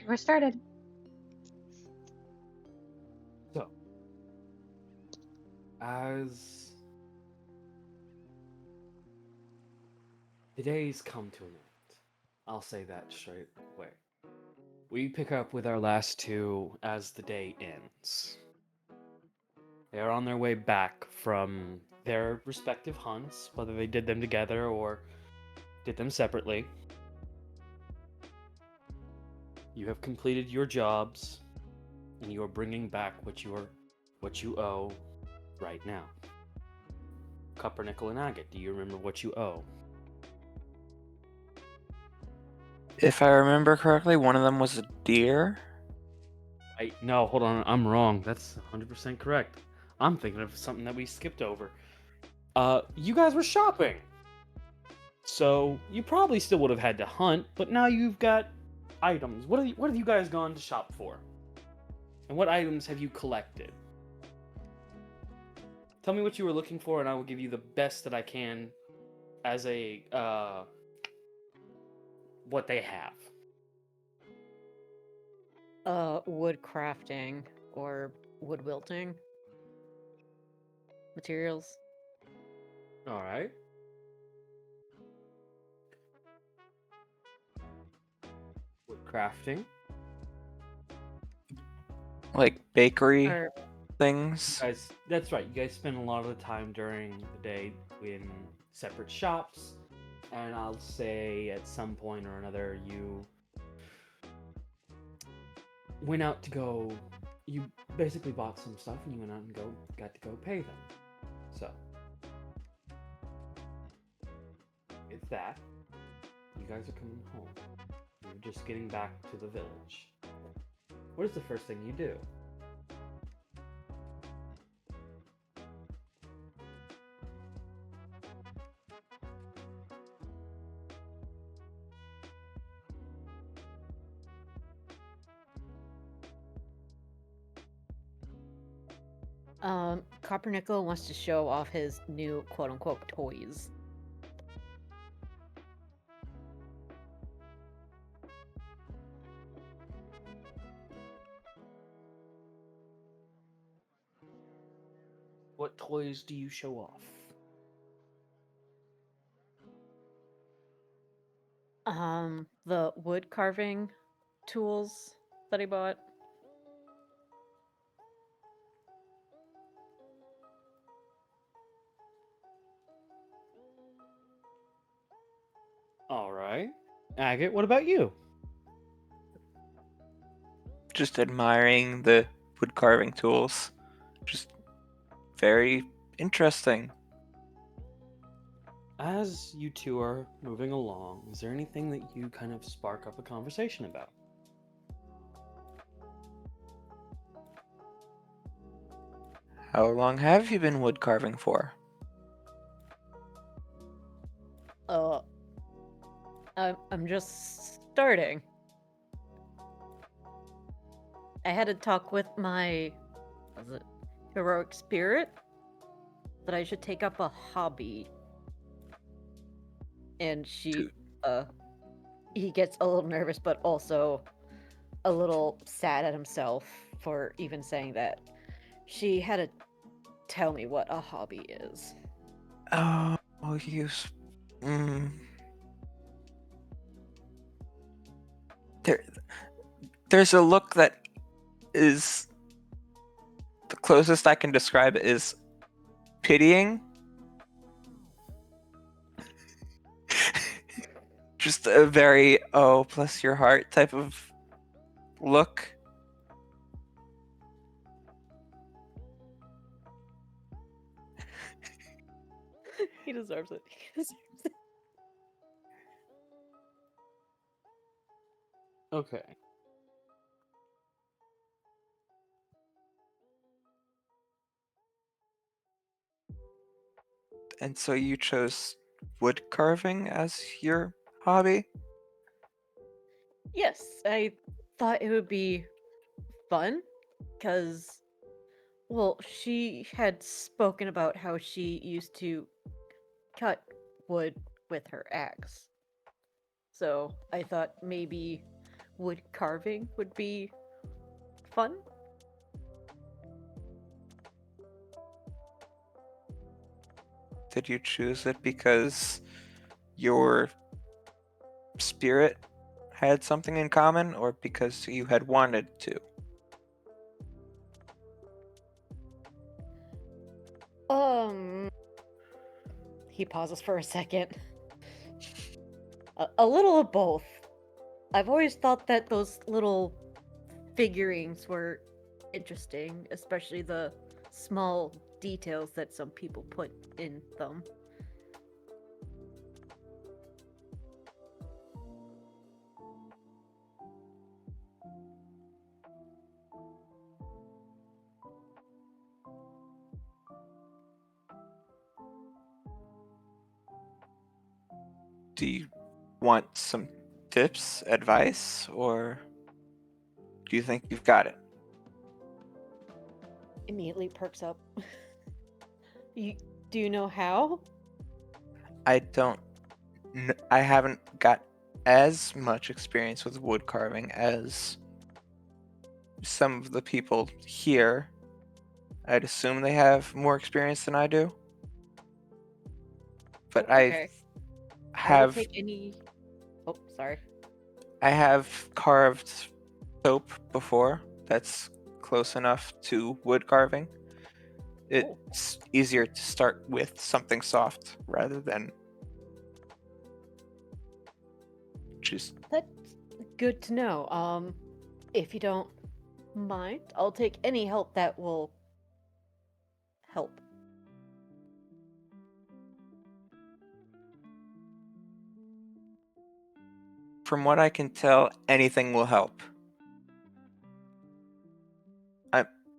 We're started. So, as the days come to an end, I'll say that straight away. We pick up with our last two as the day ends. They are on their way back from their respective hunts, whether they did them together or did them separately. You have completed your jobs, and you are bringing back what you owe right now. Cupronickel and Agate, do you remember what you owe? If I remember correctly, one of them was a deer. No, hold on, I'm wrong. That's 100% correct. I'm thinking of something that we skipped over. You guys were shopping. So, you probably still would have had to hunt, but now you've got items. What have you guys gone to shop for? And what items have you collected? Tell me what you were looking for, and I will give you the best that I can as a, what they have. Wood crafting or wood wilting materials. Alright. Wood crafting. Like bakery Or things. Guys, that's right. You guys spend a lot of the time during the day in separate shops, and I'll say at some point or another you went out to go. You basically bought some stuff, and you went out and got to go pay them. So, it's that. You guys are coming home. You're just getting back to the village. What is the first thing you do? Cupronickel wants to show off his new quote-unquote toys. What toys do you show off? The wood carving tools that he bought. All right. Agate, what about you? Just admiring the wood carving tools. Just very interesting. As you two are moving along, is there anything that you kind of spark up a conversation about? How long have you been wood carving for? Uh, I'm just starting. I had a talk with my heroic spirit that I should take up a hobby. And he gets a little nervous, but also a little sad at himself for even saying that. She had to tell me what a hobby is. Oh, you. There's a look that is the closest I can describe it is pitying. Just a very bless your heart type of look. He deserves it. Okay. And so you chose wood carving as your hobby? Yes, I thought it would be fun because, well, she had spoken about how she used to cut wood with her axe. So I thought maybe wood carving would be fun. Did you choose it because your spirit had something in common, or because you had wanted to? Um, he pauses for a second. A little of both. I've always thought that those little figurines were interesting, especially the small details that some people put in them. Do you want some tips, advice, or do you think you've got it? Immediately perks up. You do you know how? I don't. I haven't got as much experience with wood carving as some of the people here. I'd assume they have more experience than I do. But I Okay. I will have take any. Oh, sorry. I have carved soap before. That's close enough to wood carving. Oh, It's easier to start with something soft rather than just. that's good to know. If you don't mind, I'll take any help that will help. From what I can tell, anything will help.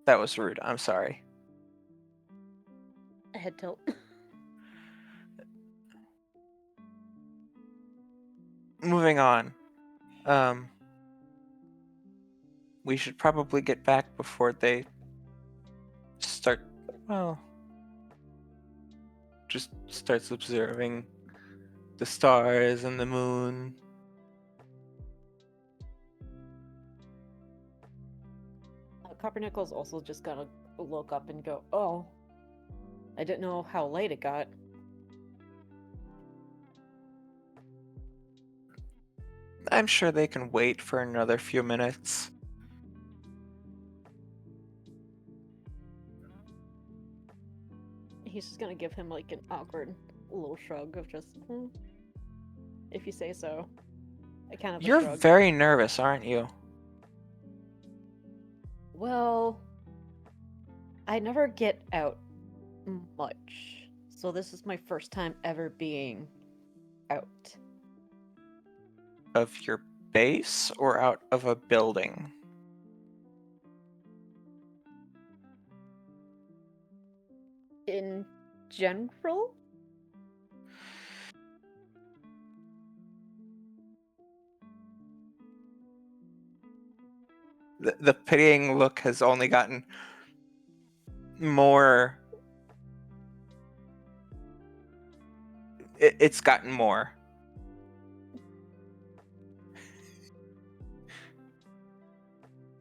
That was rude. I'm sorry. A head tilt. Moving on. Um, we should probably get back before they start. Well, just starts observing the stars and the moon. Cupronickel's also just gonna look up and go, "Oh, I didn't know how late it got." I'm sure they can wait for another few minutes. He's just gonna give him like an awkward little shrug of just, if you say so. A kind of a You're shrug. very nervous, aren't you? Well, I never get out much, so this is my first time ever being out. Of your base or out of a building? In general? The pitying look has only gotten more. It's gotten more.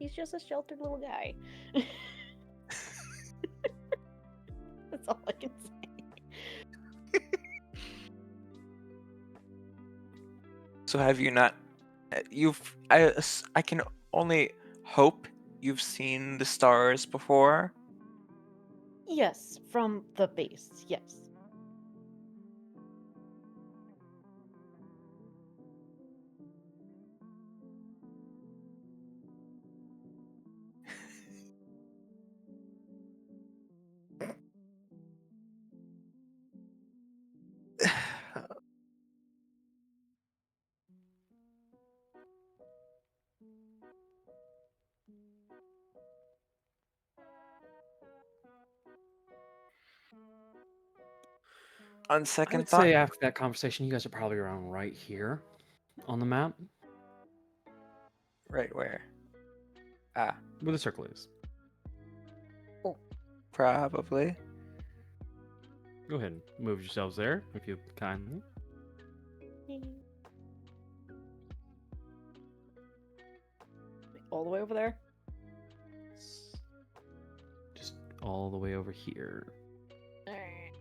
He's just a sheltered little guy. That's all I can say. So have you not? I can only hope you've seen the stars before. Yes, from the base, yes. On I second would thought, say after that conversation, you guys are probably around right here on the map right where? Ah, where the circle is. probably. Go ahead and move yourselves there if you kindly. all the way over there? Just all the way over here. Alright.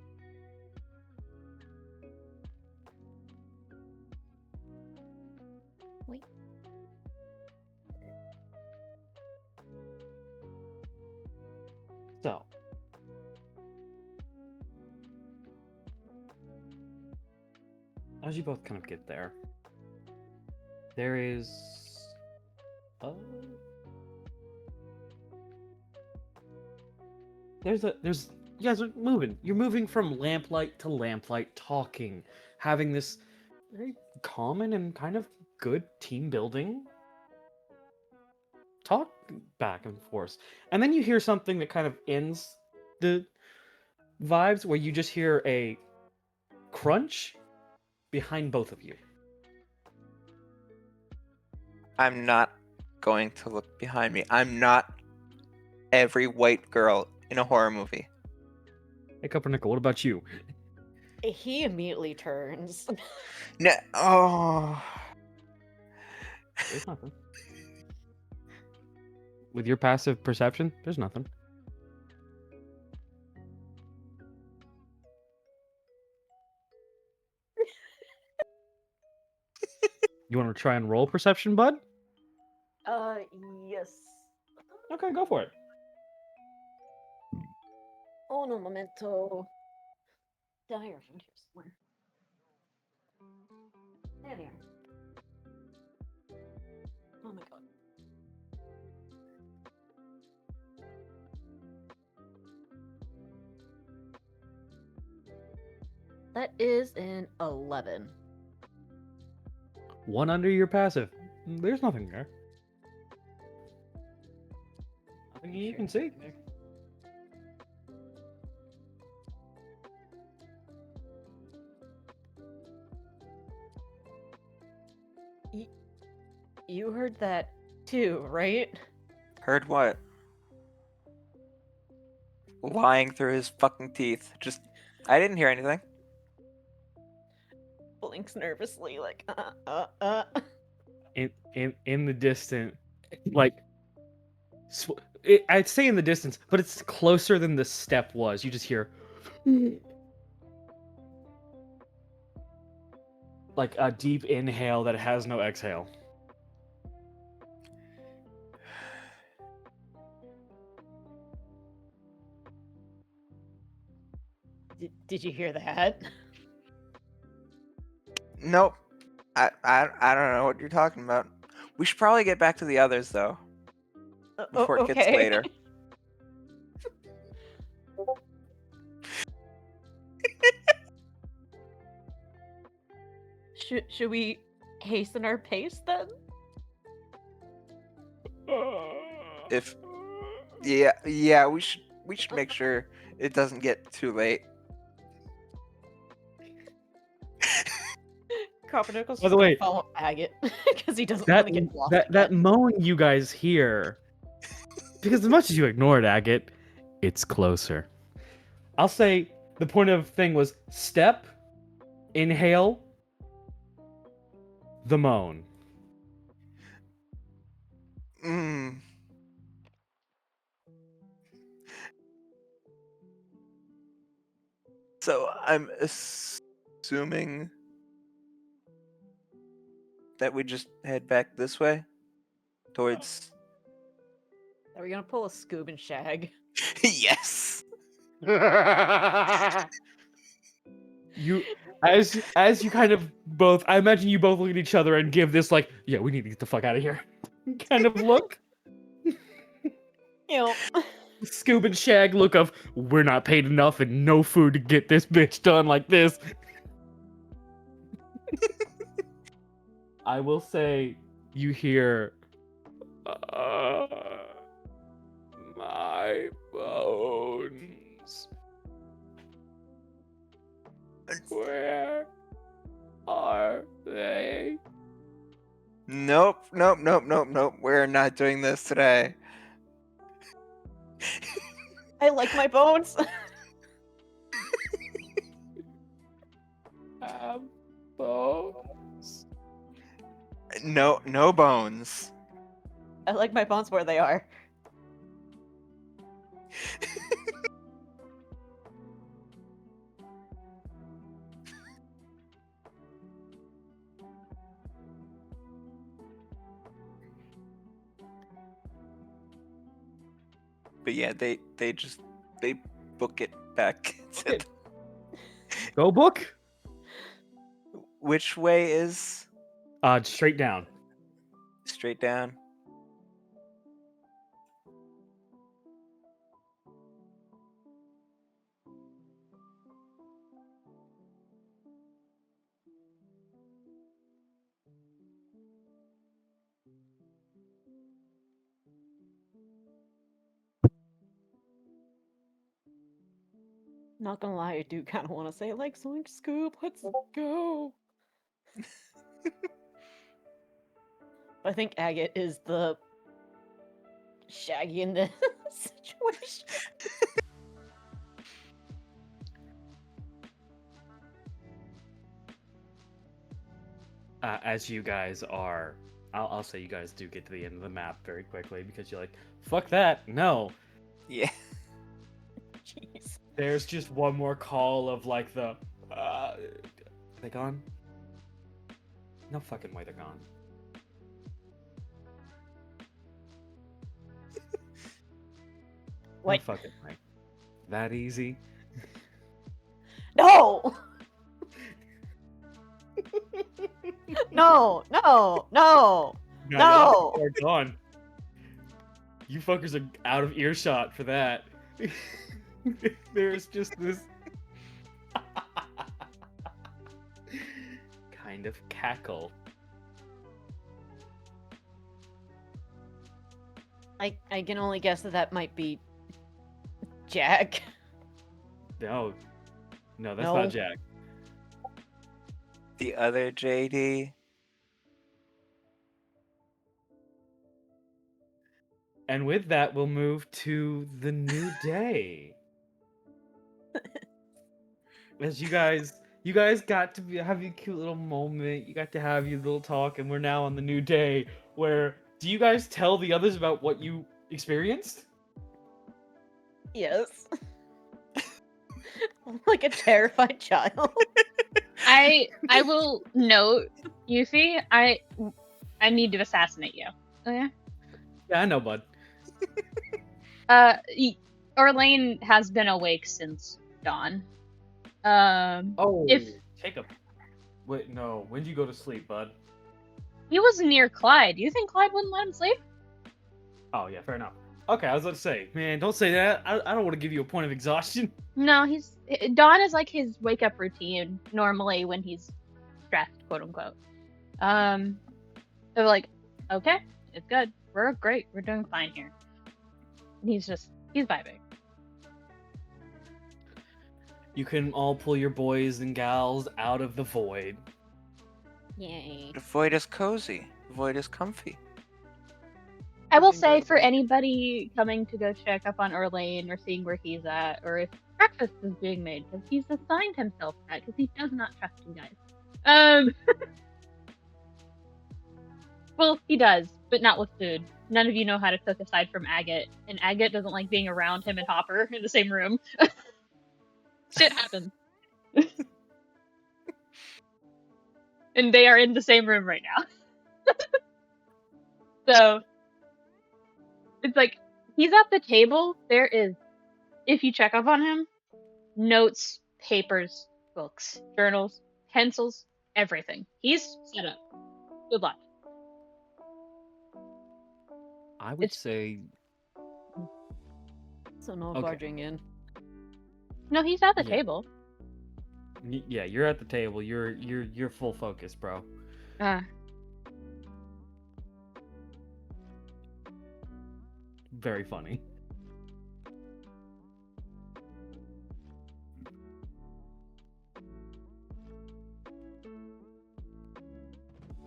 Wait. So. As you both kind of get there, there is there's you guys are moving. You're moving from lamplight to lamplight, talking, having this very common and kind of good team building talk back and forth. And then you hear something that kind of ends the vibes where you just hear a crunch behind both of you. I'm not going to look behind me. I'm not every white girl in a horror movie. Hey, Cupronickel, what about you? He immediately turns. No. Oh. There's nothing. With your passive perception, there's nothing. You want to try and roll perception, bud? Yes. Okay, go for it. Un momento. Down here somewhere. Down here. Oh my god. That is an 11. One under your passive. There's nothing there. Nothing you can see. You heard that too, right? Heard what? Lying through his fucking teeth. Just, I didn't hear anything. Blinks nervously, like, In the distant, like, I'd say in the distance, but it's closer than the step was. You just hear, like a deep inhale that has no exhale. Did you hear that? Nope. I don't know what you're talking about. We should probably get back to the others though, before it gets Okay. later. Should we hasten our pace then? If yeah, we should make sure it doesn't get too late. Cupronickel's By just the way, gonna follow Agate because he doesn't want to get lost. that moan you guys hear, because as much as you ignore it, Agate, it's closer. I'll say the point of thing was step, inhale, the moan. Mm. So I'm assuming that we just head back this way towards. Are we gonna pull a Scoob and Shag? Yes. You as you kind of both, I imagine you both look at each other and give this like, yeah, we need to get the fuck out of here kind of look. You know, Scoob and Shag look of, we're not paid enough and no food to get this bitch done like this. I will say you hear my bones. Where are they? Nope. We're not doing this today. I like my bones. Bones. No bones. I like my fonts where they are. But yeah, they book it back. Okay. Go book. Which way is Straight down. straight down? Not gonna lie, I do kind of want to say like Zoink Scoop. Let's go. I think Agate is the Shaggy in this situation. As you guys are, I'll say you guys do get to the end of the map very quickly because you're like, fuck that, no. Yeah. Jeez. There's just one more call of like the, are they gone? No fucking way they're gone. Wait. No fucking way. That easy? No! No! No! No! No! They're gone. You fuckers are out of earshot for that. There's just this kind of cackle. I can only guess that might be Jack. No, that's No. not Jack. The other JD. And with that, we'll move to the new day. As you guys got to have your cute little moment. You got to have your little talk, and we're now on the new day. Where do you guys tell the others about what you experienced? Yes. I'm like a terrified child. I will note, Yufi, I need to assassinate you. Oh yeah? Yeah, I know, bud. Orlain has been awake since dawn. Oh, if take a. Wait, no. When did you go to sleep, bud? he was near Clyde, do you think Clyde wouldn't let him sleep? Oh yeah, fair enough. Okay, I was about to say, man, don't say that. I don't want to give you a point of exhaustion. No, dawn is like his wake up routine normally when he's stressed, quote unquote. They're like, okay, it's good. We're great. We're doing fine here. And he's vibing. You can all pull your boys and gals out of the void. Yay. The void is cozy. The void is comfy. I will say for anybody coming to go check up on Orlain or seeing where he's at, or if breakfast is being made, because he's assigned himself that, because he does not trust you guys. Well, he does, but not with food. None of you know how to cook aside from Agate, and Agate doesn't like being around him and Hopper in the same room. Shit happens. And they are in the same room right now. So, it's like, he's at the table. There is, if you check up on him, notes, papers, books, journals, pencils, everything. He's set up. Good luck. I would It's- say So no Okay. barging in. No, he's at the Yeah. table. yeah, you're at the table. You're full focus, bro. Very funny.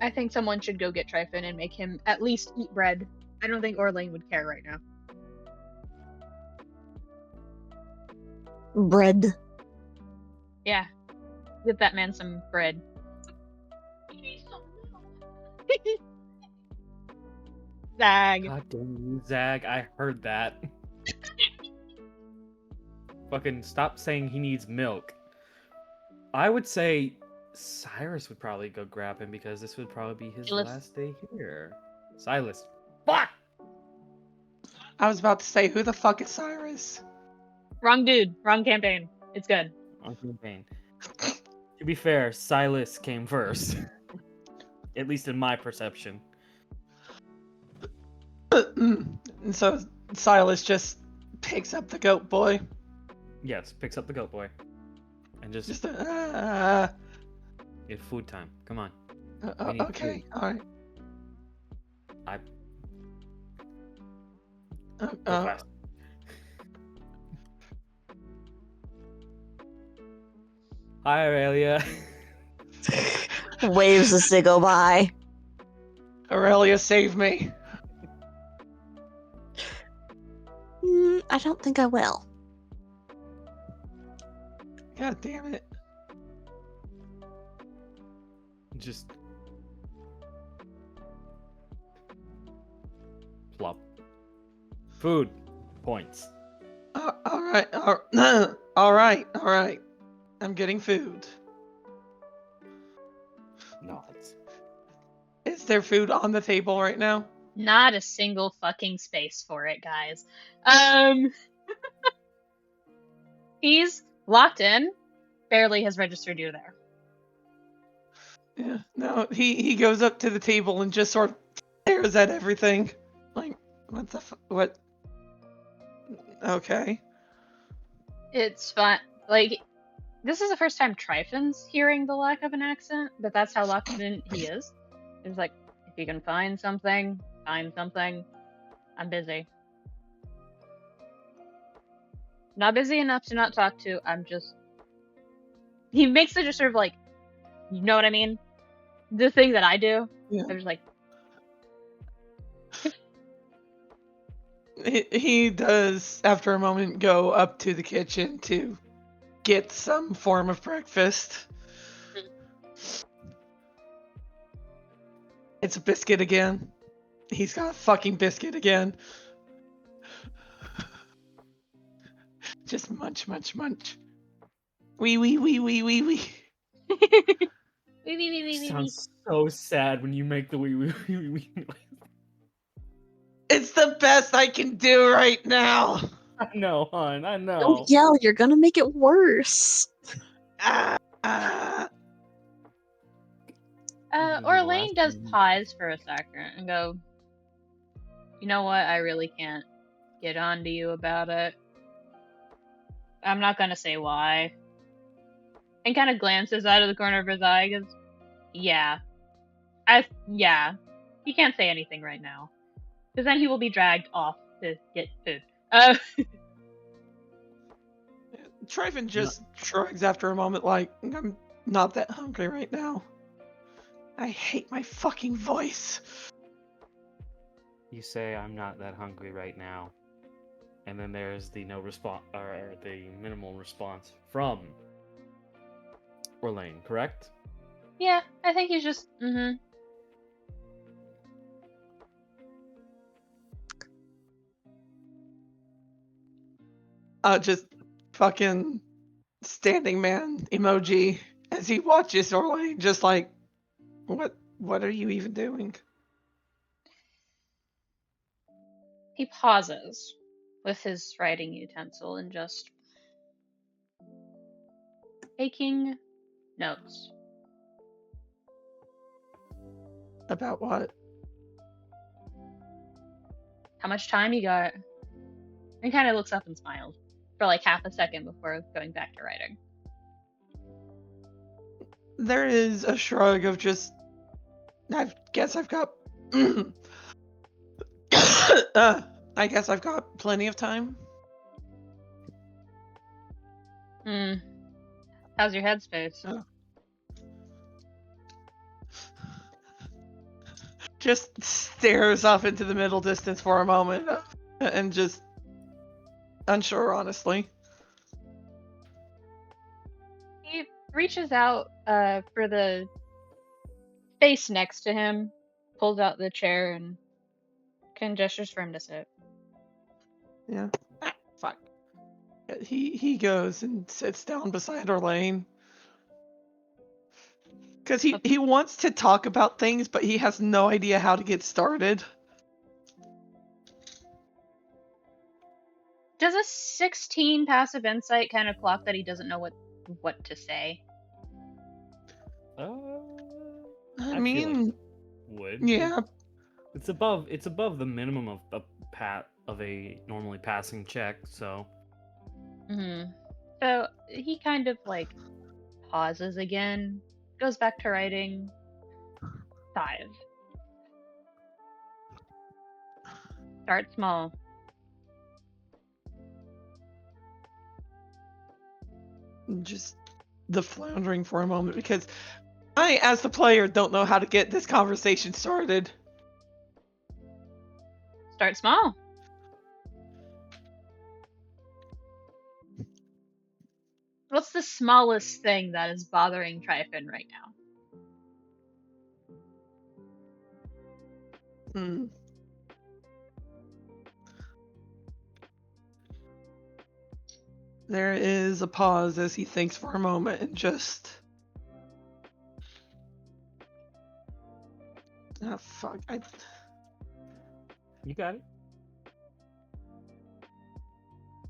I think someone should go get Tryphon and make him at least eat bread. I don't think Orlain would care right now. Bread. Yeah. Get that man some bread. Zag. God damn you, Zag. I heard that. Fucking stop saying he needs milk. I would say Cyrus would probably go grab him because this would probably be his Silas. last day here. Silas. Fuck! I was about to say, who the fuck is Cyrus? Wrong dude. Wrong campaign. It's good. On campaign. To be fair, Silas came first. At least in my perception. And so Silas just picks up the goat boy. Yes, picks up the goat boy. And just Just it's food time. Come on. We need okay, food. all right. I Uh, go uh, fast. Hi, Aurelia. Waves as they go by. Aurelia, save me. I don't think I will. God damn it. Just plop. Food points. All right, all right. I'm getting food. Nods. Is there food on the table right now? Not a single fucking space for it, guys. He's locked in. Barely has registered you there. Yeah. No, he goes up to the table and just sort of stares at everything. Like, what the what? Okay. It's fun. Like, this is the first time Tryphon's hearing the lack of an accent, but that's how locked in he is. It's like, if you can find something, find something. I'm busy. Not busy enough to not talk to. I'm just. He makes it just sort of like, you know what I mean? The thing that I do. Yeah. I'm just like, He does, after a moment, go up to the kitchen to get some form of breakfast. It's a biscuit again. He's got a fucking biscuit again. Just munch, munch, munch. Wee, wee, wee, wee, wee, wee. Sounds so sad when you make the wee. It's the best I can do right now. I know, hon. I know. Don't yell, you're gonna make it worse. Ah. Orlain does pause for a second and go, you know what? I really can't get on to you about it. I'm not gonna say why. And kind of glances out of the corner of his eye and goes, yeah. He can't say anything right now. Because then he will be dragged off to get food. Tryphon just shrugs after a moment like, I'm not that hungry right now. I hate my fucking voice. You say I'm not that hungry right now. And then there's the no response, or the minimal response from Orlain, correct? Yeah, I think he's just, Just fucking standing man emoji as he watches Orlain, just like, what are you even doing? He pauses with his writing utensil and just taking notes. About what? How much time you got? And kind of looks up and smiles for like half a second before going back to writing. There is a shrug of just, I guess I've got, I guess I've got plenty of time. How's your headspace? Just stares off into the middle distance for a moment and just unsure, honestly. He reaches out for the space next to him, pulls out the chair and Tryphon gestures for him to sit. Yeah. Ah, fuck. He goes and sits down beside Orlain. Because he wants to talk about things, but he has no idea how to get started. Does a 16 passive insight kind of clock that he doesn't know what to say? I I feel mean, like would. yeah. It's above the minimum of a normally passing check, so So he kind of like pauses again, goes back to writing 5. Start small. Just the floundering for a moment because I, as the player, don't know how to get this conversation started. Start small. What's the smallest thing that is bothering Tryphon right now? Hmm. There is a pause as he thinks for a moment and just... Ah, fuck. you got it.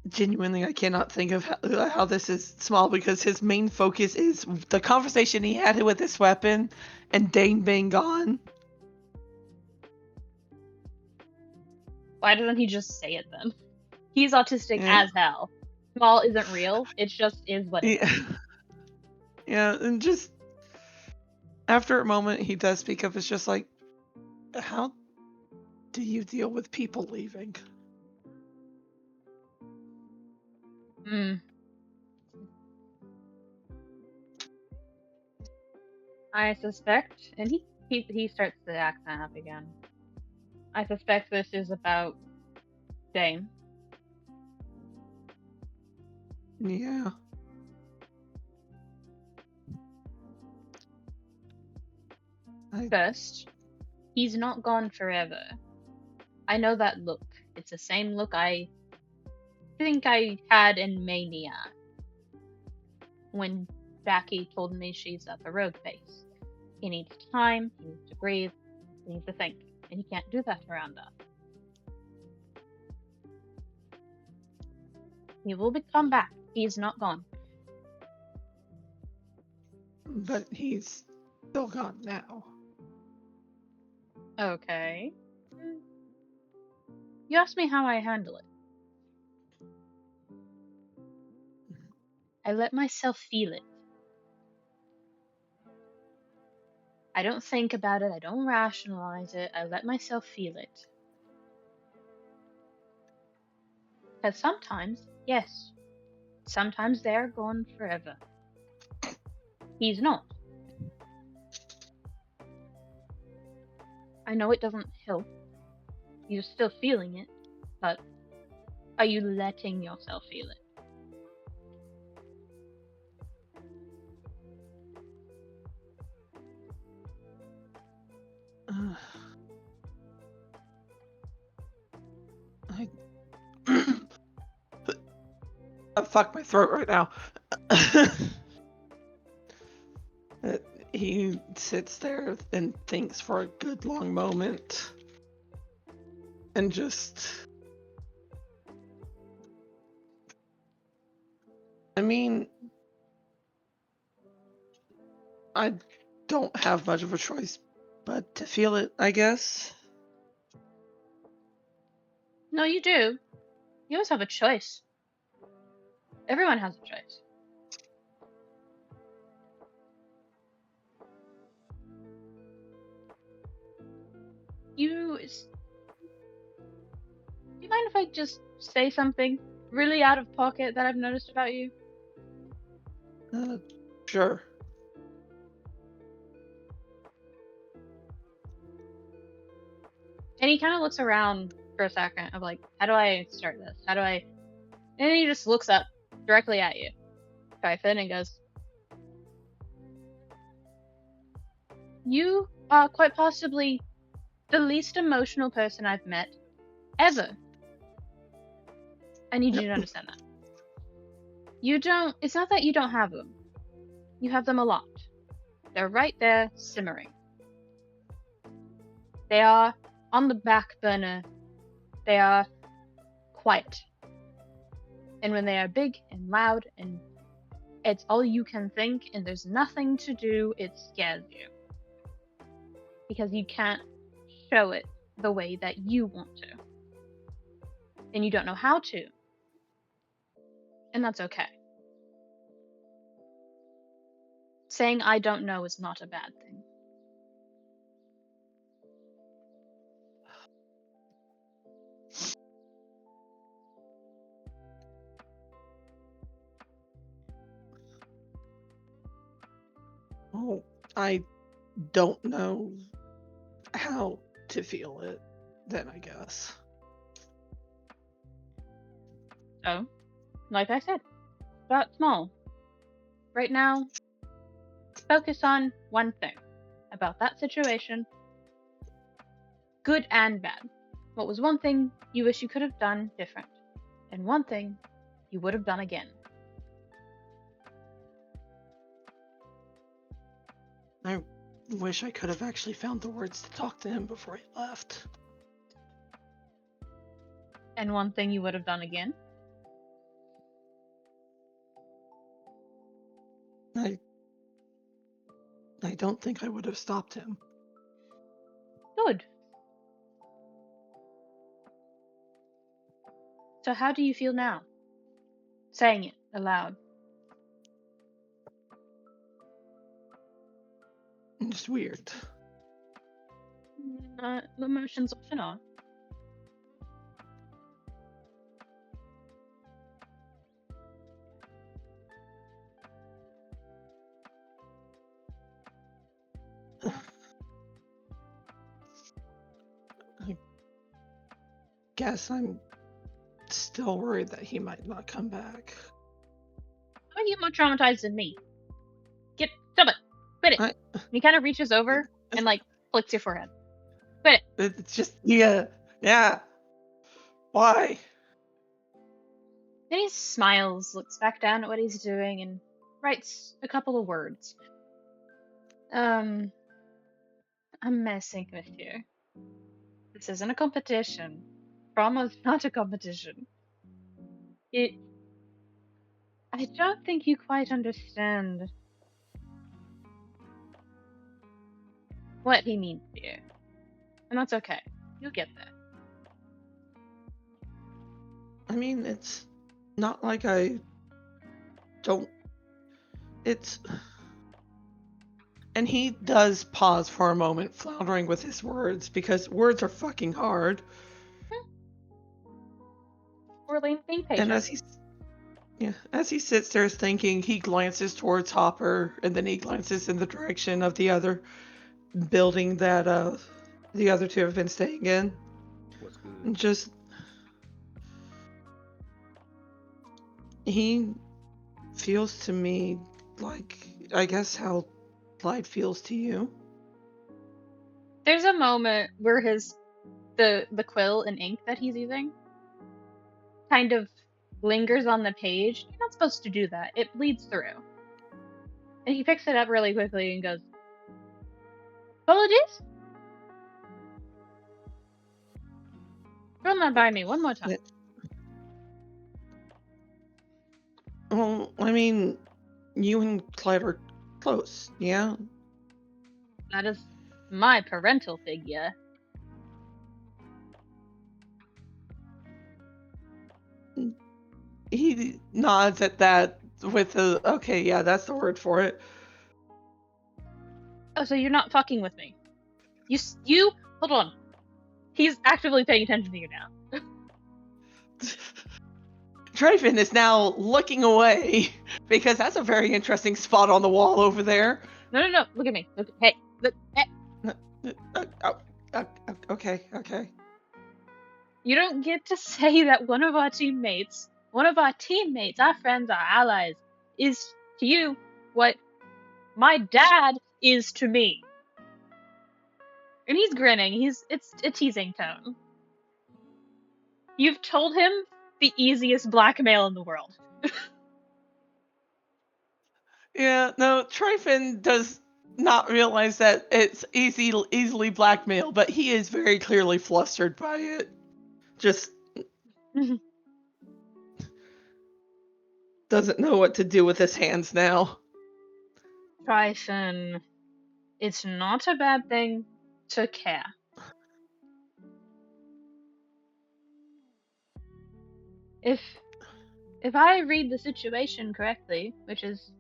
Genuinely, I cannot think of how this is small because his main focus is the conversation he had with this weapon and Dane being gone. Why doesn't he just say it then? He's autistic Yeah. as hell. Small isn't real. It just is what it is. Yeah, and just after a moment, he does speak up. It's just like, how do you deal with people leaving? I suspect, and he starts the accent up again. I suspect this is about Dane. Yeah. First, he's not gone forever. I know that look. It's the same look I think I had in Mania. When Jackie told me she's at the rogue face. He needs time, he needs to breathe, he needs to think. And he can't do that around us. He will come back. He's not gone. But he's still gone now. Okay. You asked me how I handle it. I let myself feel it. I don't think about it. I don't rationalize it. I let myself feel it. Because sometimes, yes, sometimes they're gone forever. He's not. I know it doesn't help. You're still feeling it, but are you letting yourself feel it? Fuck my throat right now. He sits there and thinks for a good long moment. And just... I mean... I don't have much of a choice but to feel it, I guess. No, you do. You always have a choice. Everyone has a choice. Do you mind if I just say something really out of pocket that I've noticed about you? Sure. And he kind of looks around for a second of like, how do I start this? How do I... And then he just looks up directly at you, Tryphon, and goes, you quite possibly the least emotional person I've met ever. I need you to understand that. It's not that you don't have them. You have them a lot. They're right there, simmering. They are on the back burner. They are quiet. And when they are big and loud and it's all you can think and there's nothing to do, it scares you. Because you can't show it the way that you want to. And you don't know how to. And that's okay. Saying I don't know is not a bad thing. Oh, I don't know how to feel it, then I guess. So, like I said, start small. Right now, focus on one thing about that situation, good and bad. What was one thing you wish you could have done different, and one thing you would have done again? I wish I could have actually found the words to talk to him before he left. And one thing you would have done again? I don't think I would have stopped him. Good. So how do you feel now? Saying it aloud. It's weird. Emotions often are. I guess I'm still worried that he might not come back. How are you more traumatized than me? Stop it! Quit it! He kind of reaches over and flicks your forehead. Quit it! It's just, yeah. Why? Then he smiles, looks back down at what he's doing, and writes a couple of words. I'm messing with you. This isn't a competition. Trauma's not a competition. I don't think you quite understand what he means to you. And that's okay. You'll get there. I mean, it's not like I don't... And he does pause for a moment, floundering with his words, because words are fucking hard. Orlain, being patient. And as he sits there thinking, he glances towards Hopper, and then he glances in the direction of the other building that the other two have been staying in. What's good? And just... He feels to me like, I guess, how Clyde feels to you. There's a moment where the quill and ink that he's using kind of lingers on the page. You're not supposed to do that. It bleeds through. And he picks it up really quickly and goes, "Apologies? Run that by me one more time." Well, I mean, you and Clyde are close, yeah? That is my parental figure. He nods at that with a, okay, yeah, that's the word for it. Oh, so you're not fucking with me. You hold on. He's actively paying attention to you now. Tryphon is now looking away because that's a very interesting spot on the wall over there. No. Look at me. Hey. Look. Hey. Okay. You don't get to say that one of our teammates, our friends, our allies, is to you what my dad is to me. And he's grinning. It's a teasing tone. You've told him the easiest blackmail in the world. Yeah, no, Tryphon does not realize that it's easily blackmail, but he is very clearly flustered by it. Just doesn't know what to do with his hands now. Tryphon, it's not a bad thing to care. If I read the situation correctly, which is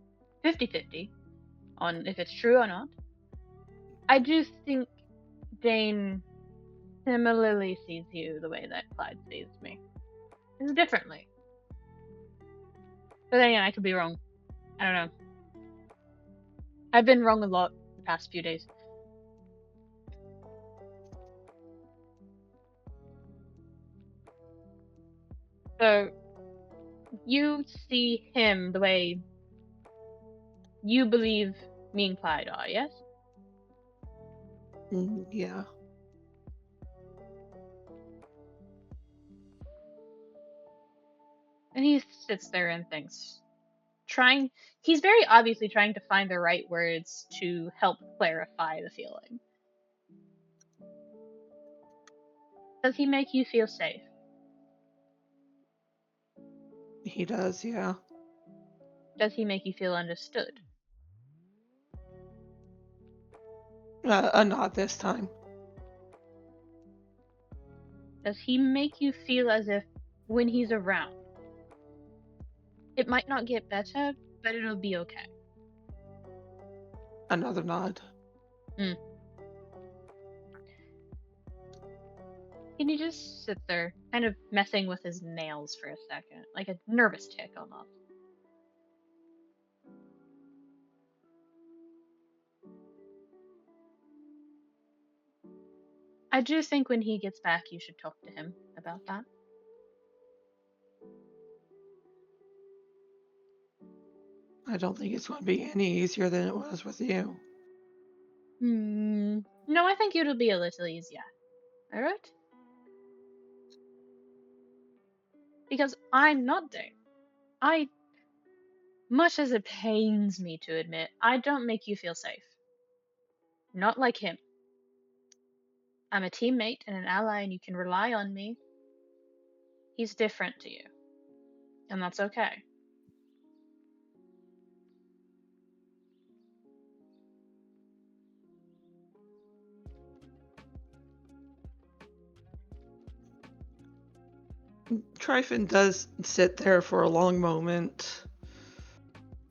50-50 on if it's true or not, I do think Dane similarly sees you the way that Clyde sees me. It's differently. But then again, I could be wrong. I don't know. I've been wrong a lot the past few days. So, you see him the way you believe me and Clyde are, yes? Yeah. And he sits there and thinks. He's very obviously trying to find the right words to help clarify the feeling. Does he make you feel safe? He does, yeah. Does he make you feel understood? Not this time. Does he make you feel as if when he's around, it might not get better, but it'll be okay? Another nod. Can you just sit there, kind of messing with his nails for a second, like a nervous tick almost? I do think when he gets back, you should talk to him about that. I don't think it's going to be any easier than it was with you. No, I think it'll be a little easier. Alright? Because I'm not Dane. Much as it pains me to admit, I don't make you feel safe. Not like him. I'm a teammate and an ally and you can rely on me. He's different to you. And that's okay. Tryphon does sit there for a long moment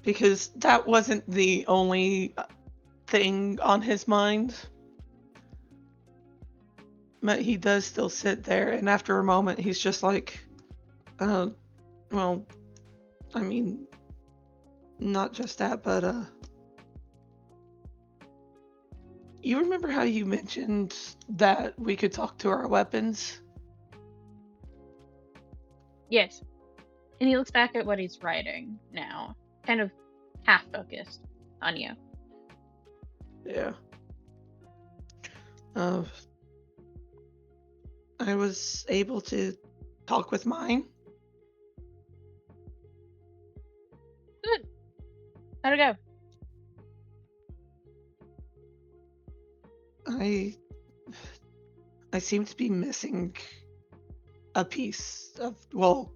because that wasn't the only thing on his mind. But he does still sit there, and after a moment, he's just like, well, I mean, not just that, but, you remember how you mentioned that we could talk to our weapons? Yes. And he looks back at what he's writing now, kind of half focused on you. Yeah. I was able to talk with mine. Good. How'd it go? I seem to be missing a piece of, well,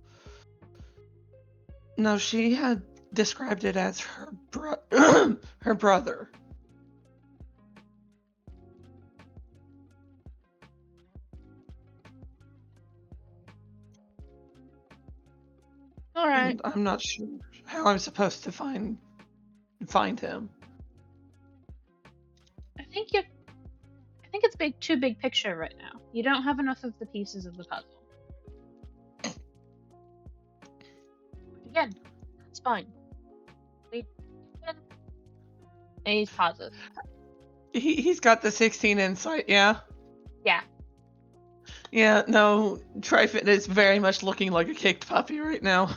no, she had described it as her her brother. All right. And I'm not sure how I'm supposed to find him. I think it's too big picture right now. You don't have enough of the pieces of the puzzle. Again, it's fine. And he's positive. He's got the 16 insight, yeah? Yeah. Yeah, no, Tryphon is very much looking like a kicked puppy right now.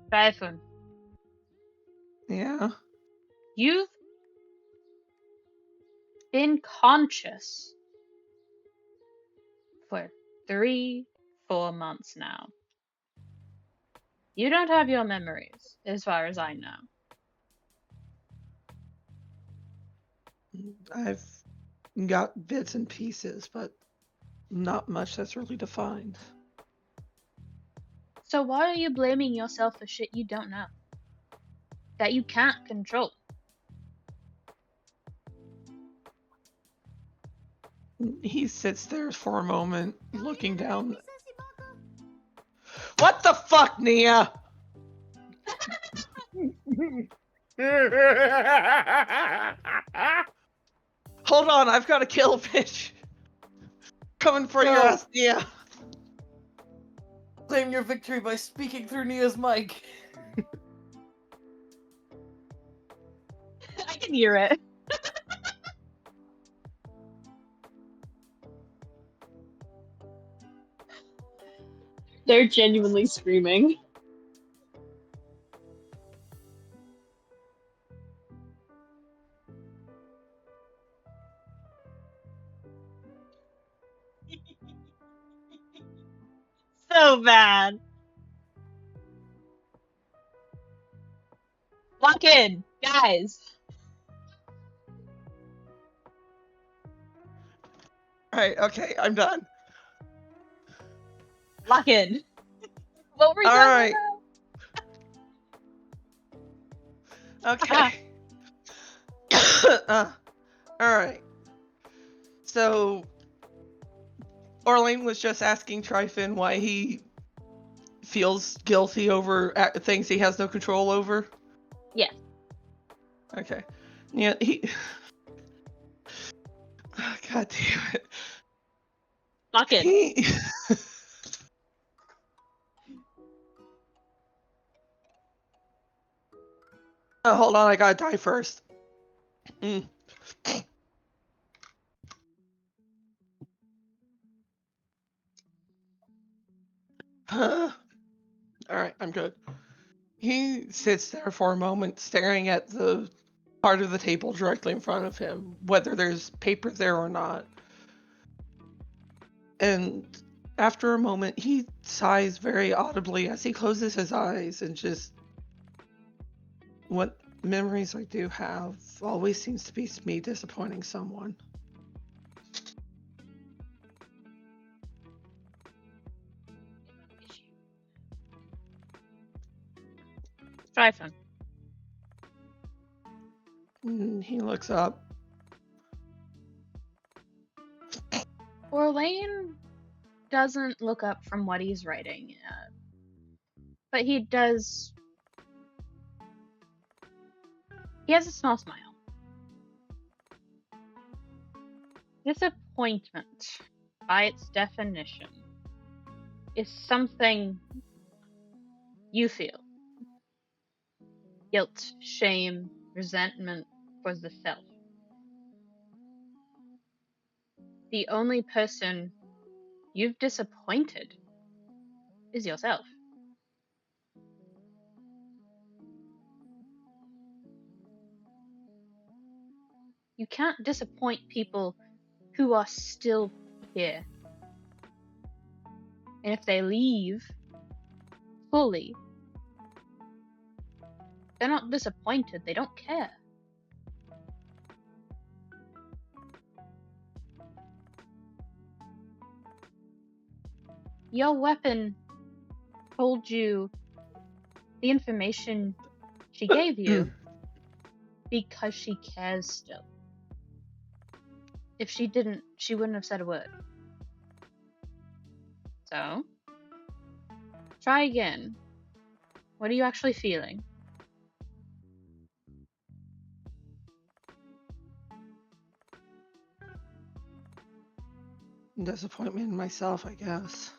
Tryphon, Yeah. you've been conscious for 3-4 months now. You don't have your memories, as far as I know. I've got bits and pieces, but not much that's really defined. So why are you blaming yourself for shit you don't know? That you can't control? He sits there for a moment, looking down. What the fuck, Nia? Hold on, I've got to kill a bitch. Coming for your No. ass, Nia. Claim your victory by speaking through Nia's mic. I can hear it. They're genuinely screaming. So bad. Lock in, guys. Alright, okay, I'm done. Lock in. What were you Alright. talking about? Okay. Alright. So, Orlain was just asking Tryphon why he feels guilty over things he has no control over. Yes. Okay. Yeah, he. Oh, God damn it. Lock in. He. Oh, hold on, I gotta die first. Alright, I'm good. He sits there for a moment, staring at the part of the table directly in front of him, whether there's paper there or not. And after a moment, he sighs very audibly as he closes his eyes and just. What memories I do have always seems to be me disappointing someone. Tryphon. He looks up. Orlain doesn't look up from what he's writing, but he does. He has a small smile. Disappointment, by its definition, is something you feel. Guilt, shame, resentment for the self. The only person you've disappointed is yourself. You can't disappoint people who are still here. And if they leave fully, they're not disappointed, they don't care. Your weapon told you the information she gave you because she cares still. If she didn't, she wouldn't have said a word. So, try again. What are you actually feeling? Disappointment in myself, I guess.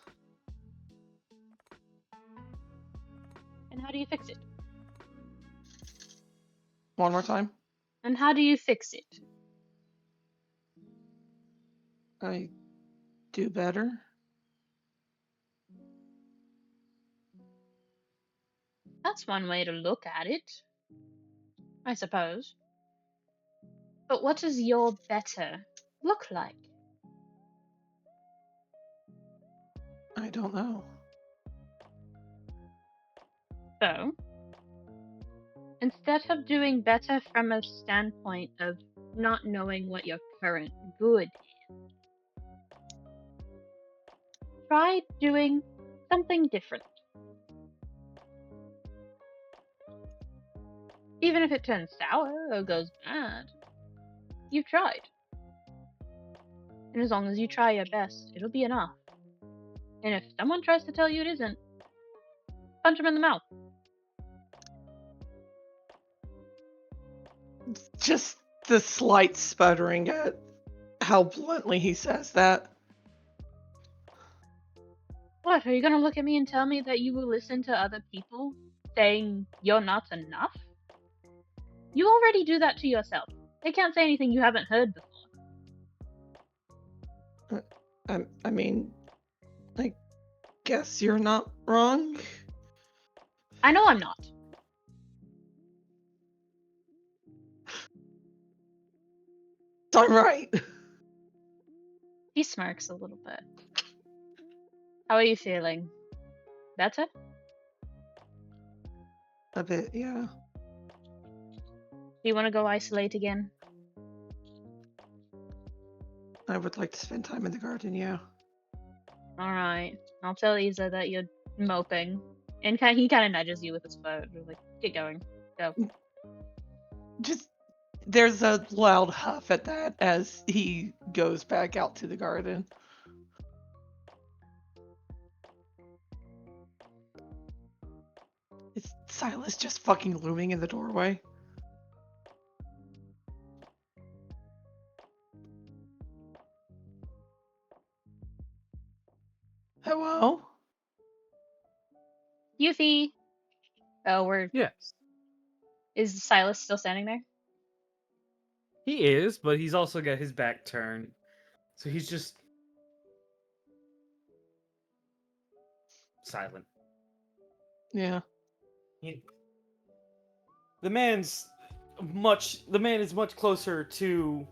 And how do you fix it? One more time. And how do you fix it? I do better. That's one way to look at it, I suppose. But what does your better look like? I don't know. So, instead of doing better from a standpoint of not knowing what your current good is, try doing something different. Even if it turns sour or goes bad, you've tried. And as long as you try your best, it'll be enough. And if someone tries to tell you it isn't, punch them in the mouth. Just the slight sputtering at how bluntly he says that. What, are you gonna look at me and tell me that you will listen to other people saying you're not enough? You already do that to yourself. They can't say anything you haven't heard before. I mean, I guess you're not wrong. I know I'm not. I'm right. He smirks a little bit. How are you feeling? Better? A bit, yeah. Do you want to go isolate again? I would like to spend time in the garden, yeah. Alright. I'll tell Isa that you're moping. And he kind of nudges you with his foot. Like, get going. Go. Just, there's a loud huff at that as he goes back out to the garden. Is Silas just fucking looming in the doorway? Hello? Yufi! Oh, we're... Yes. Is Silas still standing there? He is, but he's also got his back turned. So he's just silent. Yeah. The man is much closer to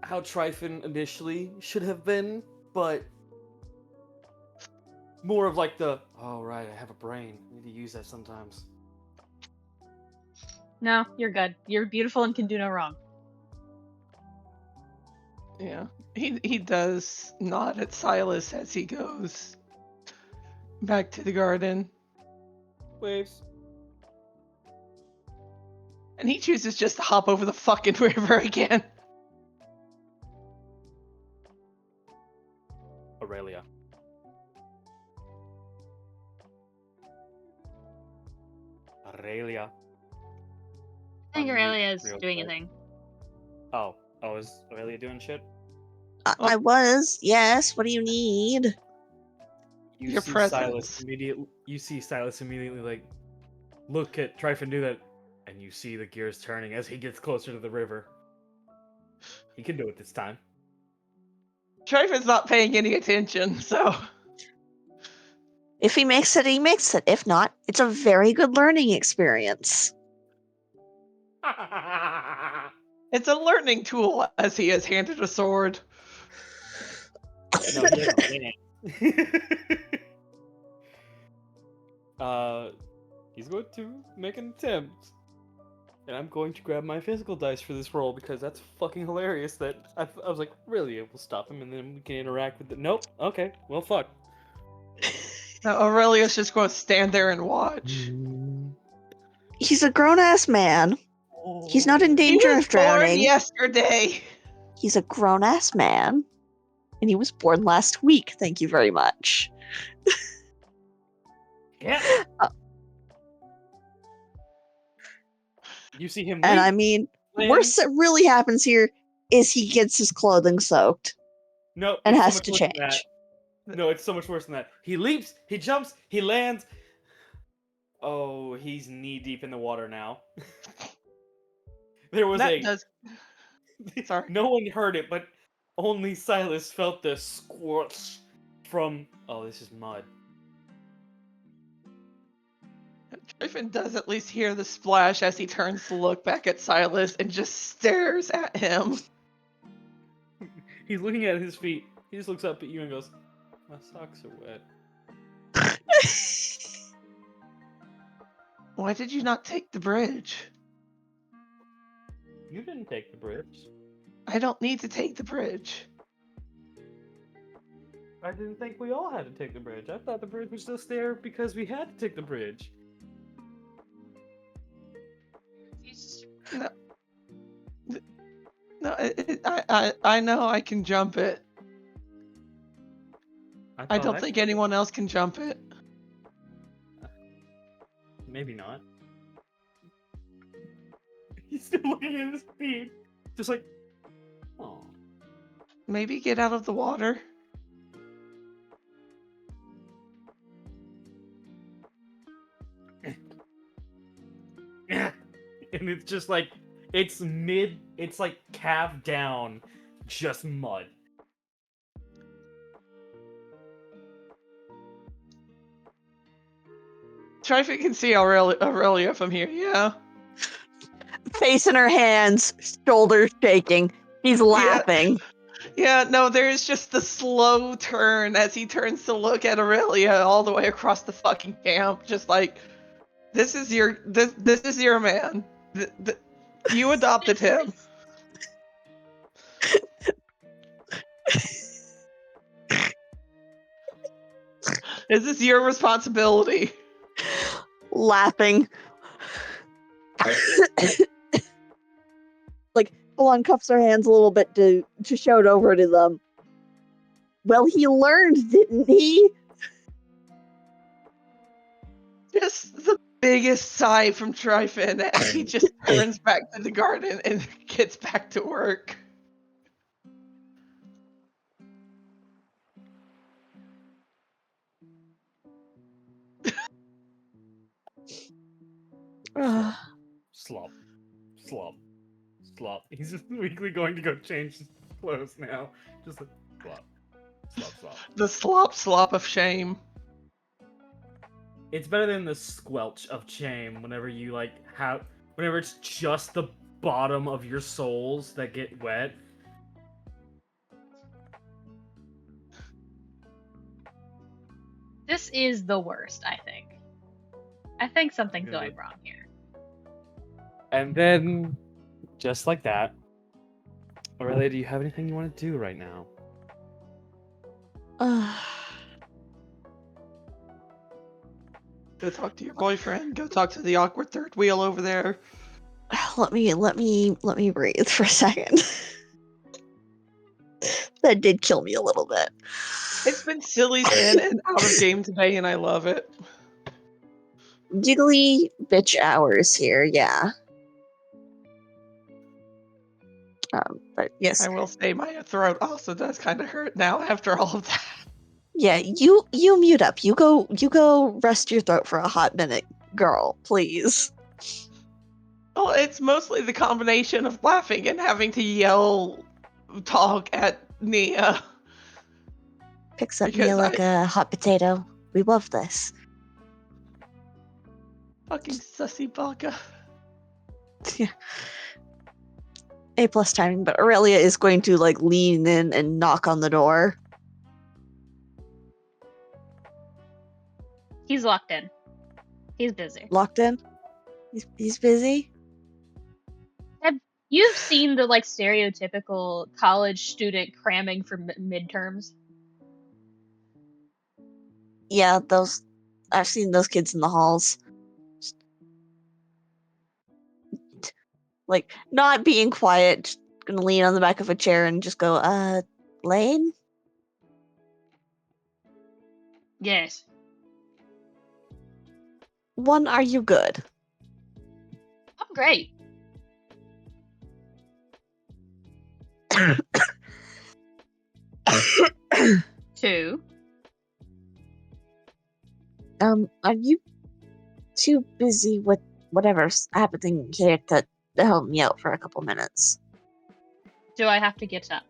how Tryphon initially should have been, but more of like the, oh right, I have a brain. I need to use that sometimes. No, you're good. You're beautiful and can do no wrong. Yeah. He does nod at Silas as he goes back to the garden. Waves. And he chooses just to hop over the fucking river again. Aurelia. Aurelia. I think Aurelia is real doing a quick. thing. Oh, is Aurelia doing shit? I was. Yes. What do you need? Your see presence. Silas immediately. You see Silas immediately like look at Tryphon do that, and you see the gears turning as he gets closer to the river. He can do it this time. Tryphon's not paying any attention, so... If he makes it, he makes it. If not, it's a very good learning experience. It's a learning tool as he is handed a sword. No, he has a lance. He's going to make an attempt. And I'm going to grab my physical dice for this roll because that's fucking hilarious that I was like, really, it will stop him and then we can interact with it. Nope. Okay. Well, fuck. Now Aurelia's just going to stand there and watch. He's a grown-ass man. He's not in He danger was of drowning. born yesterday. He's a grown-ass man. And he was born last week, thank you very much. Yeah. You see him And leap, I mean, land. worst that really happens here is he gets his clothing soaked Nope. and it's so has much to worse than that. change. No, it's so much worse than that. He leaps, he jumps, he lands. Oh, he's knee deep in the water now. There was Sorry. No one heard it, but only Silas felt the squelch from. Oh, this is mud. Tryphon does at least hear the splash as he turns to look back at Silas and just stares at him. He's looking at his feet. He just looks up at you and goes, "My socks are wet." Why did you not take the bridge? You didn't take the bridge. I don't need to take the bridge. I didn't think we all had to take the bridge. I thought the bridge was just there because we had to take the bridge. No, I know I can jump it. I don't think anyone else can jump it. Maybe not. He's still looking at his feet. Just like, oh. Maybe get out of the water. And it's just like, it's like calved down, just mud. Tryphon can see Aurelia from here, yeah. Face in her hands, shoulders shaking. He's laughing. Yeah, no, there's just the slow turn as he turns to look at Aurelia all the way across the fucking camp, just like, this is your man. You adopted him. This is your responsibility. Laughing. Like, full-on cuffs her hands a little bit to show it over to them. Well, he learned, didn't he? Just the biggest sigh from Tryphon as he just turns back to the garden and gets back to work. Slop. Slop. Slop. He's just weakly going to go change his clothes now. Just like, slop. Slop, slop. The slop of shame. It's better than the squelch of shame whenever you like whenever it's just the bottom of your soles that get wet. This is the worst, I think. I think something's going wrong here. And then, just like that, Aurelia, do you have anything you want to do right now? Go talk to your boyfriend. Go talk to the awkward third wheel over there. Let me breathe for a second. That did kill me a little bit. It's been silly in and out of game today, and I love it. Giggly bitch hours here, yeah. But yes. I will say my throat also does kind of hurt now after all of that. Yeah, you mute up. You go rest your throat for a hot minute, girl, please. Well, it's mostly the combination of laughing and having to yell talk at Nia. Picks up Nia like a hot potato. We love this. Fucking sussy baka. Yeah. A+ timing, but Aurelia is going to like lean in and knock on the door. He's locked in. He's busy. Locked in? He's busy? You've seen the like stereotypical college student cramming for midterms. Yeah, I've seen those kids in the halls. Like, not being quiet, just gonna lean on the back of a chair and just go, Lane? Yes. One, are you good? I'm great. Two. Are you too busy with whatever's happening here to help me out for a couple minutes? Do I have to get up?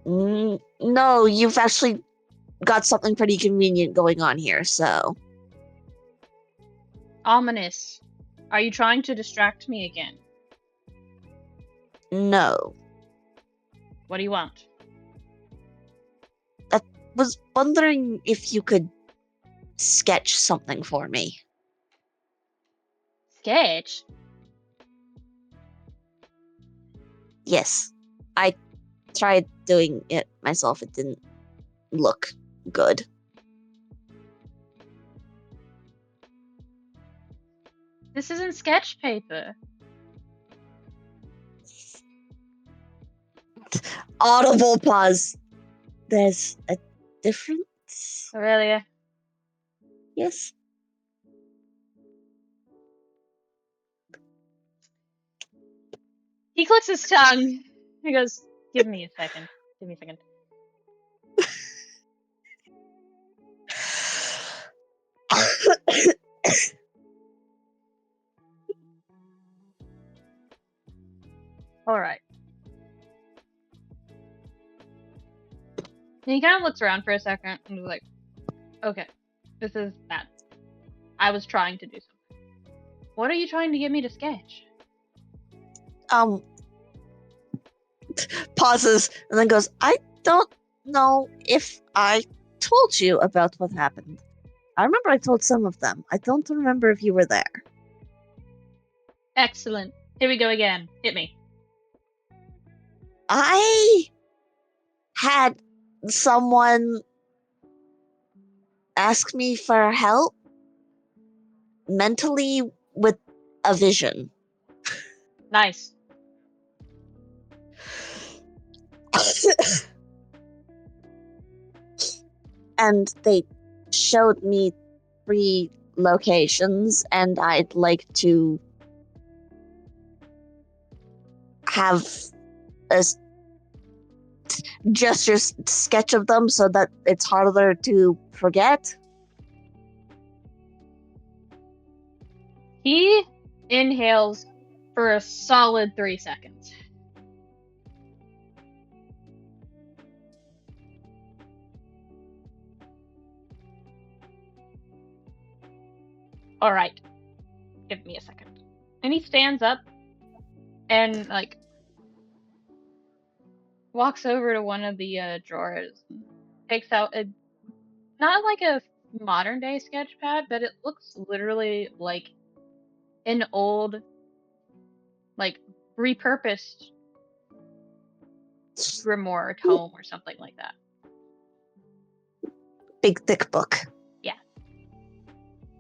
No, you've actually got something pretty convenient going on here, so. Ominous. Are you trying to distract me again? No. What do you want? Was wondering if you could sketch something for me. Sketch? Yes. I tried doing it myself. It didn't look good. This isn't sketch paper. Audible pause. There's a difference? Aurelia. Yes. He clicks his tongue. He goes, give me a second. Give me a second. Alright. And he kind of looks around for a second and is like, okay, this is bad. I was trying to do something. What are you trying to get me to sketch? Pauses and then goes, I don't know if I told you about what happened. I remember I told some of them. I don't remember if you were there. Excellent. Here we go again. Hit me. I had someone ask me for help mentally with a vision. Nice. And they showed me 3 locations, and I'd like to have a gesture sketch of them so that it's harder to forget. He inhales for a solid 3 seconds. Alright. Give me a second. And he stands up and, like, walks over to one of the drawers and takes out a, not like a modern day sketch pad, but it looks literally like an old, like, repurposed grimoire or tome or something like that. Big thick book.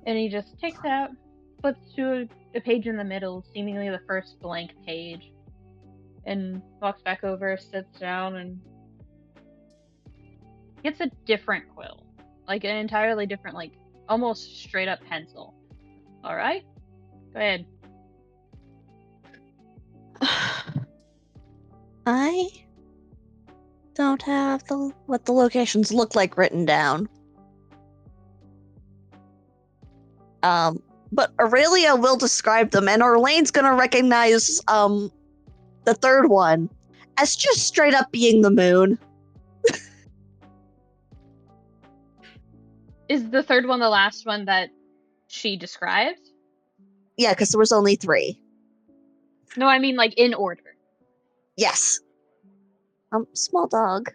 And he just takes it out, flips to a page in the middle, seemingly the first blank page, and walks back over, sits down, and gets a different quill. Like an entirely different, like, almost straight up pencil. Alright? Go ahead. I don't have what the locations look like written down. But Aurelia will describe them, and Orlain's gonna recognize the 3rd one as just straight up being the moon. Is the 3rd one the last one that she describes? Yeah, because there was only 3. No, I mean like in order. Yes. Small dog.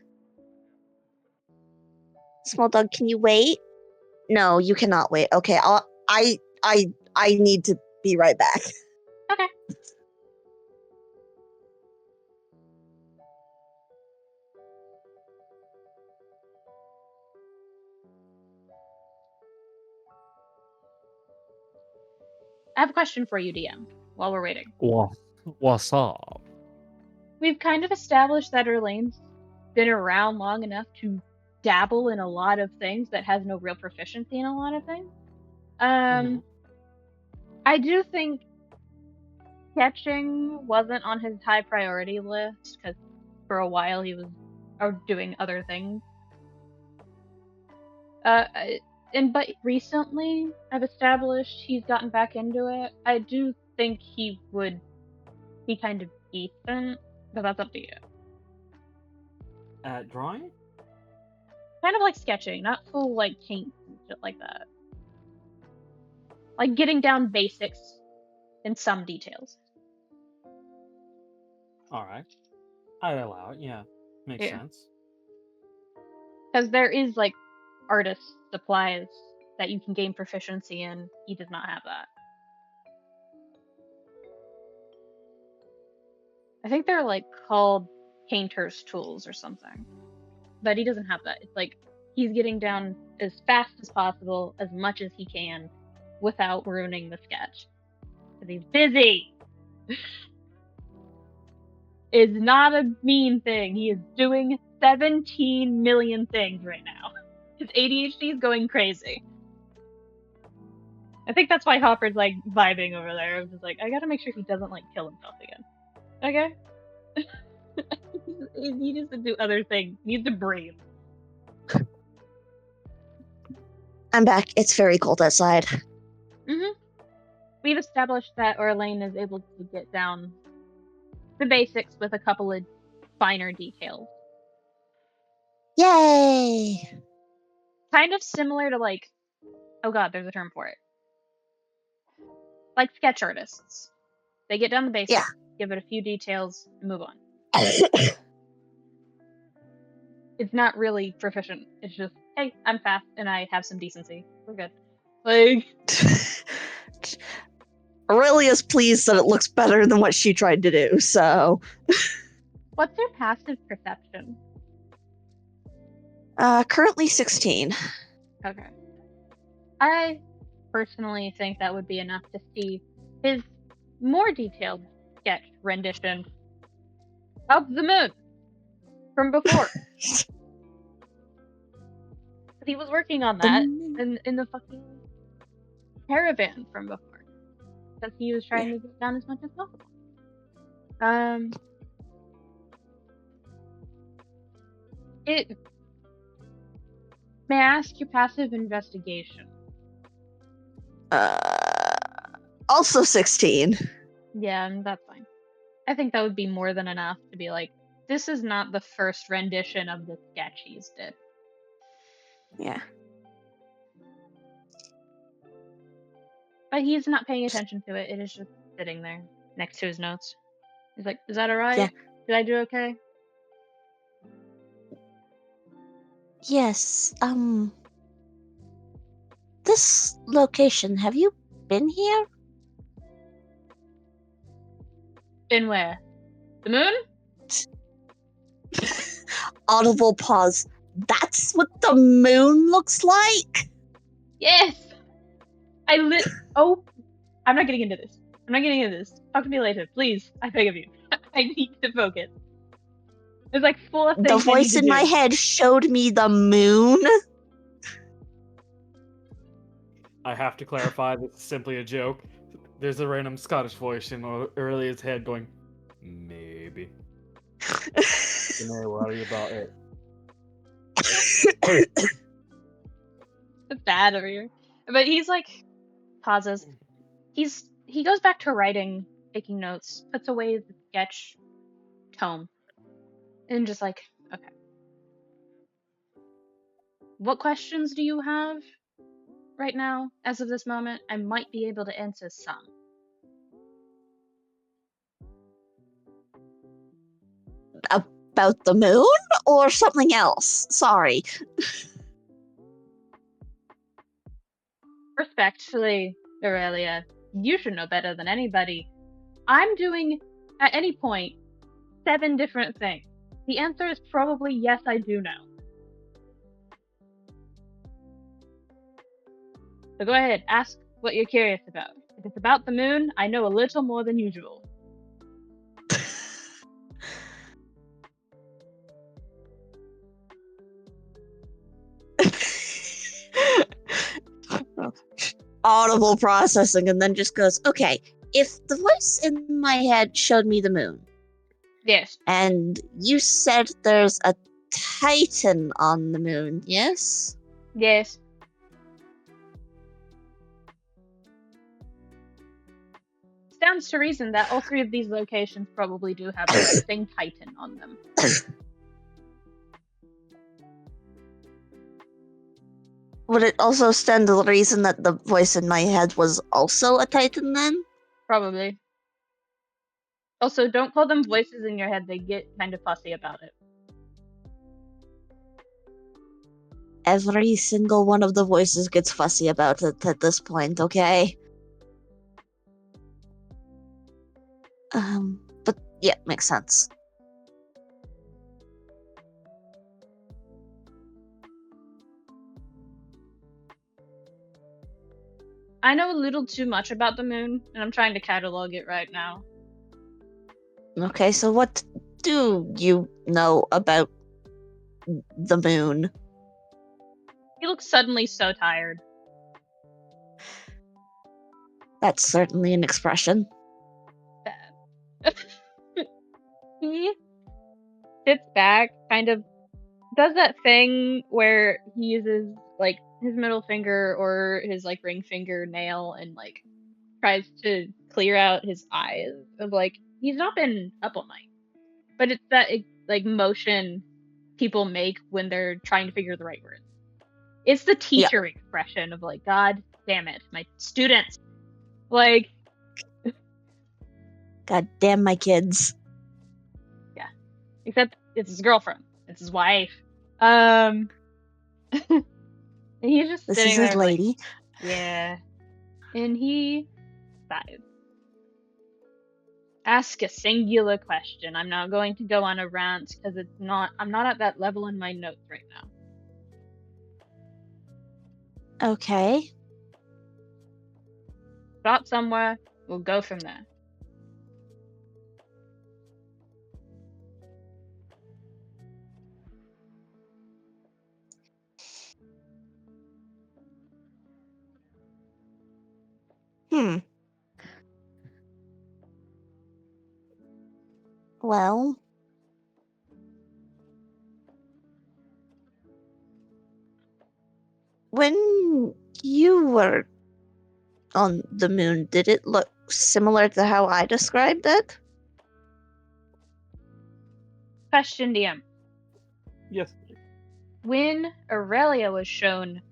Small dog, can you wait? No, you cannot wait. Okay, I need to be right back. Okay. I have a question for you, DM, while we're waiting. What's up? We've kind of established that Orlain's been around long enough to dabble in a lot of things that has no real proficiency in a lot of things. I do think sketching wasn't on his high priority list because for a while he was doing other things. But recently I've established he's gotten back into it. I do think he would be kind of decent, but that's up to you. At drawing? Kind of like sketching, not full like paint and shit like that. like getting down basics and some details. All right. I'd allow it. Yeah. Makes Yeah. sense. Because there is like artist supplies that you can gain proficiency in. He does not have that. I think they're like called painter's tools or something. But he doesn't have that. It's like he's getting down as fast as possible, as much as he can, without ruining the sketch. Because he's busy! It's not a mean thing. He is doing 17 million things right now. His ADHD is going crazy. I think that's why Hopper's like vibing over there. I'm just like, I gotta make sure he doesn't like kill himself again. Okay? He needs to do other things. He needs to breathe. I'm back. It's very cold outside. We've established that Orlain is able to get down the basics with a couple of finer details. Yay! Kind of similar to like, oh god, there's a term for it. Like sketch artists. They get down the basics, give it a few details, and move on. It's not really proficient. It's just, hey, I'm fast and I have some decency. We're good. Like, Aurelia's pleased that it looks better than what she tried to do, so. what's your passive perception? Currently 16. Okay. I personally think that would be enough to see his more detailed sketch rendition of the moon from before. He was working on that in the fucking caravan from before. Because he was trying to get down as much as possible. May I ask your passive investigation? Also 16. Yeah, that's fine. I think that would be more than enough to be like, this is not the first rendition of the sketch he's did. Yeah. But he's not paying attention to it. It is just sitting there next to his notes. He's like, is that alright? Yeah. Did I do okay? Yes, this location, have you been here? In where? The moon? Audible pause. That's what the moon looks like? Yes! Oh, I'm not getting into this. Talk to me later, please. I beg of you. I need to focus. There's like 4 things The voice in my head showed me the moon. I have to clarify, this is simply a joke. There's a random Scottish voice in Aurelia's head going, maybe. Don't worry about it. It's bad over here. But he's like, pauses. He goes back to writing, taking notes, puts away the sketch tome, and just like, okay. What questions do you have right now, as of this moment? I might be able to answer some. About the moon or something else? Sorry. Respectfully, Aurelia, you should know better than anybody. I'm doing, at any point, 7 different things. The answer is probably yes, I do know. So go ahead, ask what you're curious about. If it's about the moon, I know a little more than usual. Audible processing, and then just goes, okay, if the voice in my head showed me the moon. Yes. And you said there's a Titan on the moon, yes? Yes. Stands to reason that all 3 of these locations probably do have a distinct Titan on them. Would it also stand to the reason that the voice in my head was also a Titan then? Probably. Also, don't call them voices in your head. They get kind of fussy about it. Every single one of the voices gets fussy about it at this point, okay? But yeah, makes sense. I know a little too much about the moon, and I'm trying to catalog it right now. Okay, so what do you know about the moon? He looks suddenly so tired. That's certainly an expression. Bad. He sits back, kind of does that thing where he uses like his middle finger or his like ring finger nail and like tries to clear out his eyes of like he's not been up all night. But it's that like motion people make when they're trying to figure the right words. It's the teacher expression of like, God damn it, my students. Like, God damn my kids. yeah. Except it's his girlfriend. It's his wife. And he's just This sitting is there his lady. like, yeah. And he sighs. Ask a singular question. I'm not going to go on a rant because I'm not at that level in my notes right now. Okay. Stop somewhere. We'll go from there. Well, when you were on the moon, did it look similar to how I described it? Question, DM. Yes. When Aurelia was shown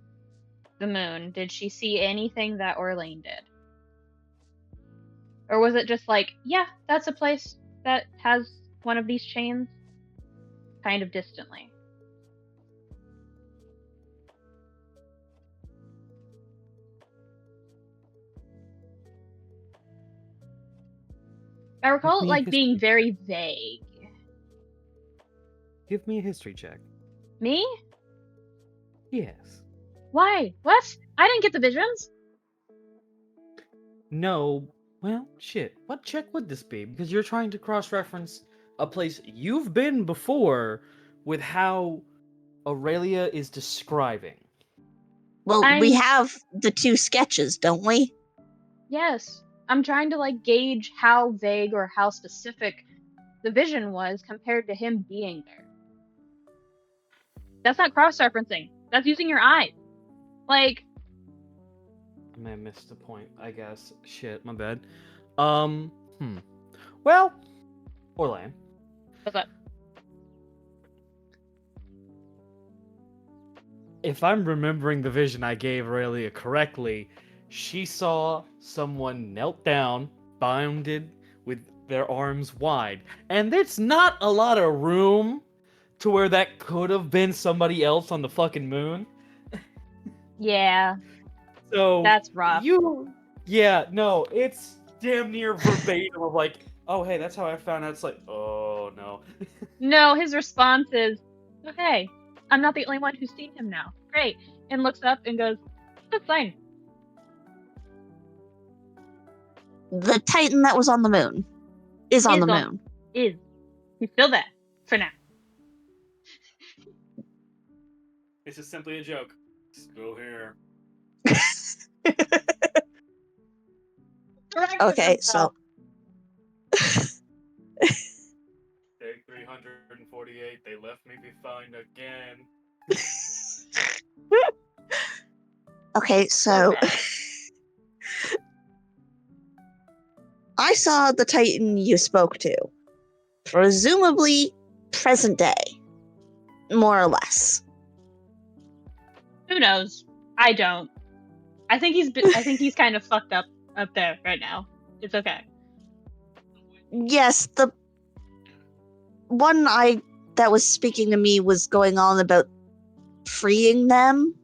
the moon, did she see anything that Orlain did? Or was it just like, yeah, that's a place that has one of these chains? Kind of distantly. I recall it like being very vague. Give me a history check. Me? Yes. Why? What? I didn't get the visions. No. Well, shit. What check would this be? Because you're trying to cross-reference a place you've been before with how Aurelia is describing. Well, we have the two sketches, don't we? Yes. I'm trying to like gauge how vague or how specific the vision was compared to him being there. That's not cross-referencing. That's using your eyes. Like, I may have missed the point, I guess. Shit, my bad. Well, Orlain. what's up? If I'm remembering the vision I gave Aurelia correctly, she saw someone knelt down, bounded with their arms wide. And there's not a lot of room to where that could have been somebody else on the fucking moon. Yeah. So that's rough. Yeah, no, it's damn near verbatim of like, oh hey, that's how I found out. It's like, oh no. No, his response is, okay, I'm not the only one who's seen him now. Great. And looks up and goes, that's fine. The Titan that was on the moon is on the moon. He's still there for now. This is simply a joke. Still here. Okay, so Day 348, they left me behind again. okay, so I saw the Titan you spoke to. Presumably present day. More or less. Who knows? I don't. I think he's kind of fucked up there right now. It's okay. Yes, the one that was speaking to me was going on about freeing them.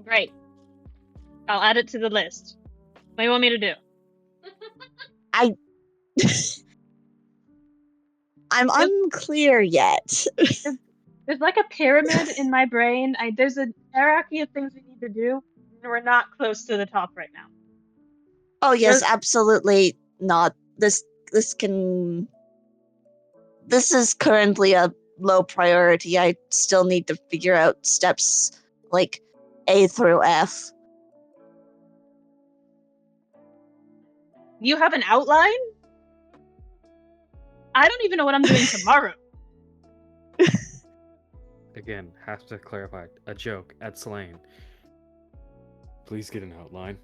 Great. I'll add it to the list. What do you want me to do? I'm unclear yet. There's like a pyramid in my brain. There's a hierarchy of things we need to do, and we're not close to the top right now. Oh yes, absolutely not. This is currently a low priority. I still need to figure out steps like A through F. You have an outline? I don't even know what I'm doing tomorrow. Again, have to clarify. A joke at Slane. Please get an outline.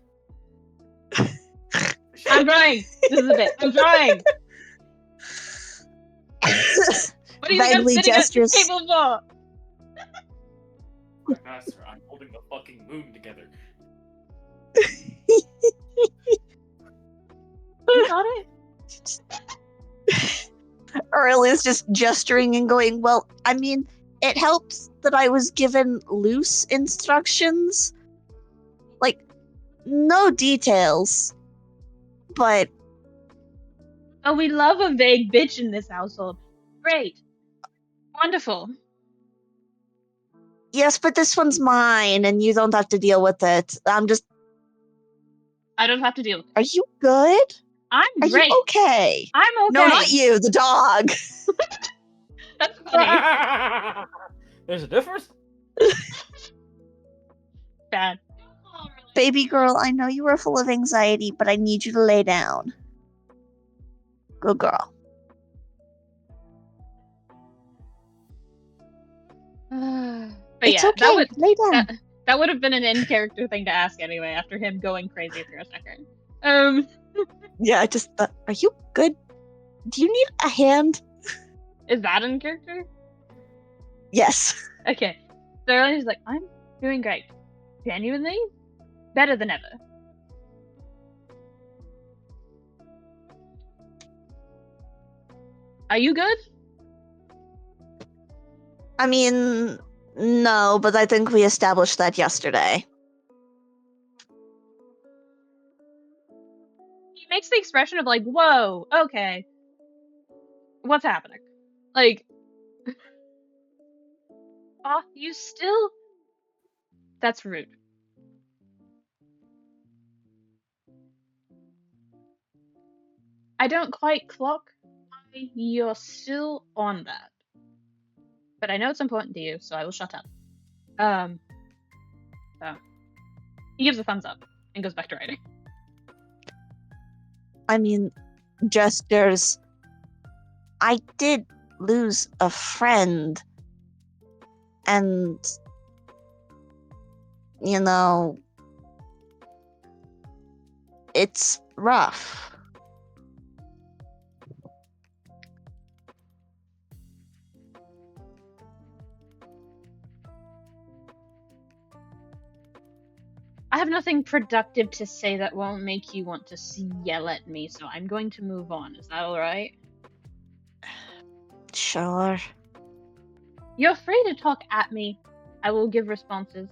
I'm trying. This is a bit. I'm trying. What are you guys sitting at the table for? Master, I'm holding the fucking moon together. You got it? Aurelia's just gesturing and going, well, I mean, it helps that I was given loose instructions. Like, no details. But... Oh, we love a vague bitch in this household. Great. Wonderful. Yes, but this one's mine, and you don't have to deal with it. I don't have to deal with it. Are you good? I'm great. Are you okay? I'm okay. No, not you, the dog. That's funny. There's a difference? Bad. Baby girl, I know you are full of anxiety, but I need you to lay down. Good girl. But it's yeah, okay. Lay down. That would have been an in-character thing to ask anyway, after him going crazy for a second. Yeah, I just thought, are you good? Do you need a hand? Is that in character? Yes. Okay. So Aurelia's like, I'm doing great. Genuinely? Better than ever. Are you good? I mean, no, but I think we established that yesterday. He makes the expression of like, whoa, okay. What's happening? Like, oh, you still... That's rude. I don't quite clock why you're still on that. But I know it's important to you, so I will shut up. So he gives a thumbs up and goes back to writing. I mean, gestures. I did lose a friend. And, you know, it's rough. I have nothing productive to say that won't make you want to yell at me, so I'm going to move on. Is that alright? Sure. You're free to talk at me. I will give responses.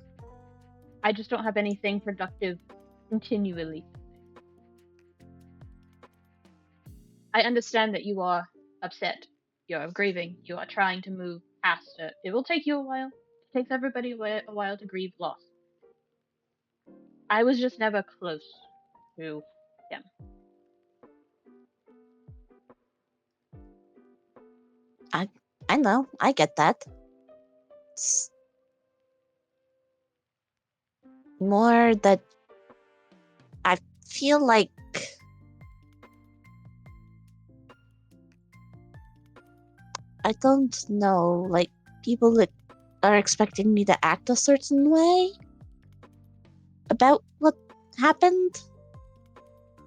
I just don't have anything productive continually. I understand that you are upset. You're grieving. You are trying to move past it. It will take you a while. It takes everybody a while to grieve loss. I was just never close to him. I know. I get that. It's more that I feel like I don't know, like people that are expecting me to act a certain way about what happened.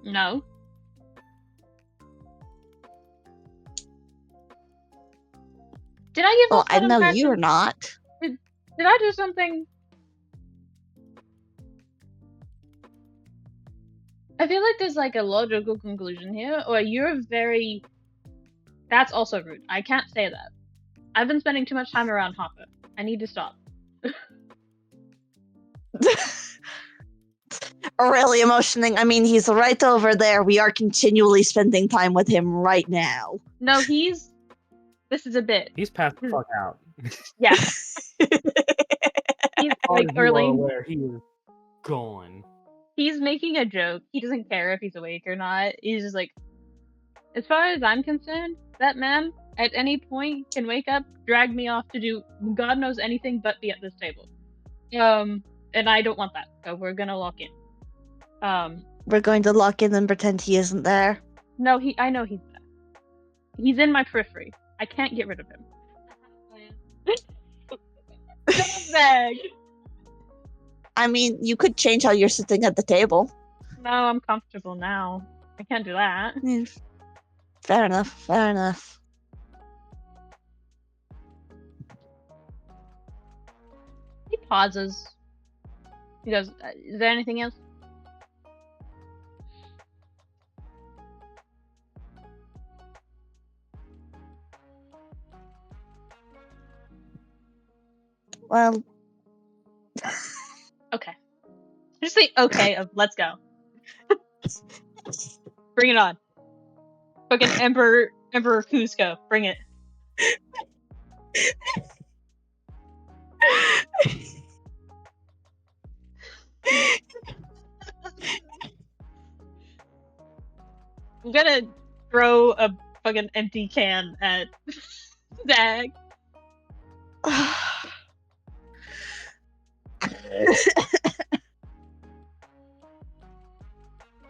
No. Did I give Well, off that I know impression? you're not. Did I do something? I feel like there's like a logical conclusion here, or you're very. That's also rude. I can't say that. I've been spending too much time around Hopper. I need to stop. Aurelia motioning. I mean, he's right over there. We are continually spending time with him right now. No, he's. This is a bit. He's passed the fuck out. Yeah. He's like You are Orlain. aware he is gone. He's making a joke. He doesn't care if he's awake or not. He's just like, as far as I'm concerned, that man at any point can wake up, drag me off to do God knows anything but be at this table. And I don't want that. So we're gonna lock in. We're going to lock in and pretend he isn't there. No, I know he's there. He's in my periphery. I can't get rid of him. Bag. I mean, you could change how you're sitting at the table. No, I'm comfortable now. I can't do that. Yeah, fair enough, fair enough. He pauses. He goes, is there anything else? Well, Okay. Just say okay of let's go. Bring it on. Fucking Emperor Cusco. Bring it. I'm gonna throw a fucking empty can at Zag.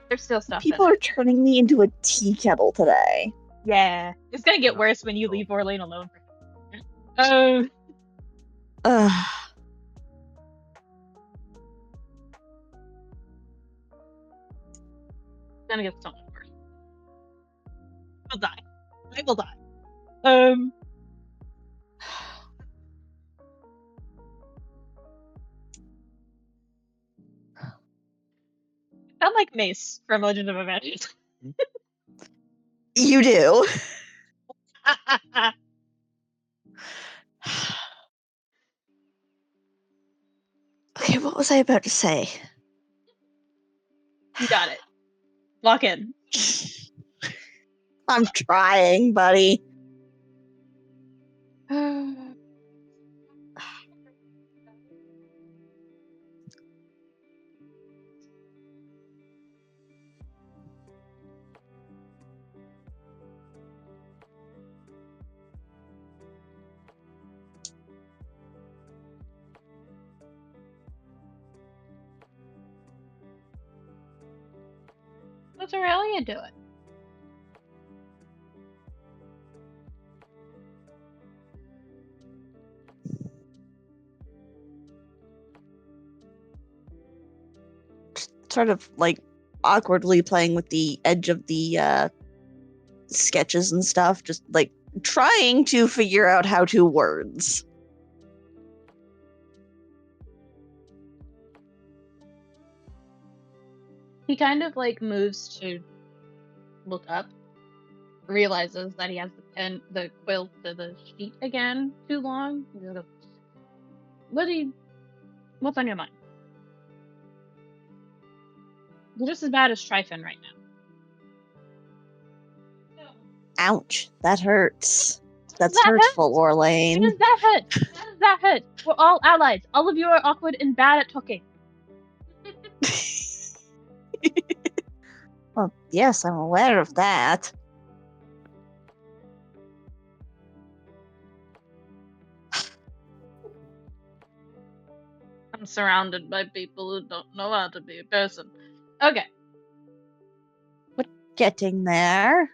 There's still stuff. people in are it. turning me into a tea kettle today. Yeah, it's gonna get worse when you leave Orlain alone. Ugh. It's gonna get so much worse. I'll die. I will die. Sound like Mace from Legend of Avengers. You do. Okay, what was I about to say? You got it. Lock in. I'm trying, buddy. What's Aurelia doing? Sort of like awkwardly playing with the edge of the sketches and stuff, just like trying to figure out how to words. He kind of like moves to look up, realizes that he has the quill to the sheet again too long. He goes, what's on your mind? You're just as bad as Tryphon right now. Ouch, that hurts. That's That hurtful, How Orlain. does that hurt? How does that hurt? We're all allies. All of you are awkward and bad at talking. Well, yes, I'm aware of that. I'm surrounded by people who don't know how to be a person. Okay. Getting there.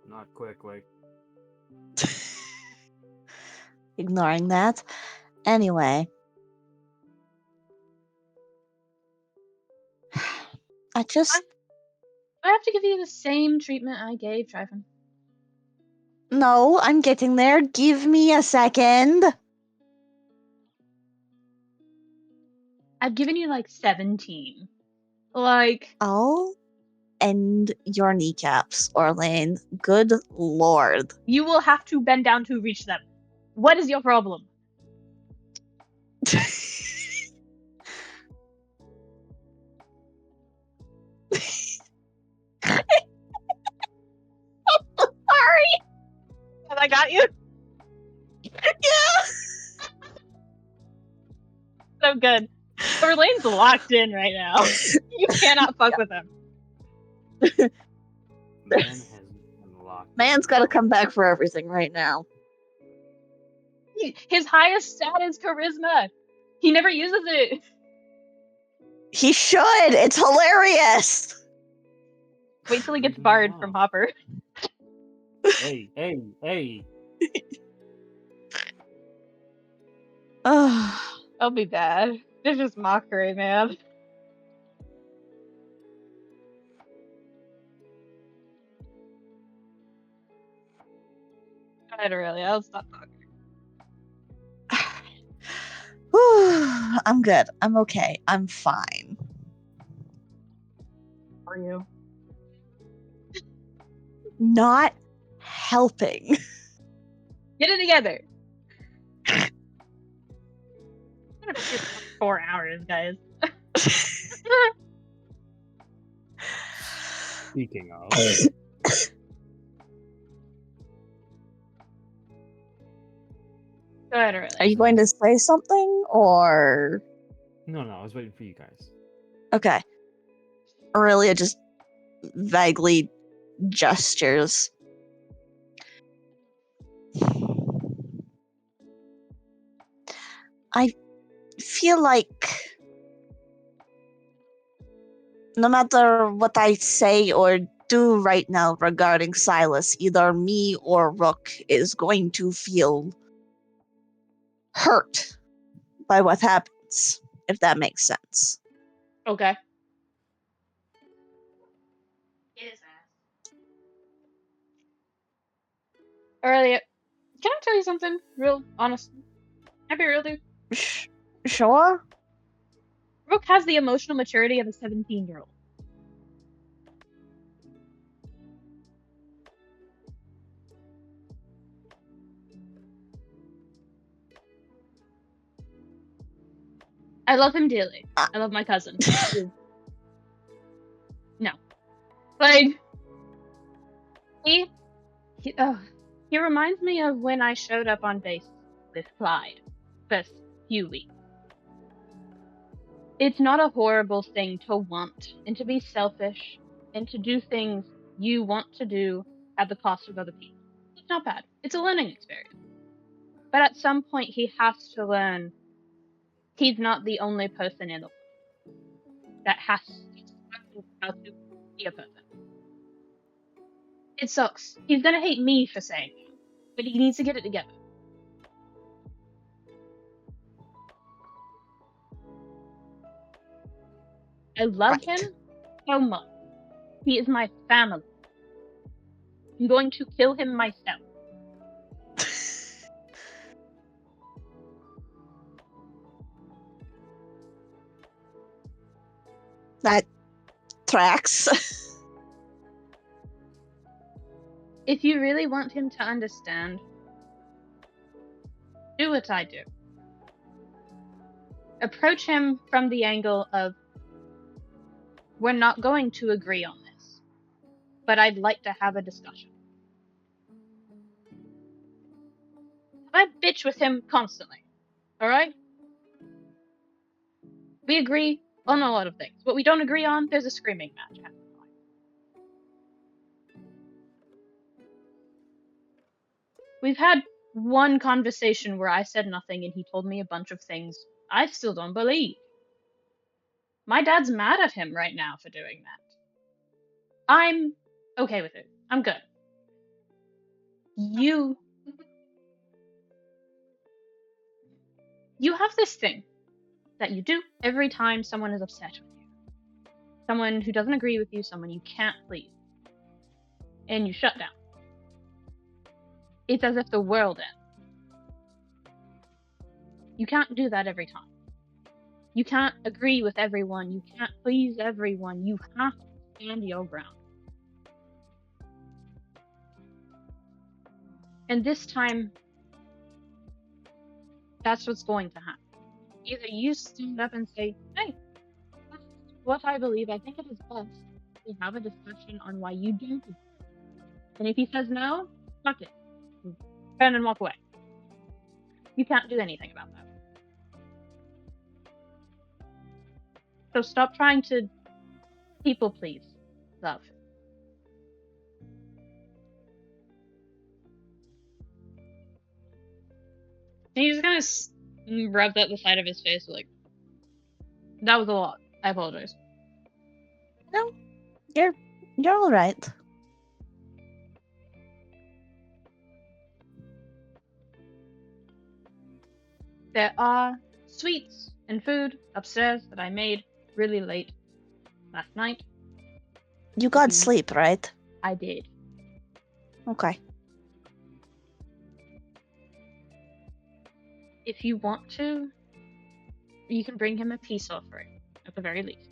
Not quickly. Ignoring that. Anyway. I have to give you the same treatment I gave Tryphon. No, I'm getting there. Give me a second. I've given you like 17. Like, I'll end your kneecaps, Orlain. Good lord. you will have to bend down to reach them. What is your problem? Sorry. Have I got you? Yeah. So good. Orlain's locked in right now. You cannot fuck with him. Man has been locked. Man's got to come back for everything right now. His highest stat is charisma. He never uses it. He should. It's hilarious. Wait till he gets barred from Hopper. Hey, hey, hey. I'll be bad. This is mockery, man. Go ahead, Aurelia. I'll stop talking. I'm good. I'm okay. I'm fine. How are you? Not helping. Get it together. I'm gonna be here for 4 hours, guys. Speaking of, Go ahead, Aurelia. Are you going to say something or? no, I was waiting for you guys. Okay. Aurelia just vaguely gestures. I feel like no matter what I say or do right now regarding Silas, either me or Rook is going to feel hurt by what happens, if that makes sense. Okay. It is ass. Aurelia, can I tell you something real honest? Can I be real, dude? Sure? Rook has the emotional maturity of a 17-year-old. I love him dearly. I love my cousin. No. Like, he reminds me of when I showed up on base with Clyde first few weeks. It's not a horrible thing to want and to be selfish and to do things you want to do at the cost of other people. It's not bad. It's a learning experience. But at some point, he has to learn he's not the only person in the world that has to learn how to be a person. It sucks. He's gonna hate me for saying that, but he needs to get it together. I love Right. him so much. He is my family. I'm going to kill him myself. That tracks. If you really want him to understand, do what I do. Approach him from the angle of, we're not going to agree on this, but I'd like to have a discussion. I bitch with him constantly, alright? We agree on a lot of things. What we don't agree on, there's a screaming match. We've had one conversation where I said nothing and he told me a bunch of things I still don't believe. My dad's mad at him right now for doing that. I'm okay with it. I'm good. You have this thing that you do every time someone is upset with you. Someone who doesn't agree with you, someone you can't please. And you shut down. It's as if the world ends. You can't do that every time. You can't agree with everyone. You can't please everyone. You have to stand your ground. And this time, that's what's going to happen. Either you stand up and say, hey, that's what I believe. I think it is best to have a discussion on why you don't. And if he says no, fuck it. Turn and walk away. You can't do anything about that. So stop trying to people please, love. And he just kind of rubs at the side of his face, like, that was a lot. I apologize. No, you're all right. There are sweets and food upstairs that I made really late last night. You got Mhm. sleep, right? I did. Okay. If you want to, you can bring him a peace offering, at the very least.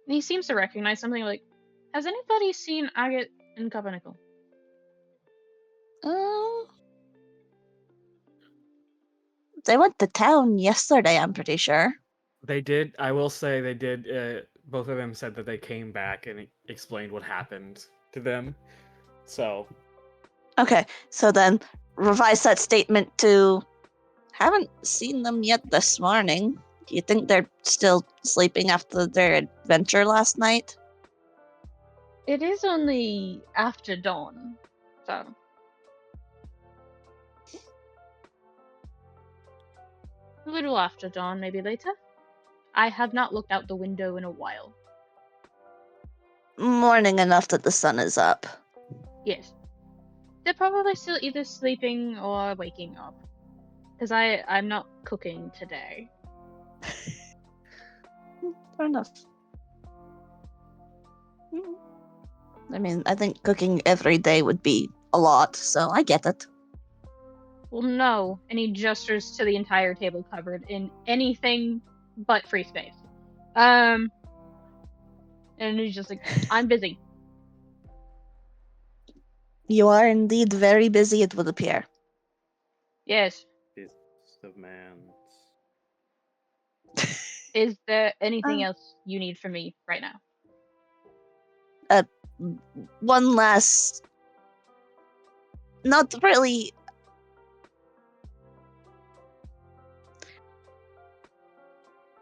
And he seems to recognize something like, has anybody seen Agate and Cupronickel? They went to town yesterday, I'm pretty sure. They did. I will say they did. Both of them said that they came back and explained what happened to them. So Okay, so then revise that statement to haven't seen them yet this morning. Do you think they're still sleeping after their adventure last night? It is only after dawn, so. A little after dawn, maybe later. I have not looked out the window in a while. Morning enough that the sun is up. Yes. They're probably still either sleeping or waking up. Because I'm not cooking today. Fair enough. I mean, I think cooking every day would be a lot, so I get it. Well, no. And he gestures to the entire table covered in anything but free space. And he's just like, I'm busy. You are indeed very busy, it would appear. Yes. Beasts of man. Is there anything else you need from me right now? One last... Not really...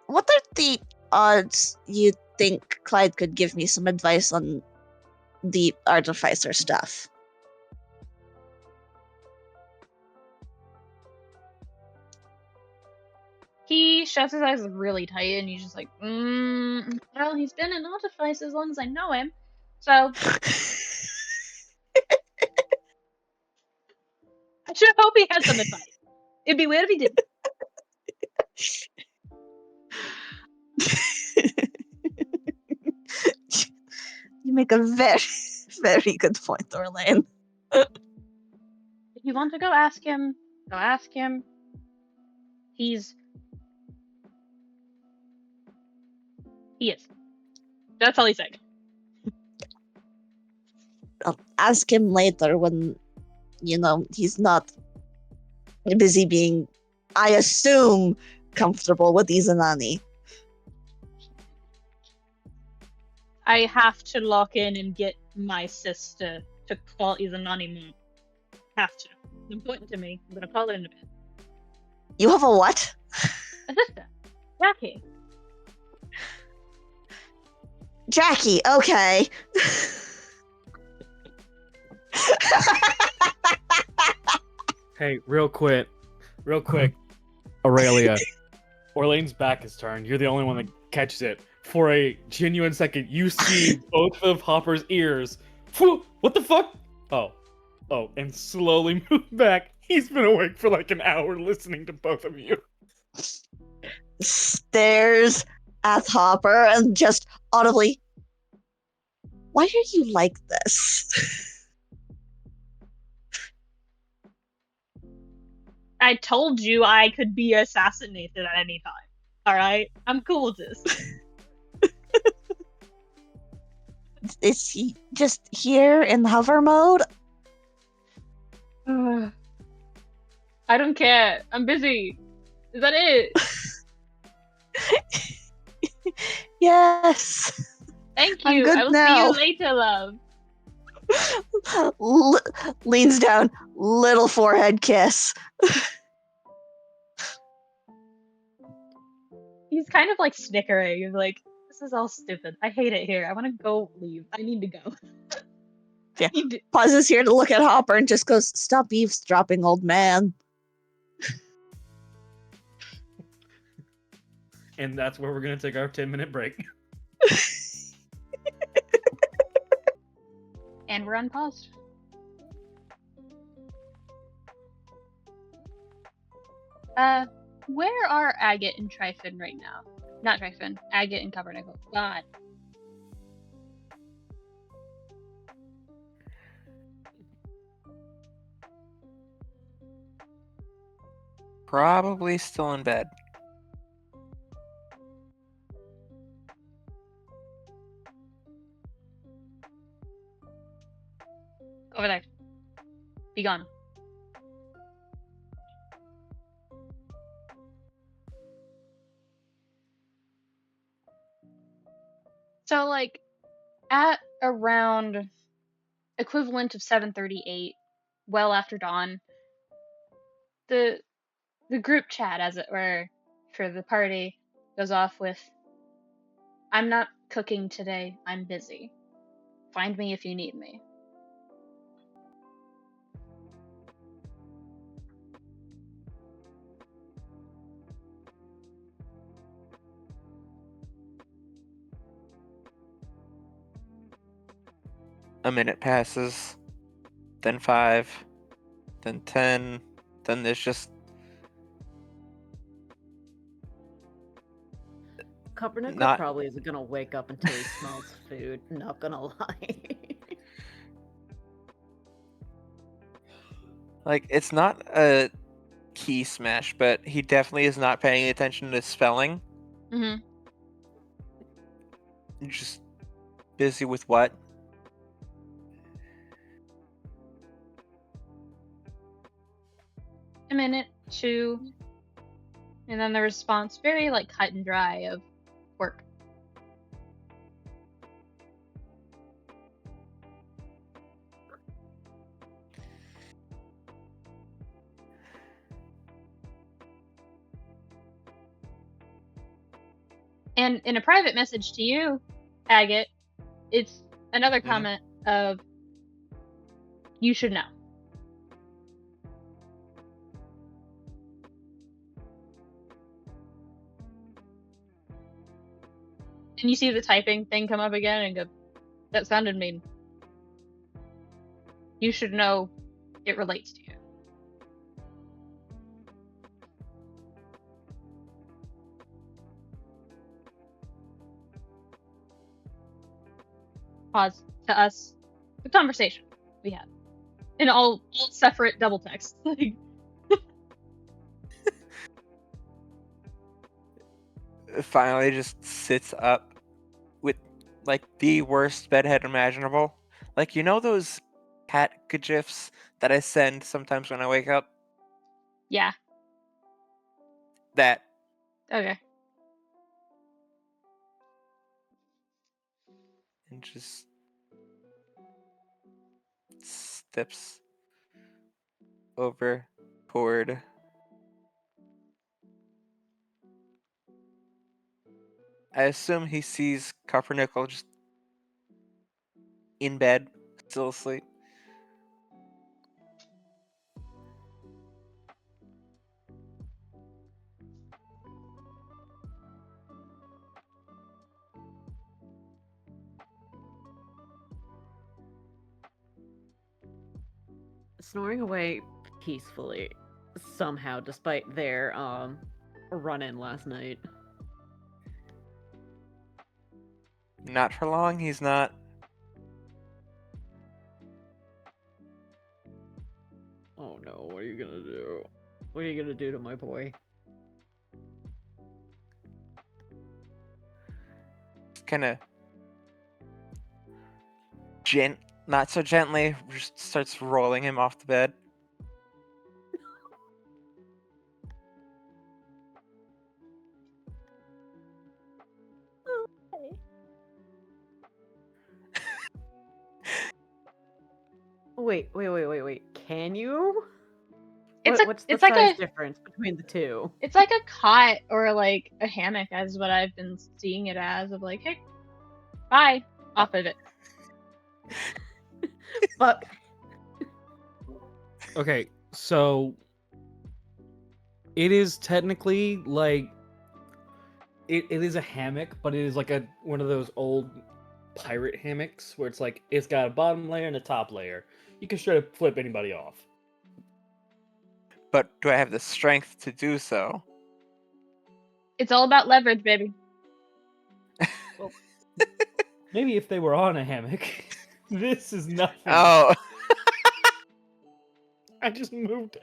What are the odds you think Clyde could give me some advice on the artificer stuff? He shuts his eyes really tight and he's just like, well, he's been an artificer as long as I know him. So, I should hope he has some advice. It'd be weird if he didn't. You make a very, very good point, Orlain. If you want to go ask him, go ask him. He is. That's all he's saying. I'll ask him later when, he's not busy being, I assume, comfortable with Izanani. I have to lock in and get my sister to call Izanani mom. Have to. It's important to me. I'm gonna call it in a bit. You have a what? A sister. Jackie. Jackie, okay. Hey, real quick, Aurelia. Orlain's back is turned. You're the only one that catches it. For a genuine second, you see both of Hopper's ears. Phew, what the fuck? Oh, and slowly move back. He's been awake for like an hour listening to both of you. Stares at Hopper and just audibly, why are you like this? I told you I could be assassinated at any time. Alright? I'm cool with this. Is he just here in hover mode? I don't care. I'm busy. Is that it? Yes. Thank I'm you. good I will see now. you later, love. Leans down, little forehead kiss. He's kind of like snickering. He's like, this is all stupid. I hate it here. I want to go leave. I need to go. Yeah. You do- Pauses here to look at Hopper and just goes, "Stop eavesdropping, old man." And that's where we're gonna take our 10-minute break. And we're unpaused. Where are Agate and Tryphon right now? Not Tryphon. Agate and Cupronickel. God. Probably still in bed. Over there. Be gone. So, like, at around equivalent of 7:38, well after dawn, the group chat, as it were, for the party goes off with, "I'm not cooking today. I'm busy. Find me if you need me." A minute passes, then 5, then 10, then there's just Cupronickel Not- probably isn't gonna wake up until he smells food. Not gonna lie. like it's not a key smash, but he definitely is not paying attention to spelling. Mm-hmm. Just busy with what? A minute, 2, and then the response, very like cut and dry, of work. And in a private message to you, Agate, it's another comment of, "You should know." And you see the typing thing come up again and go, "That sounded mean. You should know it relates to you." Pause to us. The conversation we had. In all separate double text. Finally just sits up with like the worst bedhead imaginable. Like, you know those cat gifs that I send sometimes when I wake up? Yeah. That. Okay. And just steps over toward I assume he sees Cupronickel just in bed, still asleep. Snoring away peacefully, somehow, despite their run-in last night. Not for long, he's not. Oh no, what are you gonna do? What are you gonna do to my boy? Kind of not so gently, just starts rolling him off the bed. Wait. Can you? It's What's the it's like size a difference between the two? it's like a cot or like a hammock, as what I've been seeing it as. Of like, hey, bye, off of it. Fuck. Okay, so it is technically like it is a hammock, but it is like one of those old pirate hammocks where it's like it's got a bottom layer and a top layer. You can straight up flip anybody off. But do I have the strength to do so? It's all about leverage, baby. Maybe if they were on a hammock. This is nothing. Oh, I just moved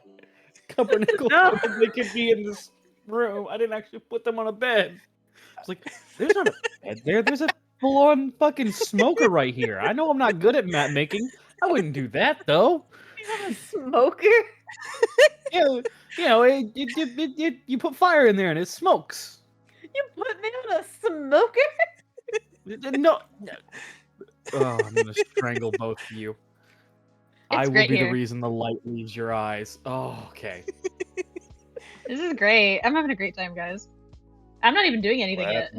Cupronickel No. so that they could be in this room. I didn't actually put them on a bed. I was like, there's not a bed there. There's a full-on fucking smoker right here. I know I'm not good at map making. I wouldn't do that though. You have a smoker? You know, you put fire in there and it smokes. You put me on a smoker? No. Oh, I'm gonna strangle both of you. I will great be the here. reason the light leaves your eyes. Oh, okay. This is great. I'm having a great time, guys. I'm not even doing anything yet.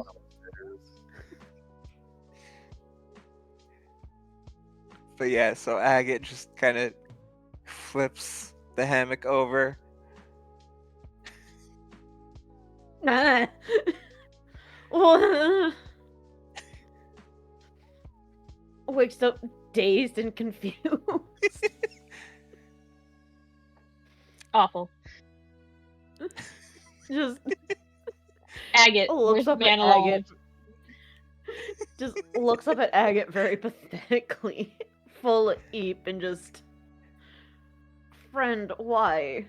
but yeah, so Agate just kind of flips the hammock over. Nah. Wakes up dazed and confused. Awful. Just Agate, looks worst up man at alive. Agate. Just looks up at Agate very pathetically, full of eep, and just, friend, why?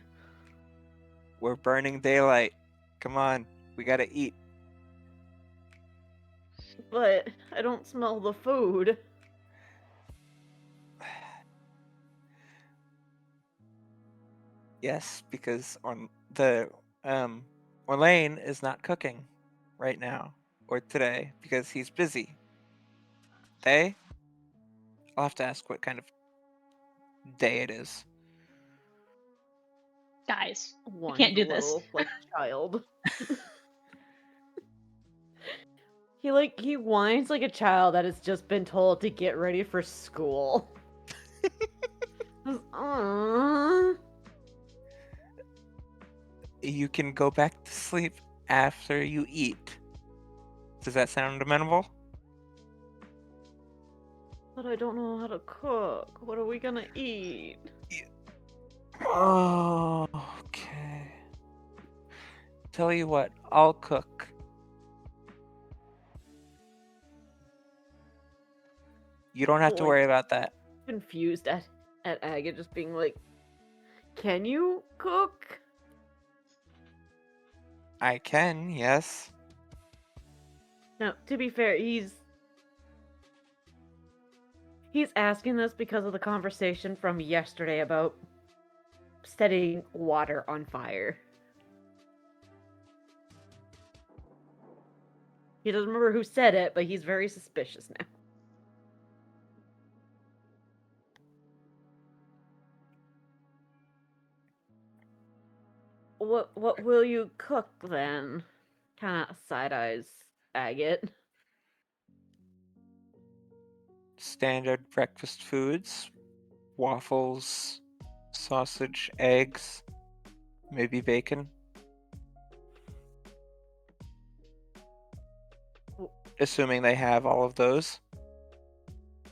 We're burning daylight. Come on, we gotta eat. But I don't smell the food. Yes, because on the Orlain is not cooking right now or today because he's busy. Day? I'll have to ask what kind of day it is. Guys, One can't do this. little, like, child. He whines like a child that has just been told to get ready for school. Just, You can go back to sleep after you eat. Does that sound amenable? But I don't know how to cook. What are we gonna eat? Oh, okay. Tell you what, I'll cook. You don't have to Like, worry about that. confused at Agate just being like, can you cook? I can, yes. Now, to be fair, he's asking this because of the conversation from yesterday about setting water on fire. He doesn't remember who said it, but he's very suspicious now. What will you cook then? Kinda side eyes Agate. Standard breakfast foods. Waffles, sausage, eggs, maybe bacon. Assuming they have all of those.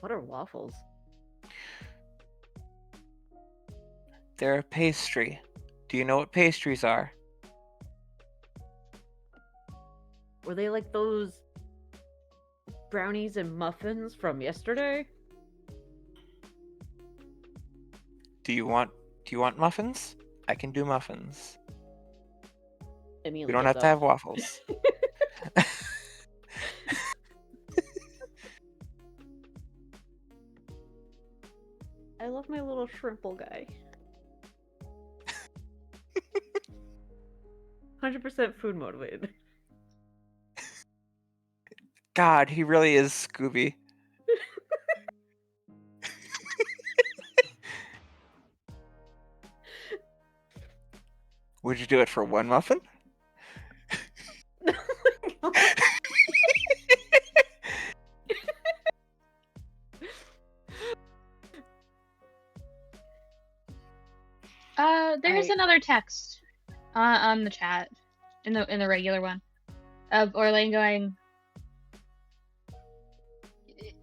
What are waffles? They're a pastry. Do you know what pastries are? Were they like those brownies and muffins from yesterday? Do you want muffins? I can do muffins. Immediately We don't gets have to up. have waffles. I love my little shrimple guy. 100% food motivated. God, he really is Scooby. Would you do it for one muffin? There's another text on the chat in the regular one of Orlain going.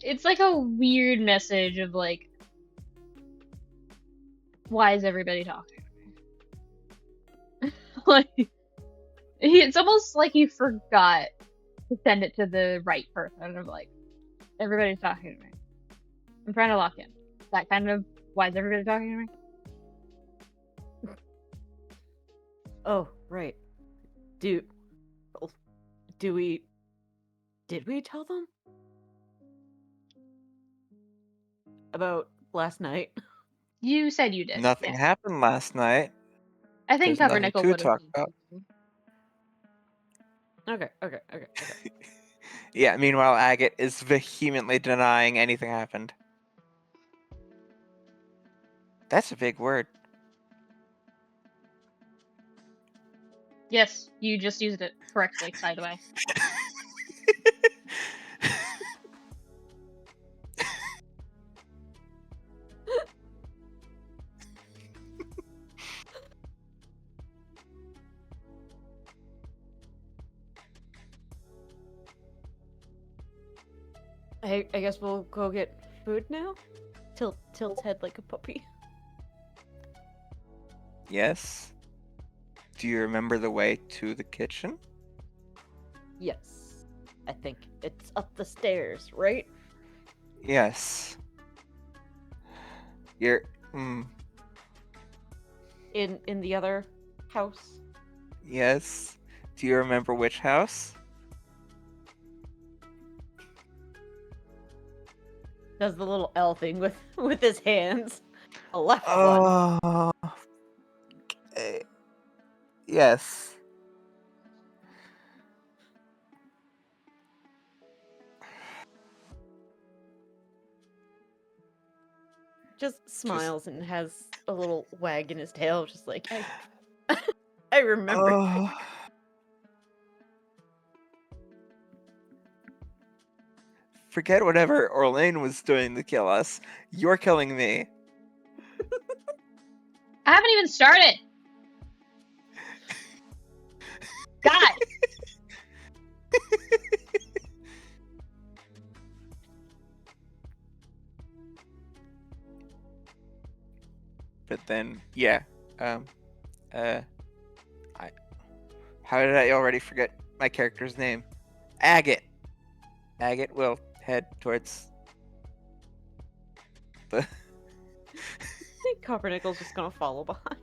It's like a weird message of like, why is everybody talking? Like, it's almost like he forgot to send it to the right person. Of like, everybody's talking to me. I'm trying to lock in. That kind of, why is everybody talking to me? Oh, right. Did we tell them about last night? You said you did. Nothing Yeah. happened last night. I think There's nothing Cupronickel to would have. talk about. Okay. Yeah, meanwhile, Agate is vehemently denying anything happened. That's a big word. Yes, you just used it correctly, by the way. I guess we'll go get food now? Tilt's head like a puppy. Yes. Do you remember the way to the kitchen? Yes. I think it's up the stairs, right? Yes. You're. In the other house? Yes. Do you remember which house? Does the little L thing with his hands. A left one. Oh. Okay. Yes. Just smiles and has a little wag in his tail, just like I remember. Oh. Forget whatever Orlain was doing to kill us. You're killing me. I haven't even started. God. But then, yeah. How did I already forget my character's name? Agate. Agate will head towards the. I think Cupronickel's just gonna follow behind.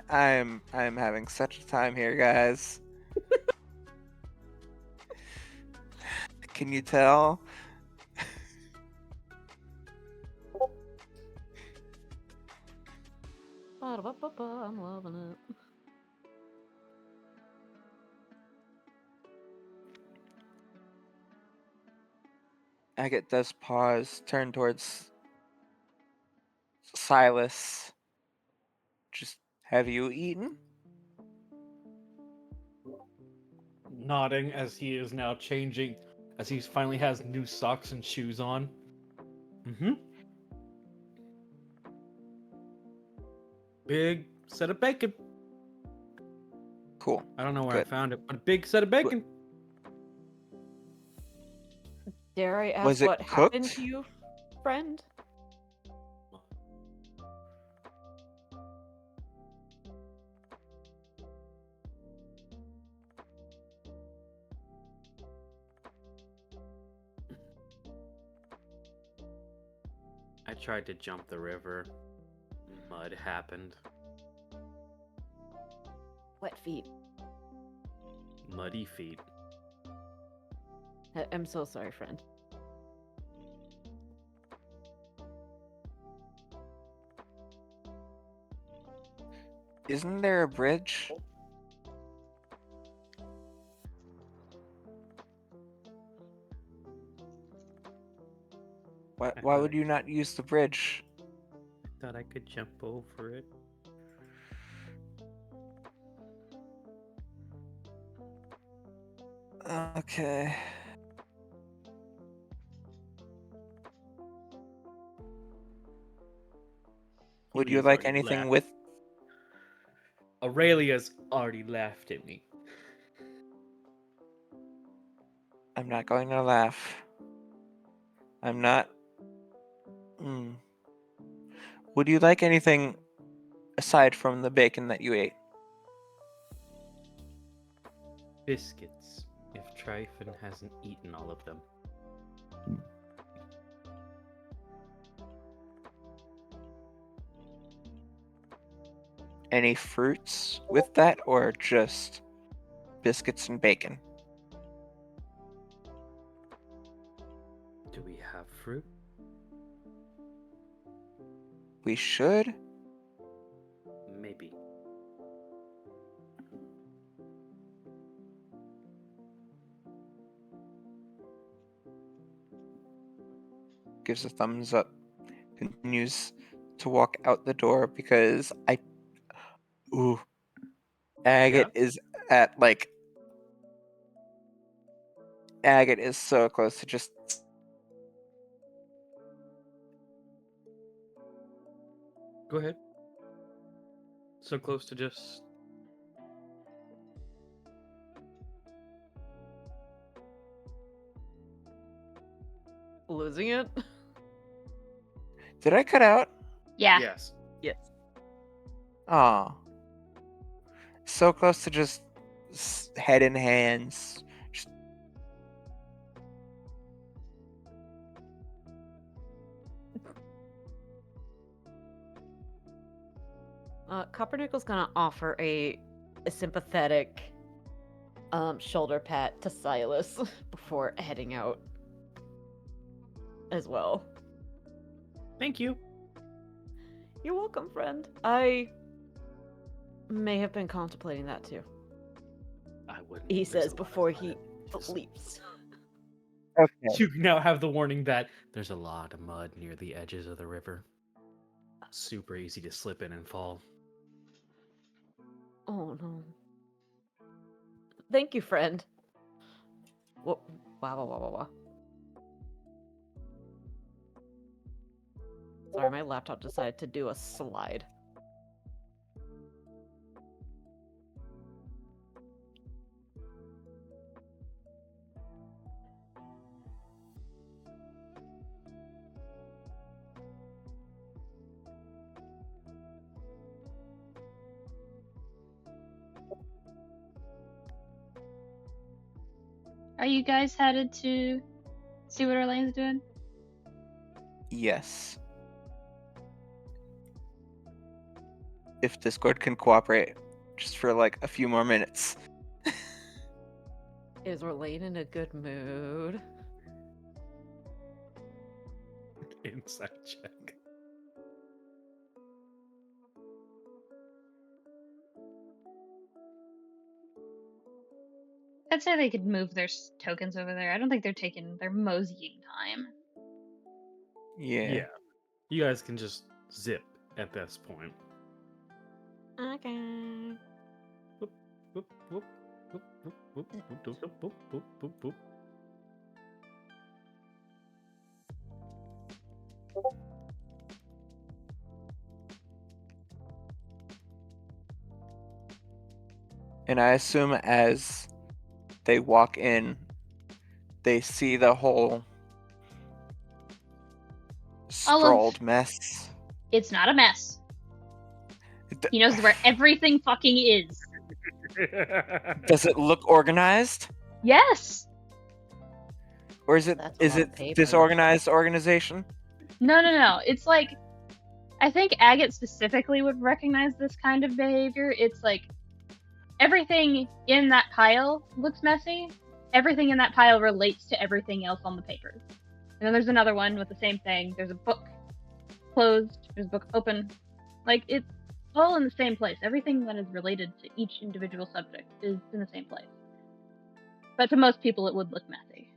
I'm having such a time here, guys. Can you tell? I'm loving it. Agate does pause, turn towards Silas. Just, have you eaten? Nodding as he is now changing, as he finally has new socks and shoes on. Mm-hmm. Big set of bacon. Cool. I don't know where I Good. found it, but a big set of bacon. Dare I ask Was it what happened cooked? to you, friend? tried to jump the river. Mud happened. Wet feet. Muddy feet. I'm so sorry, friend. Isn't there a bridge? Why would you not use the bridge? I thought I could jump over it. Okay. Would you Aulia's like already anything left. with? Aurelia's already laughed at me. I'm not going to laugh. I'm not. Would you like anything aside from the bacon that you ate? Biscuits, if Tryphon hasn't eaten all of them. Any fruits with that, or just biscuits and bacon? Do we have fruit? We should. Maybe. Gives a thumbs up. Continues to walk out the door because Agate is at like. Agate is so close to just. Go ahead. So close to just... Losing it? Did I cut out? Yeah. Yes. Yes. Aw. So close to just head in hands. Just... Cupronickel's gonna offer a sympathetic shoulder pat to Silas before heading out as well. Thank you. You're welcome, friend. I may have been contemplating that too. I wouldn't. He There's says a lot of before mud. he Just- leaps. Okay. You now have the warning that there's a lot of mud near the edges of the river. Super easy to slip in and fall. Oh no. Thank you, friend. Whoa. Wow. Sorry, my laptop decided to do a slide. Are you guys headed to see what Orlain's doing? Yes. If Discord can cooperate, just for like a few more minutes. Is Orlain in a good mood? Insight check. I'd say they could move their tokens over there. I don't think they're moseying time. Yeah. You guys can just zip at this point. Okay. Boop, boop, boop, boop, boop, boop, boop, boop, boop, boop, boop, boop. And I assume as they walk in, they see the whole sprawled mess. It's not a mess. D- He knows where everything fucking is. Does it look organized? Yes. Or is it That's a lot of paper. disorganized organization? No. It's like, I think Agate specifically would recognize this kind of behavior. It's like, everything in that pile looks messy. Everything in that pile relates to everything else on the papers. And then there's another one with the same thing. There's a book closed. There's a book open. Like, it's all in the same place. Everything that is related to each individual subject is in the same place. But to most people, it would look messy.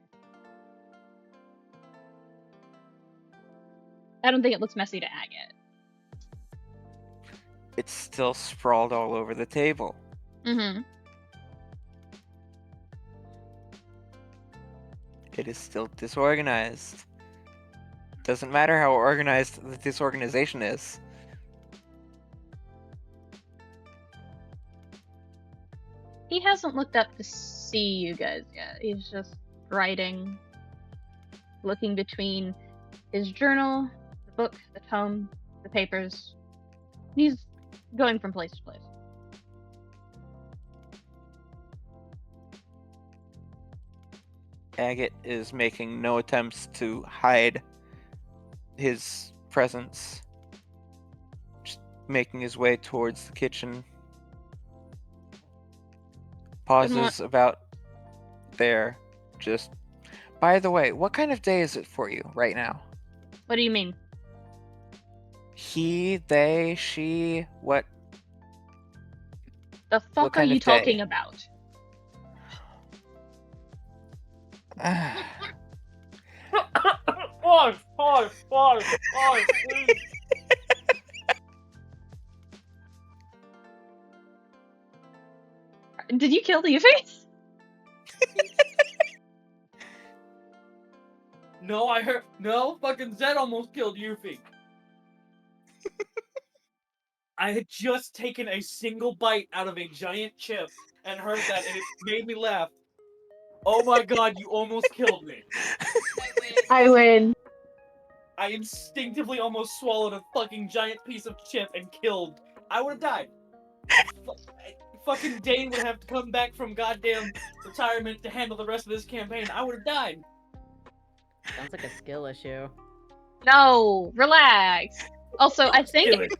I don't think it looks messy to Agate. It's still sprawled all over the table. Mm-hmm. It is still disorganized. Doesn't matter how organized the disorganization is. He hasn't looked up to see you guys yet. He's just writing, looking between his journal, the book, the tome, the papers. He's going from place to place. Agate is making no attempts to hide his presence. Just making his way towards the kitchen. Pauses about there. Just, by the way, what kind of day is it for you right now? What do you mean? He, they, she, what? The fuck are kind you of day? talking about? Pause, please. Did you kill the Yufi? No, I heard. No, fucking Zed almost killed Yufi. I had just taken a single bite out of a giant chip and heard that, and it made me laugh. Oh my god, you almost killed me. I win. I instinctively almost swallowed a fucking giant piece of chip and killed. I would have died. Fucking Dane would have to come back from goddamn retirement to handle the rest of this campaign. I would have died. Sounds like a skill issue. No, relax. Also, I think Do it.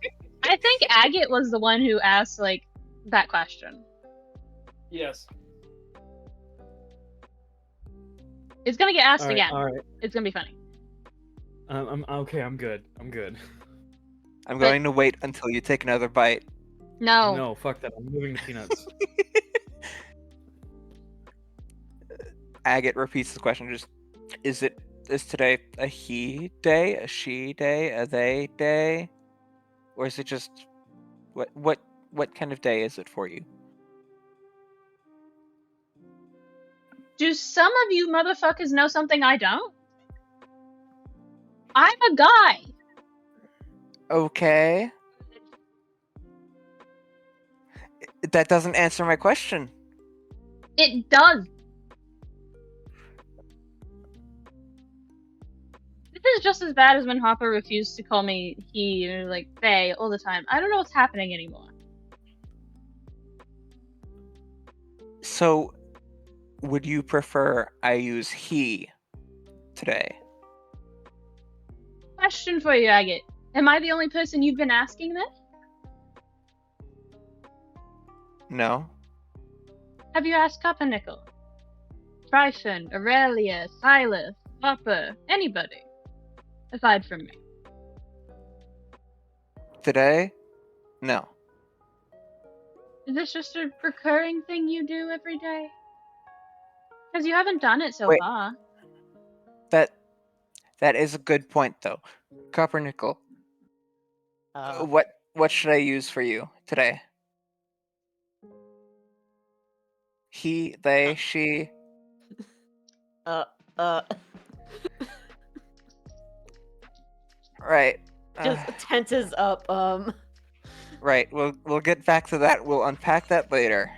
Agate was the one who asked like that question. Yes. It's gonna get asked again. All right. It's gonna be funny. I'm okay. I'm good. I'm going to wait until you take another bite. No. No, fuck that. I'm moving to peanuts. Agate repeats the question. Just, is today a he day, a she day, a they day, or is it just what kind of day is it for you? Do some of you motherfuckers know something I don't? I'm a guy. Okay. That doesn't answer my question. It does. This is just as bad as when Hopper refused to call me he or like they all the time. I don't know what's happening anymore. So, would you prefer I use he today? Question for you, Agate. Am I the only person you've been asking this? No. Have you asked Cupronickel? Tryphon, Aurelia, Silas, Hopper, anybody? Aside from me. Today? No. Is this just a recurring thing you do every day? Because you haven't done it so Wait. far. That is a good point, though. Cupronickel, what should I use for you today? He, they, she. Right. Just tenses up. Right. We'll get back to that. We'll unpack that later.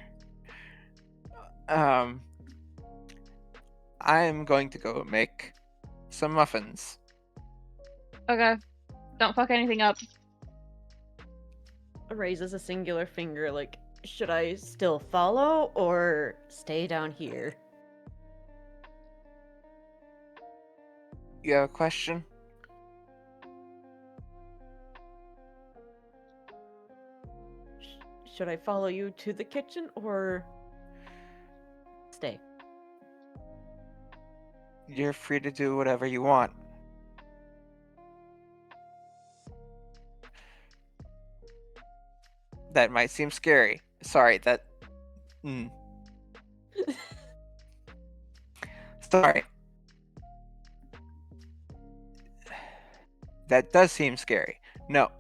I'm going to go make some muffins. Okay. Don't fuck anything up. Raises a singular finger. Like, should I still follow or stay down here? You have a question? should I follow you to the kitchen or stay? You're free to do whatever you want. That might seem scary. Sorry, that. Sorry. That does seem scary. No.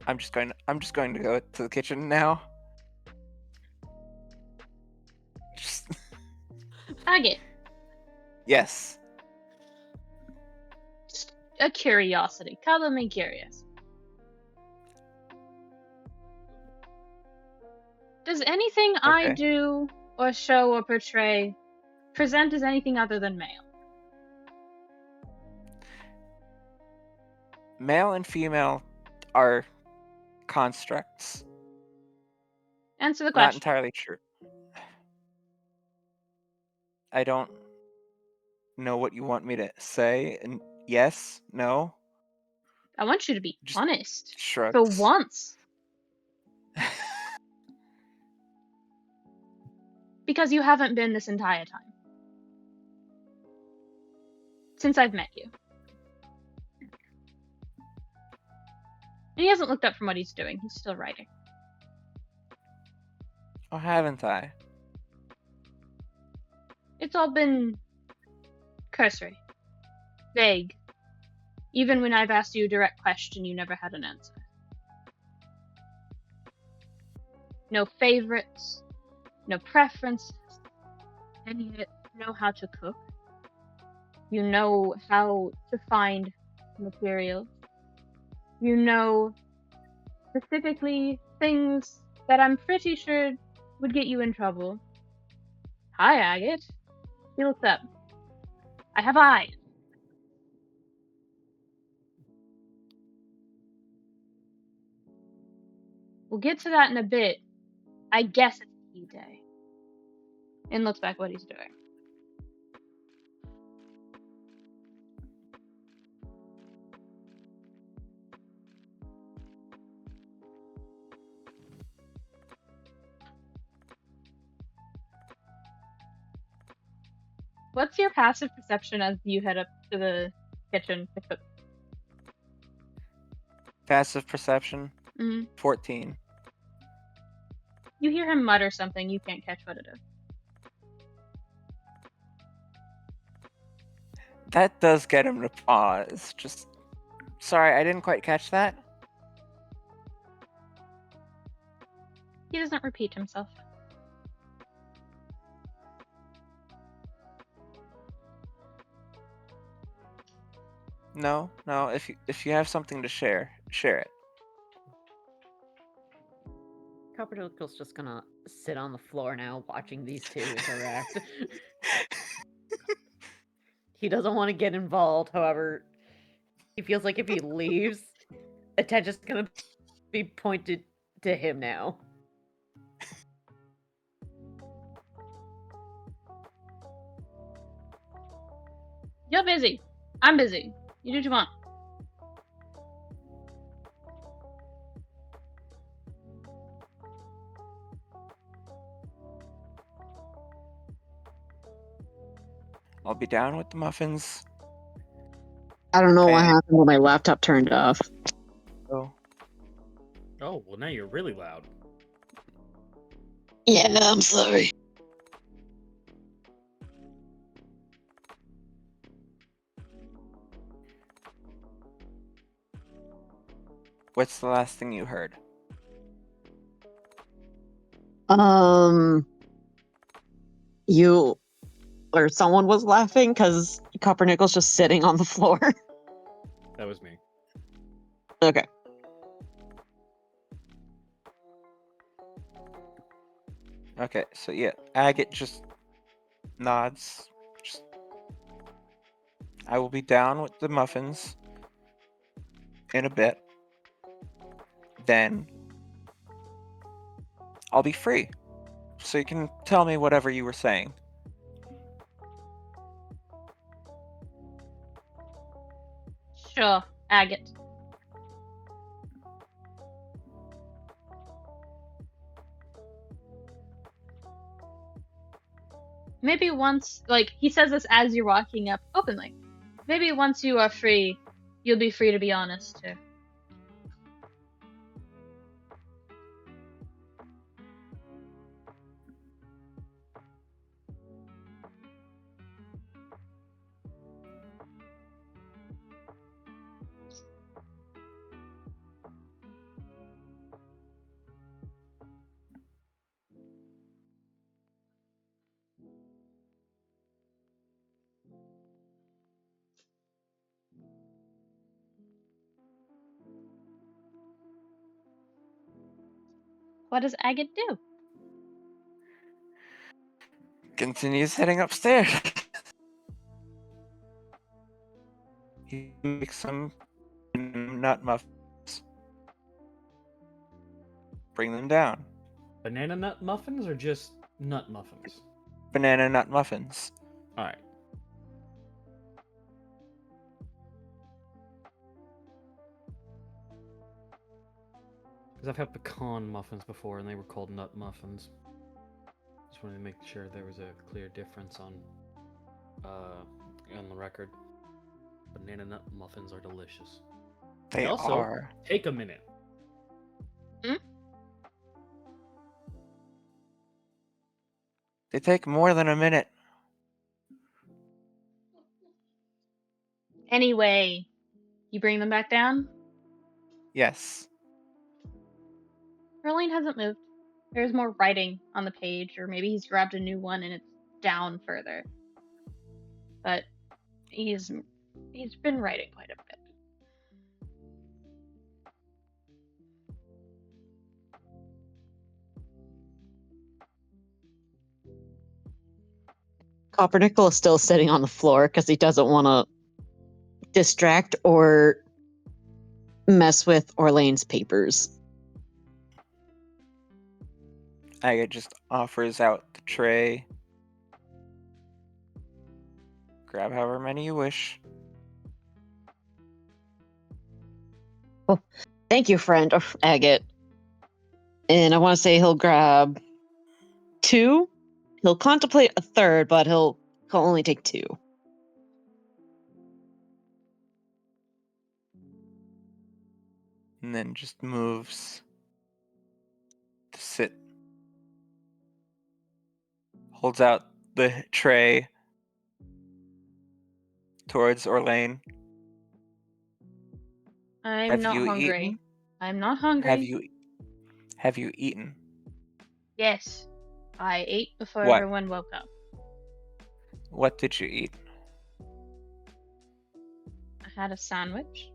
I'm just going to go to the kitchen now. Just Agate, yes. just a curiosity. Color me curious. Does anything I Okay. do or show or portray present as anything other than male? Male and female are constructs. Answer the Not question. entirely true. I don't know what you want me to say. And yes, no, I want you to be Just honest. shrugs. For once. Because you haven't been this entire time. Since I've met you. And he hasn't looked up from what he's doing. He's still writing. Oh, haven't I? It's all been cursory. Vague. Even when I've asked you a direct question, you never had an answer. No favorites. No preferences. And yet know how to cook. You know how to find materials. You know specifically things that I'm pretty sure would get you in trouble. Hi, Agate. He looks up. I have eyes. We'll get to that in a bit. I guess it's tea day. And looks back what he's doing. What's your passive perception as you head up to the kitchen to cook? Passive perception, Mm-hmm. 14. You hear him mutter something, you can't catch what it is. That does get him to pause. Just sorry, I didn't quite catch that. He doesn't repeat himself. No. If you have something to share it. Cupronickel's just gonna sit on the floor now, watching these two interact. He doesn't want to get involved, however, he feels like if he leaves, attention's gonna be pointed to him now. You're busy. I'm busy. You do what you want. I'll be down with the muffins. I don't know what Okay. happened when my laptop turned off. Oh. Oh, well, now you're really loud. Yeah, I'm sorry. What's the last thing you heard? You or someone was laughing because Cupronickel's just sitting on the floor. That was me. Okay. Okay, so yeah, Agate just nods. Just, I will be down with the muffins in a bit. Then I'll be free. So you can tell me whatever you were saying. Sure, Agate. maybe once, like, he says this as you're walking up openly. Maybe once you are free, you'll be free to be honest too. What does Agate do? Continues heading upstairs. He makes some nut muffins. Bring them down. Banana nut muffins or just nut muffins? Banana nut muffins. Alright. Because I've had pecan muffins before and they were called nut muffins. Just wanted to make sure there was a clear difference on the record. Banana nut muffins are delicious. They also are. take a minute. They take more than a minute. Anyway, you bring them back down? Yes. Orlain hasn't moved. There's more writing on the page, or maybe he's grabbed a new one and it's down further. But he's been writing quite a bit. Cupronickel is still sitting on the floor because he doesn't want to distract or mess with Orlain's papers. Agate just offers out the tray. Grab however many you wish. Thank you, friend of Agate. And I want to say he'll grab 2. He'll contemplate a third, but he'll only take 2. And then just moves to sit. Holds out the tray towards Orlain. I'm Have not you hungry. eaten? I'm not hungry. Have you eaten? Yes. I ate before What? everyone woke up. What did you eat? I had a sandwich,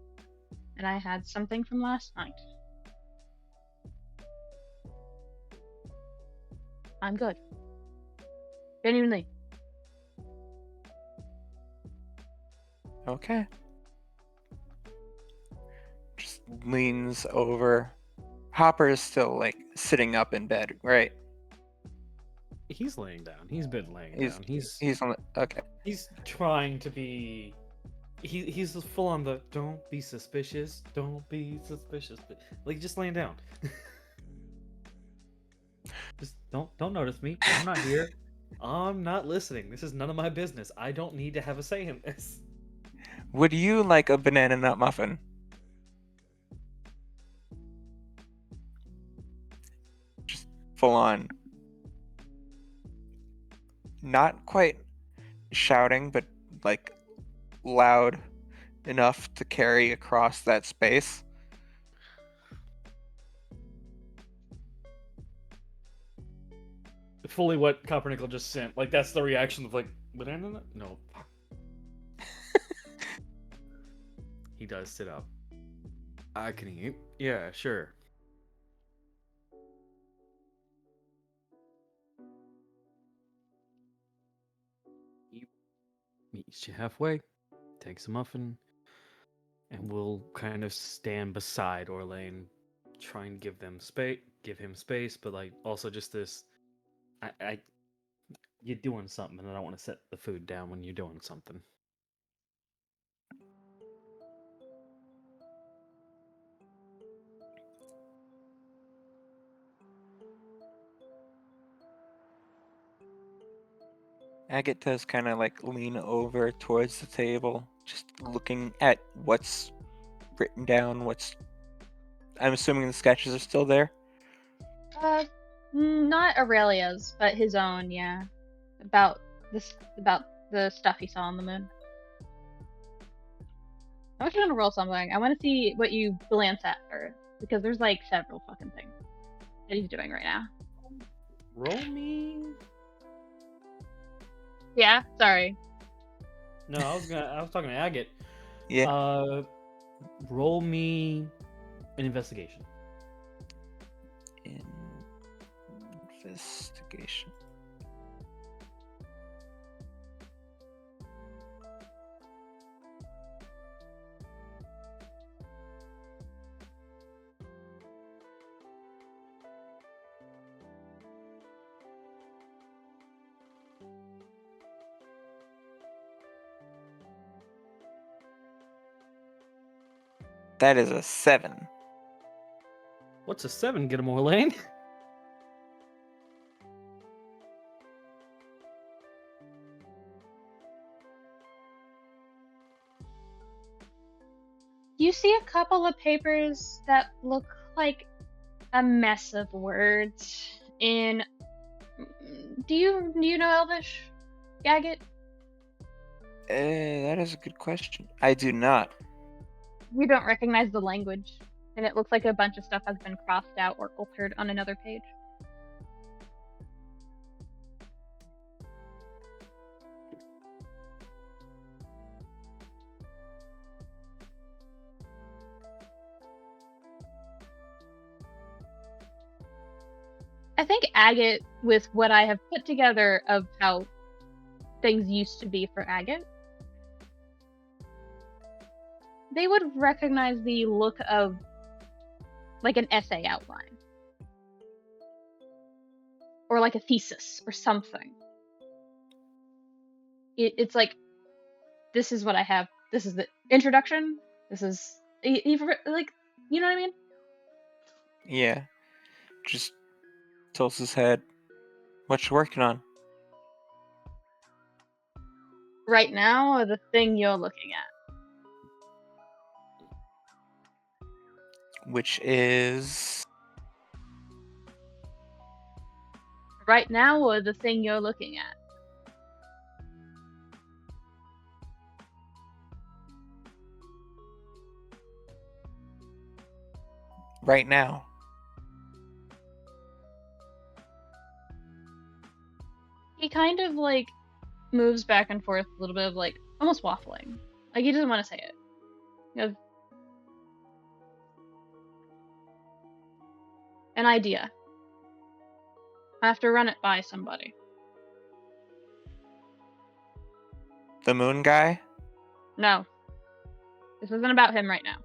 and I had something from last night. I'm good. Genuinely. Okay. Just leans over. Hopper is still like sitting up in bed, right? He's laying down. He's been laying He's- down. He's He's on the, okay. he's trying to be. He's full on the don't be suspicious, don't be suspicious, but like just laying down. Just don't notice me. I'm not here. I'm not listening. This is none of my business. I don't need to have a say in this. Would you like a banana nut muffin? Just full on. Not quite shouting, but like loud enough to carry across that space. Fully what Cupronickel just sent. Like that's the reaction of like banana nut? No. He does sit up. I can eat. Yeah, sure. He meets you halfway, takes a muffin, and we'll kind of stand beside Orlain, try and give him space, but like also just this. You're doing something, and I don't want to set the food down when you're doing something. Agate does kind of like lean over towards the table, just looking at what's written down. I'm assuming the sketches are still there. Not Aurelia's, but his own, yeah. About the stuff he saw on the moon. I'm actually gonna roll something. I want to see what you glance at first, because there's like several fucking things that he's doing right now. Roll me. Yeah, sorry. No, I was talking to Agate. Yeah. Roll me an investigation. Investigation. That is a 7. What's a 7? Get him, Orlain. You see a couple of papers that look like a mess of words in. Do you know Elvish, Agate? That is a good question. I do not. You don't recognize the language, and it looks like a bunch of stuff has been crossed out or altered on another page. I think Agate, with what I have put together of how things used to be for Agate, they would recognize the look of like an essay outline. Or like a thesis or something. It's like, this is what I have. This is the introduction. This is, like, you know what I mean? Yeah. Just tilts his head. What you working on? Right now, or the thing you're looking at? Which is Right now, or the thing you're looking at? right now. He kind of like moves back and forth a little bit of like almost waffling. Like he doesn't want to say it. He goes, an idea. I have to run it by somebody. The moon guy? No. This isn't about him right now.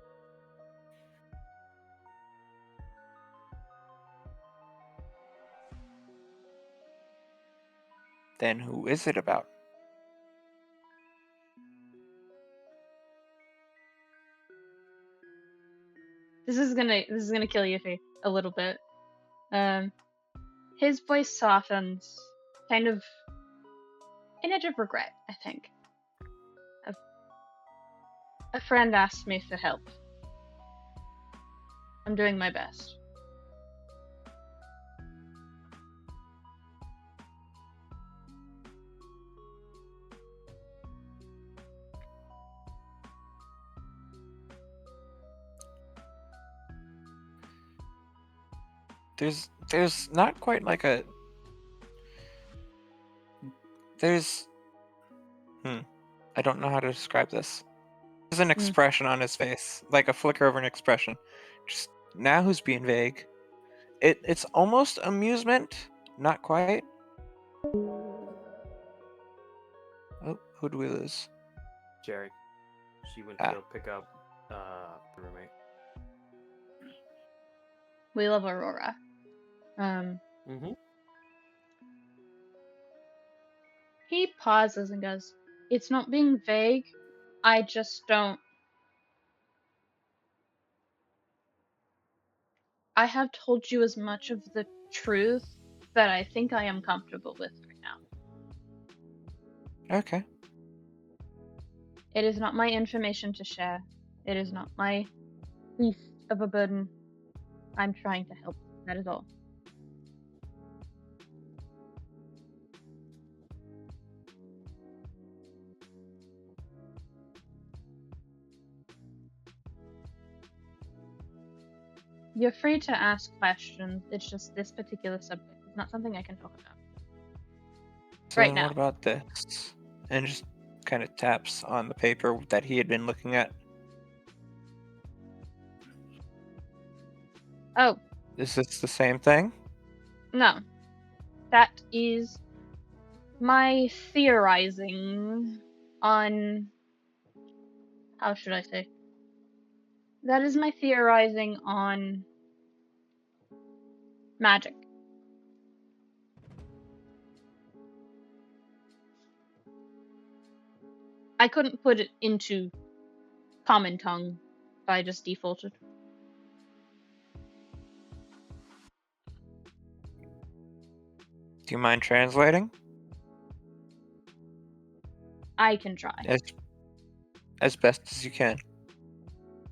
Then who is it about? This is gonna kill Yufi a little bit. His voice softens, kind of an edge of regret, I think. A friend asked me for help. I'm doing my best. There's not quite like a there's I don't know how to describe this. There's an expression on his face, like a flicker of an expression. Just now who's being vague. It's almost amusement, not quite. Oh, who do we lose? Jerry. She went to go pick up her roommate. We love Aurora. He pauses and goes, it's not being vague. I just don't. I have told you as much of the truth that I think I am comfortable with right now. Okay. It is not my information to share. It is not my least of a burden. I'm trying to help. That is all. You're free to ask questions. It's just this particular subject is not something I can talk about. So Right then now. what about this? And just kind of taps on the paper that he had been looking at. Oh, Is this the same thing? no. That is my theorizing on. How should I say? That is my theorizing on magic. I couldn't put it into common tongue, so I just defaulted. Do you mind translating? I can try. As best as you can.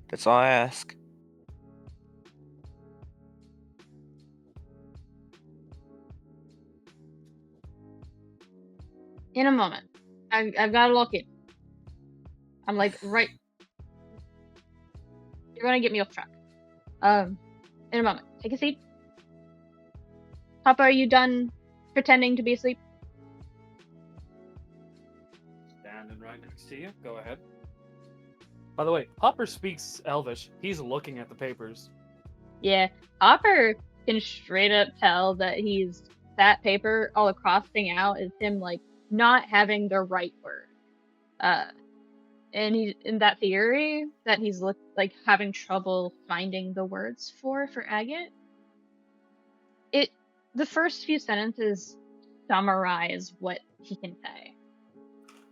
That's all I ask. In a moment. I've got to look in. I'm like, right. You're gonna get me off track. In a moment. Take a seat. Papa, are you done pretending to be asleep? Standing right next to you. Go ahead. By the way, Hopper speaks Elvish. He's looking at the papers. Yeah. Hopper can straight up tell that that paper, all the crossing out is him, like, not having the right word. And he's in that theory that he's like having trouble finding the words for Agate. The first few sentences summarize what he can say.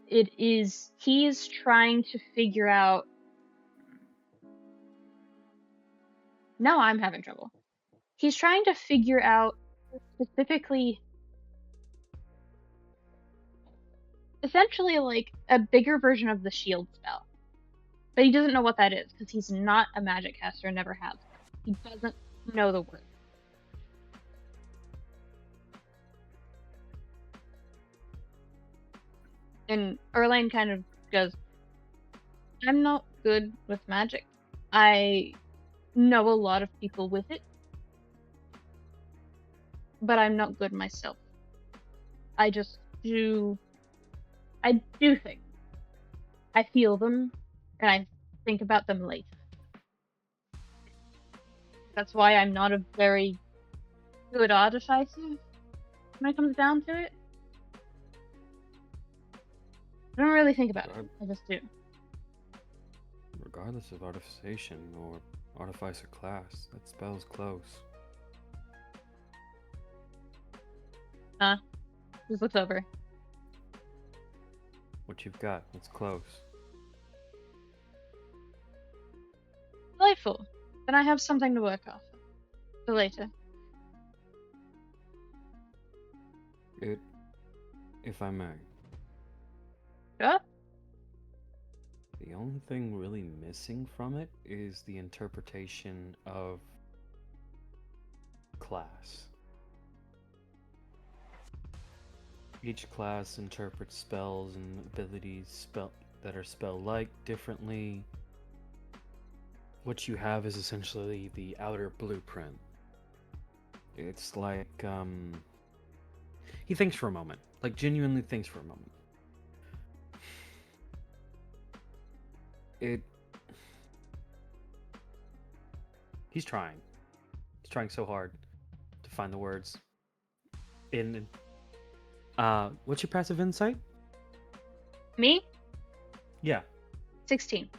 He's trying to figure out. Now I'm having trouble. He's trying to figure out specifically, essentially, like a bigger version of the shield spell. But he doesn't know what that is because he's not a magic caster and never has. He doesn't know the word. And Orlain kind of goes, I'm not good with magic. I know a lot of people with it, but I'm not good myself. I do things. I feel them, and I think about them later. That's why I'm not a very good artificer when it comes down to it. I don't really think about it. I just do. Regardless of artification or artificer class, that spell's close. Just looks over. What you've got, it's close. Delightful. Then I have something to work off for later. If I may. Sure? The only thing really missing from it is the interpretation of class. Each class interprets spells and abilities that are spell-like differently. What you have is essentially the outer blueprint. It's like, he thinks for a moment. Like, genuinely thinks for a moment. He's trying. He's trying so hard to find the words. What's your passive insight? Me? Yeah. 16.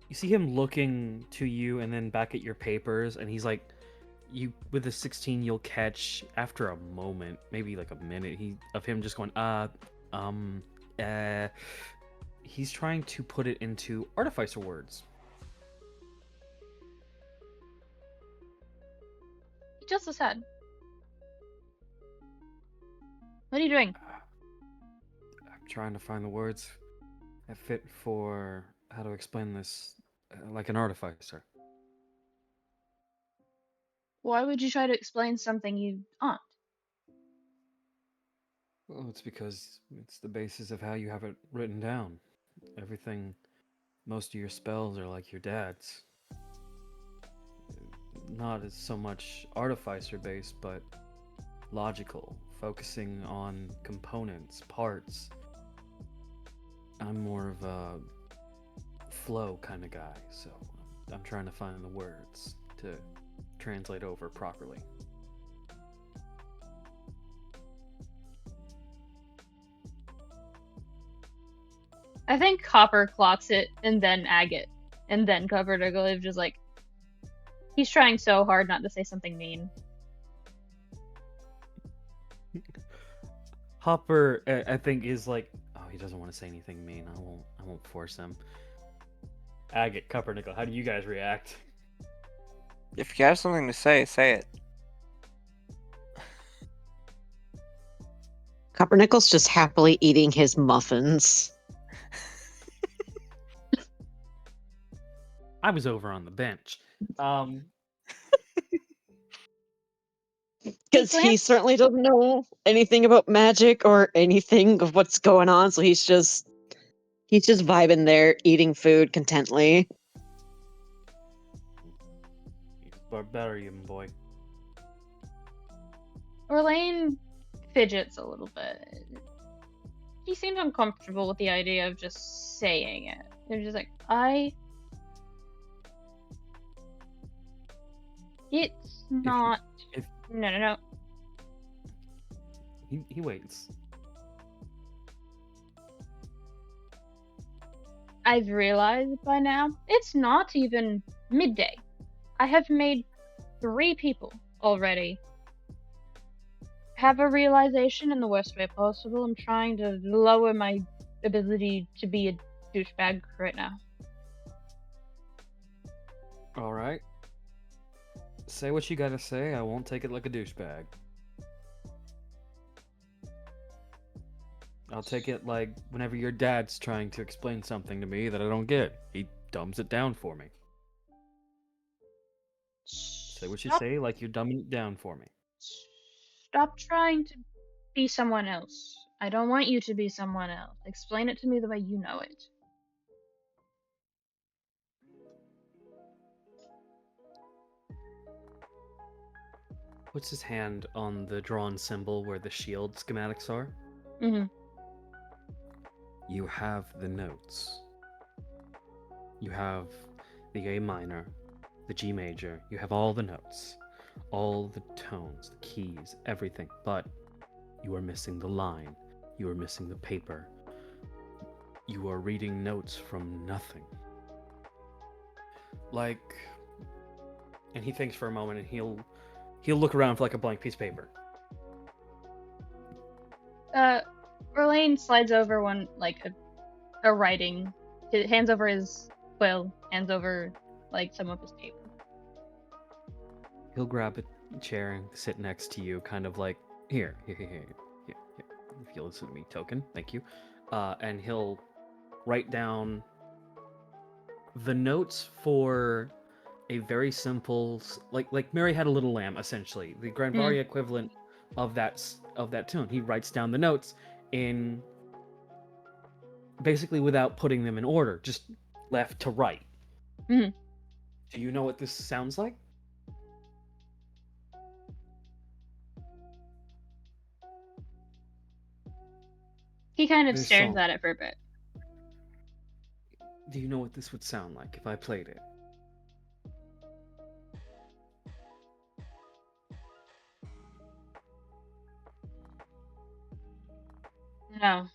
You see him looking to you and then back at your papers, and he's like, with the 16, you'll catch after a moment, maybe like a minute, of him just going, he's trying to put it into artificer words. He just his head. What are you doing? I'm trying to find the words that fit for how to explain this like an artificer. Why would you try to explain something you aren't? Well, it's because it's the basis of how you have it written down. Everything, most of your spells are like your dad's. Not as so much artificer based, but logical, focusing on components, parts. I'm more of a flow kind of guy, so I'm trying to find the words to translate over properly. I think Copper clocks it, and then Agate, and then Cupronickel is just like, he's trying so hard not to say something mean. Hopper, I think, is like, oh, he doesn't want to say anything mean. I won't force him. Agate, Cupronickel, how do you guys react? If you have something to say, say it. Cupronickel's just happily eating his muffins. I was over on the bench. Because he Lance? certainly doesn't know anything about magic or anything of what's going on, so he's just vibing there, eating food contently. He's barbarian boy. Orlain fidgets a little bit. He seems uncomfortable with the idea of just saying it. They're just like, It's not. if- No. He waits. I've realized by now, it's not even midday. I have made 3 people already have a realization in the worst way possible. I'm trying to lower my ability to be a douchebag right now. All right. Say what you gotta say. I won't take it like a douchebag. I'll take it like whenever your dad's trying to explain something to me that I don't get. He dumbs it down for me. Say what you say like you're dumbing it down for me. Stop trying to be someone else. I don't want you to be someone else. Explain it to me the way you know it. Puts his hand on the drawn symbol where the shield schematics are. Mm-hmm. You have the notes. You have the A minor, the G major. You have all the notes, all the tones, the keys, everything. But you are missing the line. You are missing the paper. You are reading notes from nothing. Like, and he thinks for a moment, and he'll look around for like a blank piece of paper. Orlain slides over one, like, a writing. Hands over his quill, hands over, like, some of his paper. He'll grab a chair and sit next to you, kind of like, here. If you'll listen to me, token, thank you. And he'll write down the notes for a very simple, like Mary Had a Little Lamb, essentially, the Grandvaria equivalent of that tune. He writes down the notes in basically without putting them in order, just left to right. Mm-hmm. Do you know what this sounds like? He kind of This stares song. at it for a bit. Do you know what this would sound like if I played it? No.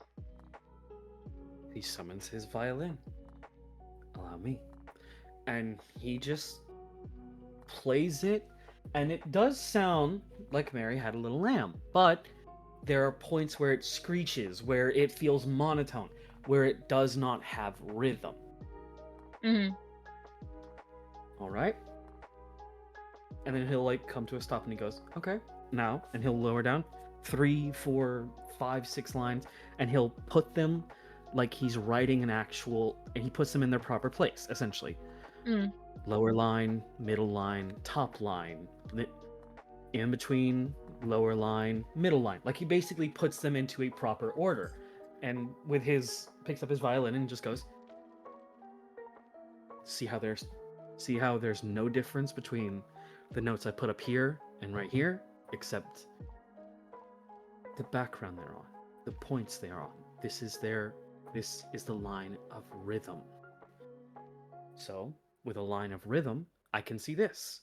He summons his violin. Allow me. And he just plays it, and it does sound like Mary Had a Little Lamb, but there are points where it screeches, where it feels monotone, where it does not have rhythm. Mm-hmm. All right? And then he'll like come to a stop and he goes, okay, now, and he'll lower down. 3, 4, 5, 6 lines, and he'll put them like he's writing an actual, and he puts them in their proper place, essentially. Mm. Lower line, middle line, top line, in between, lower line, middle line. Like he basically puts them into a proper order. And with his, picks up his violin and just goes, see how there's no difference between the notes I put up here and right here, except the background they're on, the points they are on. This is the line of rhythm. So, with a line of rhythm, I can see this.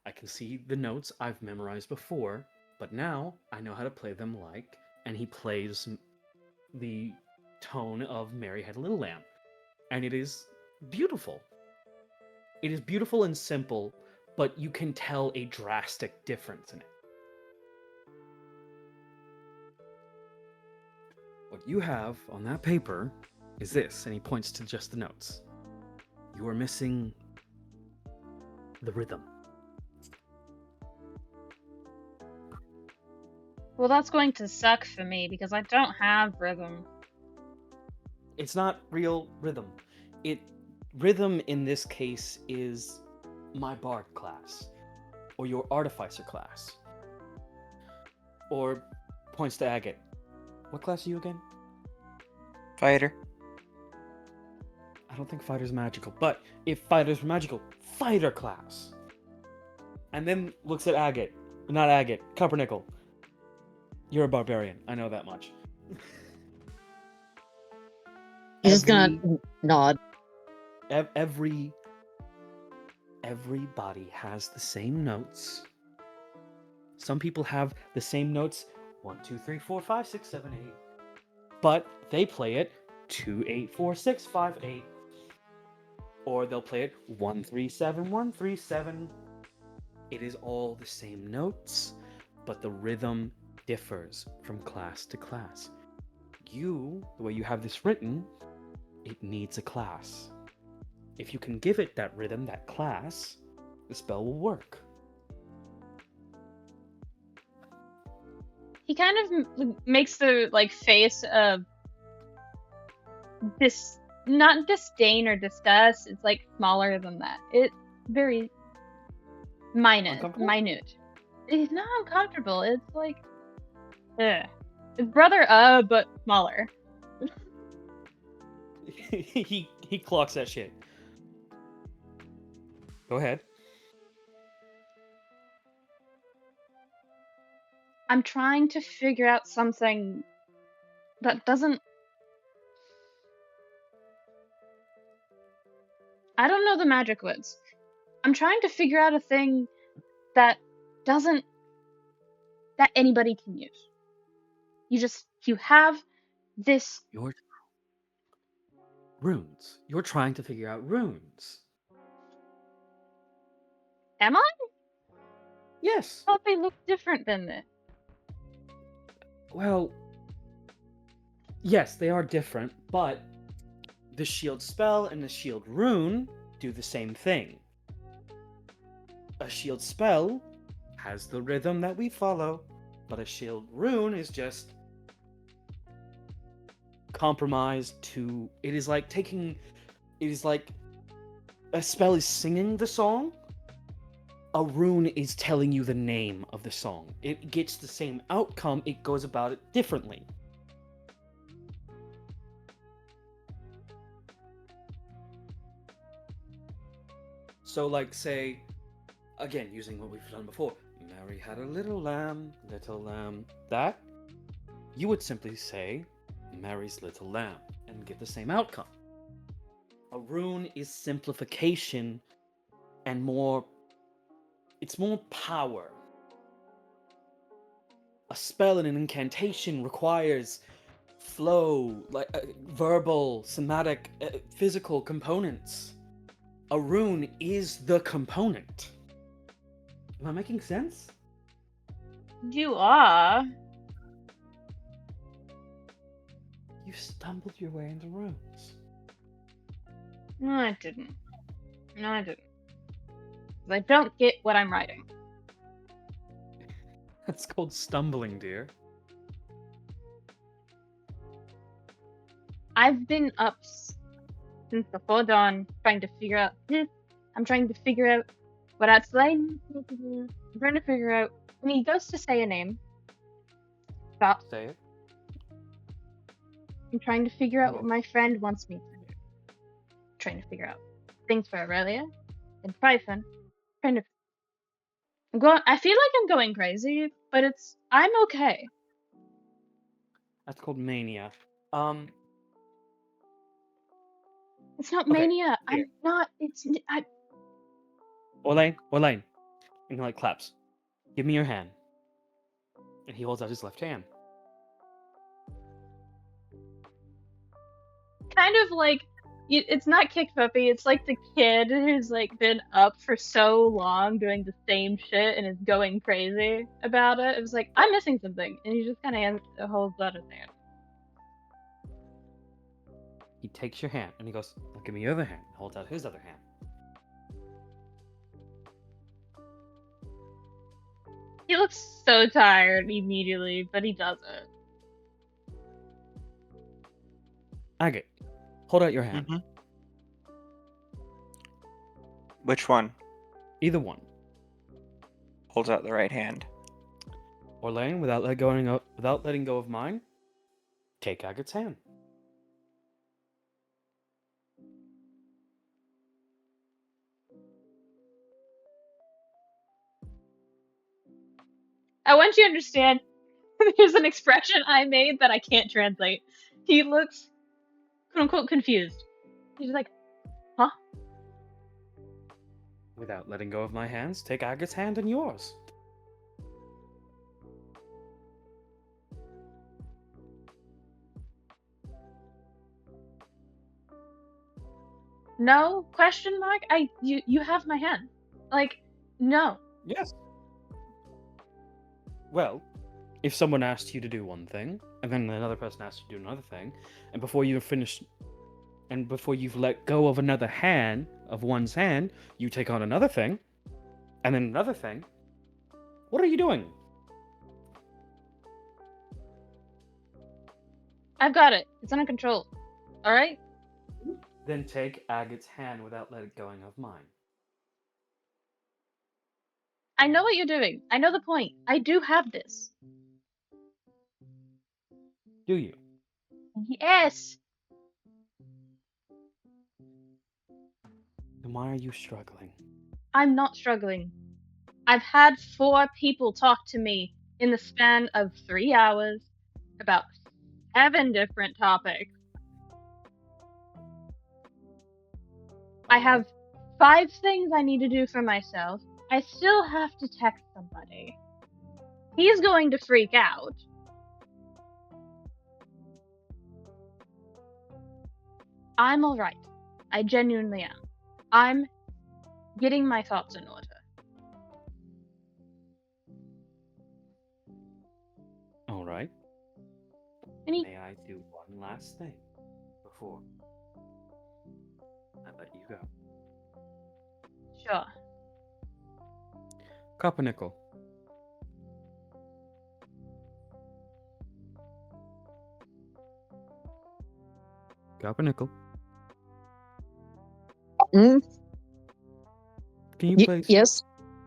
I can see the notes I've memorized before, but now I know how to play them like, and he plays the tone of Mary Had a Little Lamb. And it is beautiful. It is beautiful and simple, but you can tell a drastic difference in it. What you have on that paper is this, and he points to just the notes. You are missing the rhythm. Well, that's going to suck for me because I don't have rhythm. It's not real rhythm. Rhythm in this case is my bard class, or your artificer class, or points to Agate. What class are you again? Fighter. I don't think fighter's magical, but if fighter's magical, fighter class. And then looks at Agate. Not Agate, Cupronickel. You're a barbarian, I know that much. He's just gonna nod. Everybody has the same notes. Some people have the same notes 1, 2, 3, 4, 5, 6, 7, 8. But they play it 2, 8, 4, 6, 5, 8. Or they'll play it 1, 3, 7, 1, 3, 7. It is all the same notes, but the rhythm differs from class to class. The way you have this written, it needs a class. If you can give it that rhythm, that class, the spell will work. He kind of makes the face of this, not disdain or disgust. It's like smaller than that. It's very minute. It's not uncomfortable. It's like, it's brother but smaller. he clocks that shit. Go ahead. I'm trying to figure out something that doesn't... I don't know the magic words. I'm trying to figure out a thing that doesn't... that anybody can use. You have this... Runes. You're trying to figure out runes. Am I? Yes. I thought they looked different than this. Well, yes, they are different, but the shield spell and the shield rune do the same thing. A shield spell has the rhythm that we follow, but a shield rune is just compromised to... It is like a spell is singing the song. A rune is telling you the name of the song. It gets the same outcome, it goes about it differently. So, say, again, using what we've done before, Mary had a little lamb, that, you would simply say, Mary's little lamb, and get the same outcome. A rune is simplification and more... It's more power. A spell and an incantation requires flow, verbal, somatic, physical components. A rune is the component. Am I making sense? You are. You stumbled your way into runes. No, I didn't. I don't get what I'm writing. That's called stumbling, dear. I've been up since before dawn trying to figure out this. I'm trying to figure out what outside. I'm trying to figure out when he goes to say a name. Stop. Say it. I'm trying to figure out what Okay. my friend wants me to do. Trying to figure out things for Aurelia and Tryphon. Trying to. I feel like I'm going crazy, but I'm okay. That's called mania. It's not Okay, mania. here. I'm not. Orlain, and he like claps. Give me your hand. And he holds out his left hand. Kind of like it's not kick puppy. It's like the kid who's like been up for so long doing the same shit and is going crazy about it. It was like I'm missing something, and he just kind of holds out his hand. He takes your hand and he goes, "Now give me your other hand." And holds out his other hand. He looks so tired immediately, but he does it. Agate, hold out your hand. Mhm. Which one? Either one. Holds out the right hand. Orlain, without letting go of mine, take Agate's hand. I want you to understand. There's an expression I made that I can't translate. He looks, quote unquote, confused. He's like, huh? Without letting go of my hands, take Agate's hand and yours. No? Question mark? You have my hand. Like, no. Yes. Well, if someone asked you to do one thing, and then another person asked you to do another thing, and before you've let go of another hand, of one's hand, you take on another thing, and then another thing, what are you doing? I've got it. It's under control. Alright? Then take Agate's hand without letting go of mine. I know what you're doing. I know the point. I do have this. Do you? Yes! Then why are you struggling? I'm not struggling. I've had 4 people talk to me in the span of 3 hours about 7 different topics. I have 5 things I need to do for myself. I still have to text somebody. He's going to freak out. I'm alright. I genuinely am. I'm getting my thoughts in order. All right. And May I do one last thing before I let you go? sure. Cupronickel. Cupronickel. Mm, Can you please? yes.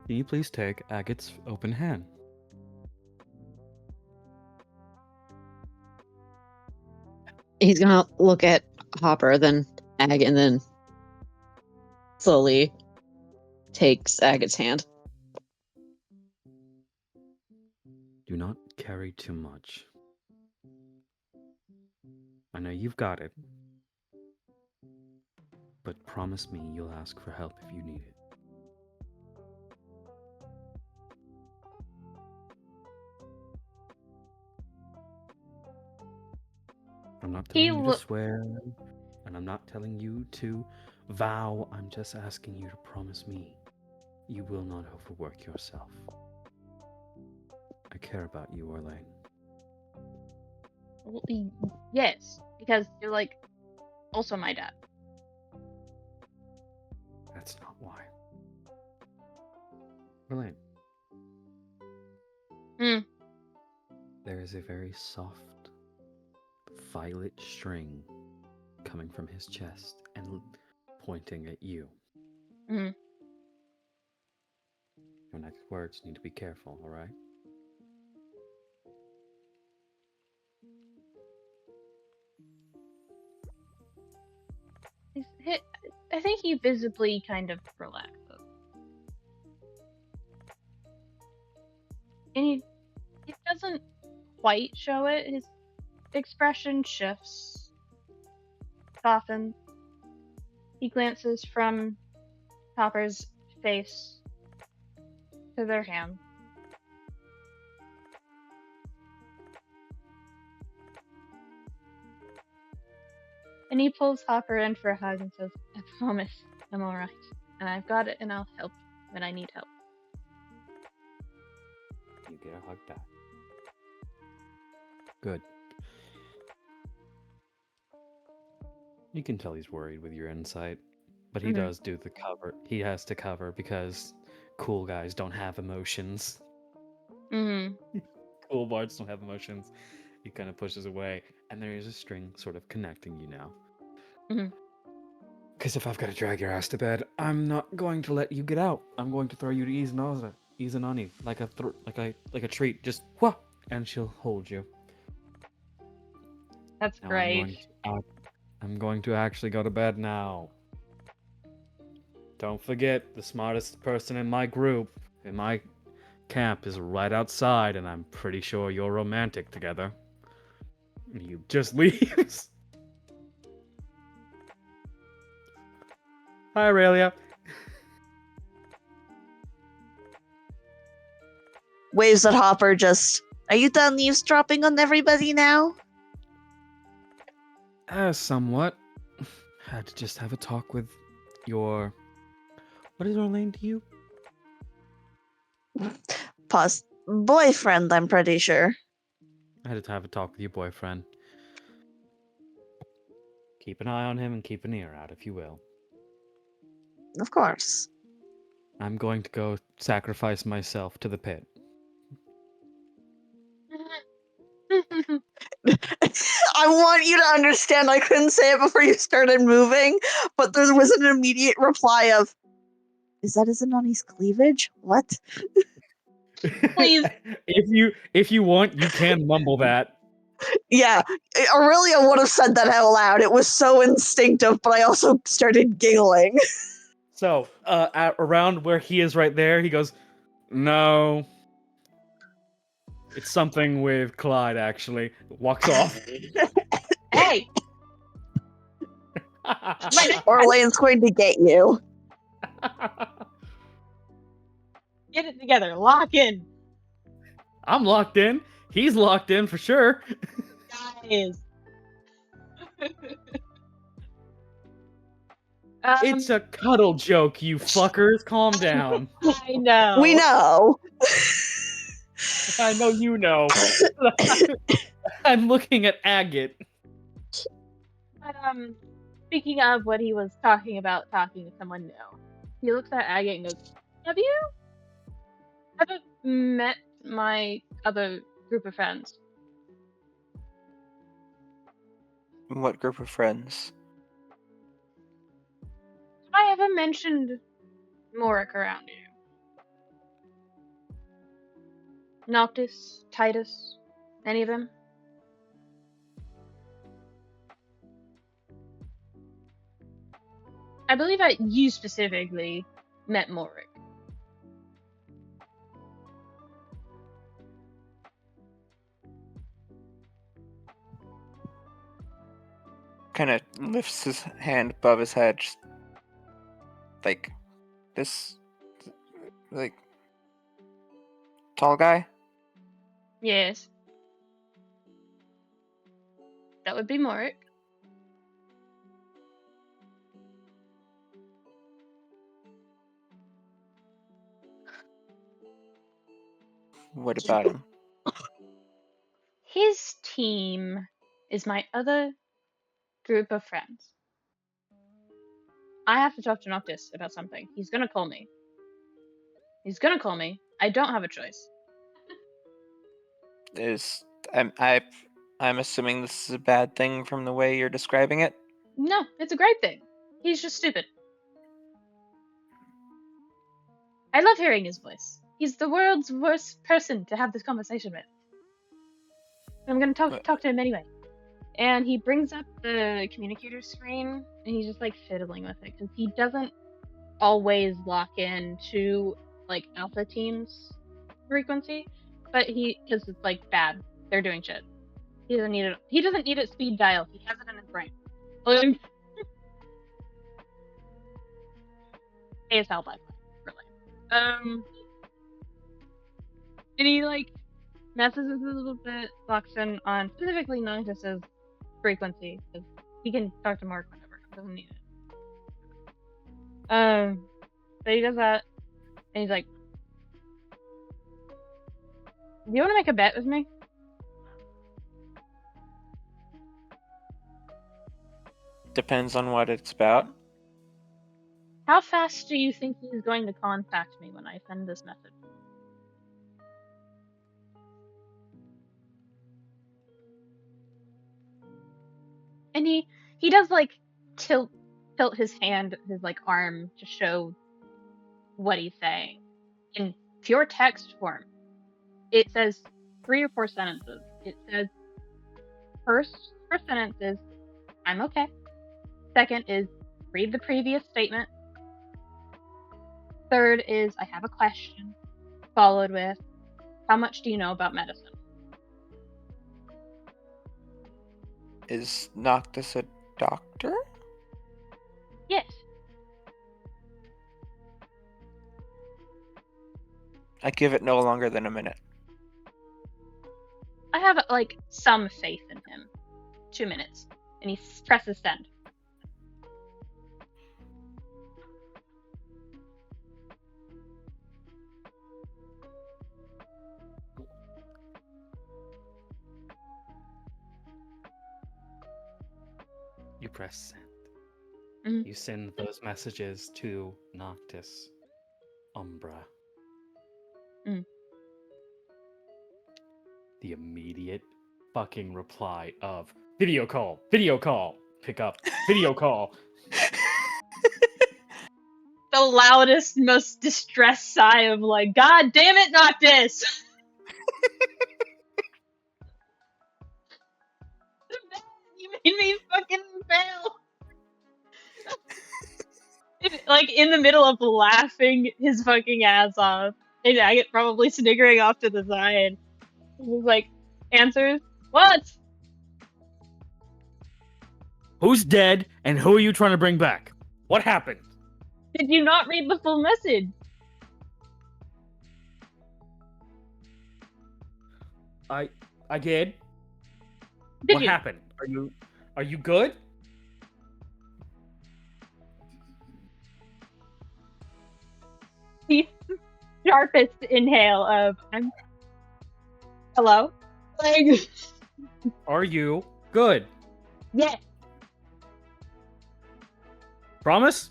Can you please take Agate's open hand? He's gonna look at Hopper, then Agate, and then slowly takes Agate's hand. Do not carry too much. I know you've got it, but promise me you'll ask for help if you need it. I'm not telling you to swear, and I'm not telling you to vow. I'm just asking you to promise me you will not overwork yourself. I care about you, Orlain. Well, yes, because you're like also my dad. That's not why. Orlain. There is a very soft violet string coming from his chest and pointing at you. Mhm. Your next words need to be careful, alright? I think he visibly kind of relaxes. And he doesn't quite show it. His expression shifts, softens. He glances from Hopper's face to their hand. And he pulls Hopper in for a hug and says, I promise I'm alright. And I've got it and I'll help when I need help. You get a hug back. Good. You can tell he's worried with your insight, but he does do the cover. He has to cover because cool guys don't have emotions. Mm-hmm. Cool bards don't have emotions. He kind of pushes away, and there is a string sort of connecting you now. Mhm. Because if I've got to drag your ass to bed, I'm not going to let you get out. I'm going to throw you to Izanani, like a treat. Just wha, and she'll hold you. That's Now great. I'm going to actually go to bed now. Don't forget, the smartest person in my group, in my camp, is right outside, and I'm pretty sure you're romantic together. And he just leaves. Hi, Aurelia. Waves at Hopper just, are you done eavesdropping on everybody now? Somewhat. Had to just have a talk with your... What is Orlain to you? Boyfriend, I'm pretty sure. I had to have a talk with your boyfriend. Keep an eye on him and keep an ear out, if you will. Of course. I'm going to go sacrifice myself to the pit. I want you to understand I couldn't say it before you started moving, but there was an immediate reply of, is that Izanani's cleavage? What? Please. If you want, you can mumble that. Yeah, Aurelia would have said that out loud. It was so instinctive, but I also started giggling. So, around where he is right there, he goes, no. It's something with Clyde, actually. Walks off. Hey! Orlain's going to get you. Get it together. Lock in. I'm locked in. He's locked in for sure. Guys. It's a cuddle joke, you fuckers. Calm down. I know. We know. I know you know. I'm looking at Agate. But, speaking of what he was talking about, talking to someone new, he looks at Agate and goes, Have you ever met my other group of friends? What group of friends? Have I ever mentioned Morik around you? Noctis, Titus, any of them? I believe that you specifically met Morik. Kind of lifts his hand above his head, just like this, like tall guy. Yes. That would be Morik. What about him? His team is my other group of friends. I have to talk to Noctis about something. He's gonna call me. I don't have a choice. I'm assuming this is a bad thing from the way you're describing it. No, it's a great thing. He's just stupid. I love hearing his voice. He's the world's worst person to have this conversation with. I'm gonna talk to him anyway. And he brings up the communicator screen, and he's just like fiddling with it because he doesn't always lock in to like alpha team's frequency, but because it's like bad, they're doing shit. He doesn't need it. He doesn't need it speed dial. He has it in his brain. As hell, by the way, really. And he like messes with it a little bit, locks in on specifically Noctis's frequency because he can talk to Mark whenever. Doesn't need it. But he does that, and he's like, "Do you want to make a bet with me?" Depends on what it's about. How fast do you think he's going to contact me when I send this message? And he does like tilt his hand, his like arm to show what he's saying in pure text form. It says 3 or 4 sentences. It says first sentence is I'm okay. Second is read the previous statement. Third is I have a question, followed with how much do you know about medicine? Is Noctis a doctor? Yes. I give it no longer than a minute. I have like some faith in him. 2 minutes. And he presses send. You press send. Mhm. You send those messages to Noctis, Umbra. Mm. The immediate fucking reply of video call, pick up, video call. The loudest, most distressed sigh of like, God damn it, Noctis! You made me fucking fail! Like, in the middle of laughing his fucking ass off. And Agate probably sniggering off to the side. He was like, answers, what? Who's dead and who are you trying to bring back? What happened? Did you not read the full message? I did. Did What you? happened? Are you good? The sharpest inhale of, hello? Like, Are you good? yes. Promise?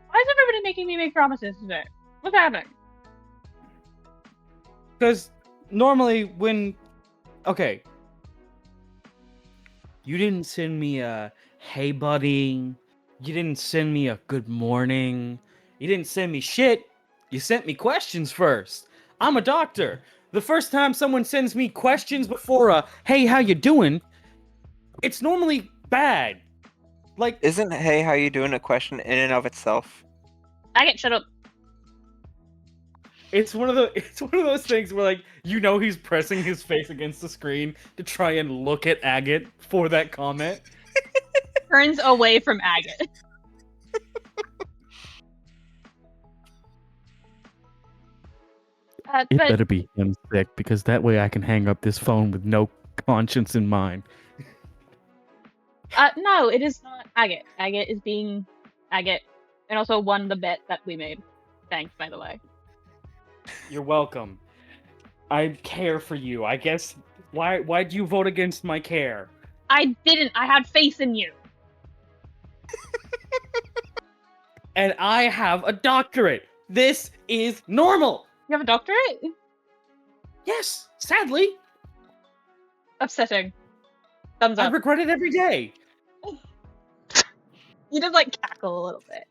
Why is everybody making me make promises today? What's happening? Because normally when... Okay. You didn't send me a, hey buddy. You didn't send me a good morning. You didn't send me shit. You sent me questions first. I'm a doctor. The first time someone sends me questions before a, hey, how you doing? It's normally bad. Like, Isn't hey, how you doing a question in and of itself? Agate, shut up. it's one of those things where, like, you know he's pressing his face against the screen to try and look at Agate for that comment. Turns away from Agate. It But better be him sick, because that way I can hang up this phone with no conscience in mind. no, it is not Agate. Agate is being Agate, and also won the bet that we made. Thanks, by the way. You're welcome. I care for you. I guess. Why'd you vote against my care? I didn't. I had faith in you. And I have a doctorate. This is normal. You have a doctorate? Yes, sadly. Upsetting. Thumbs I up. regret it every day. You just like cackle a little bit.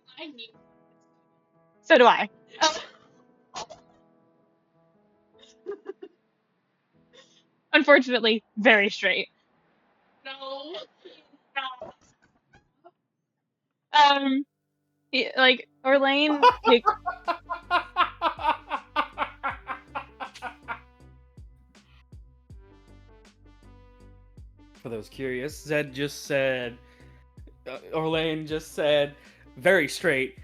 So do I. Unfortunately, very straight. No. Like Orlain takes. For those curious, Zed just said, Orlain just said, very straight,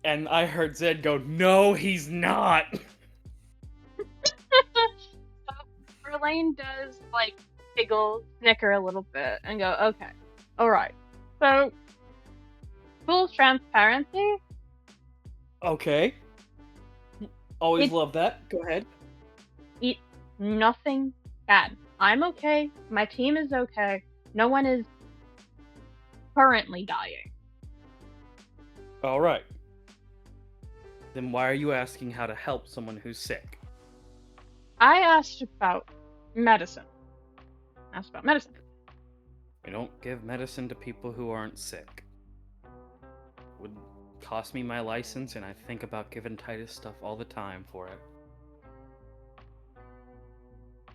and I heard Zed go, no, he's not. Orlain does like giggle, snicker a little bit, and go, okay, all right. So, full transparency. Okay. Always It's- love that. Go ahead. It's nothing bad. I'm okay. My team is okay. No one is currently dying. All right. Then why are you asking how to help someone who's sick? I asked about medicine. We don't give medicine to people who aren't sick. Would cost me my license, and I think about giving Titus stuff all the time for it.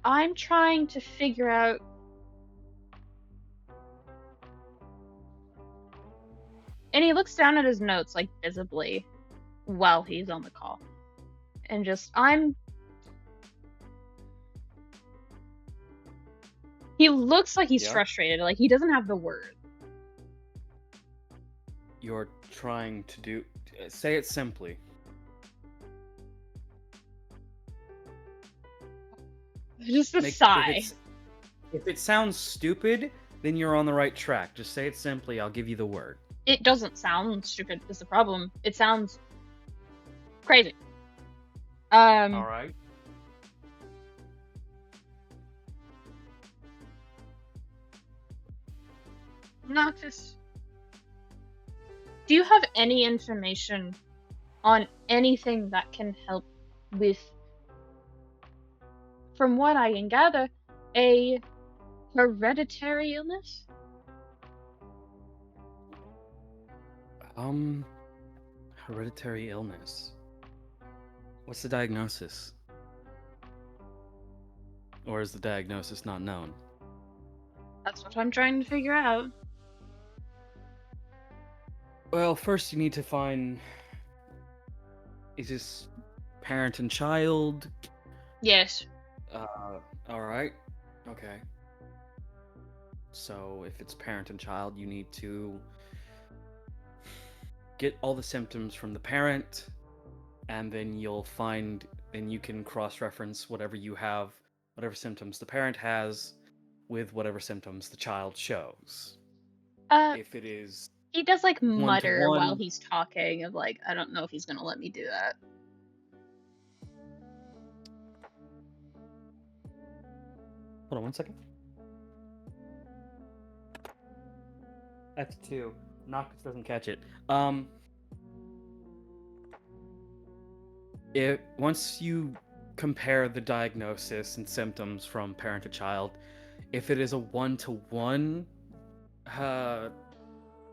I'm trying to figure out. And he looks down at his notes, like visibly, while he's on the call. And He looks like he's Yeah? frustrated, like he doesn't have the word. You're trying to do... Say it simply. Just a Make- sigh. If it sounds stupid, then you're on the right track. Just say it simply, I'll give you the word. It doesn't sound stupid, is the problem. It sounds crazy. Alright. Noctis, do you have any information on anything that can help with, from what I can gather, a hereditary illness? Hereditary illness. What's the diagnosis? Or is the diagnosis not known? That's what I'm trying to figure out. Well, first you need to find... Is this parent and child? Yes. Alright. Okay. So, if it's parent and child, you need to get all the symptoms from the parent, and then you'll find, and you can cross-reference whatever you have, whatever symptoms the parent has, with whatever symptoms the child shows. If it is... He does like mutter one-to-one. while he's talking of like, I don't know if he's gonna let me do that. Hold on one second. That's 2. Noctis doesn't catch it. Once you compare the diagnosis and symptoms from parent to child, if it is a 1-to-1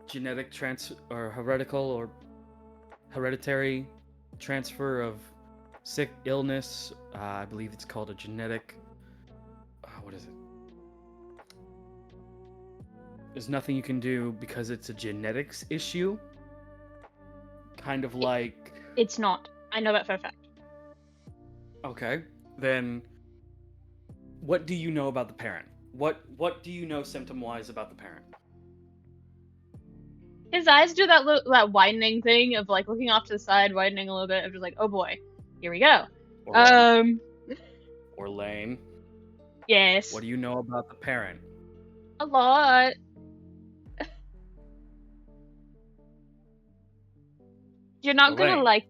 genetic or hereditary transfer of sick illness, I believe it's called a genetic... what is it? There's nothing you can do because it's a genetics issue. Kind of like... It's not. I know that for a fact. Okay, then what do you know about the parent? What do you know symptom-wise about the parent? His eyes do that widening thing of like looking off to the side, widening a little bit, of just like, oh boy, here we go. Orlain, Yes. what do you know about the parent? A lot. You're not gonna Orlain. like.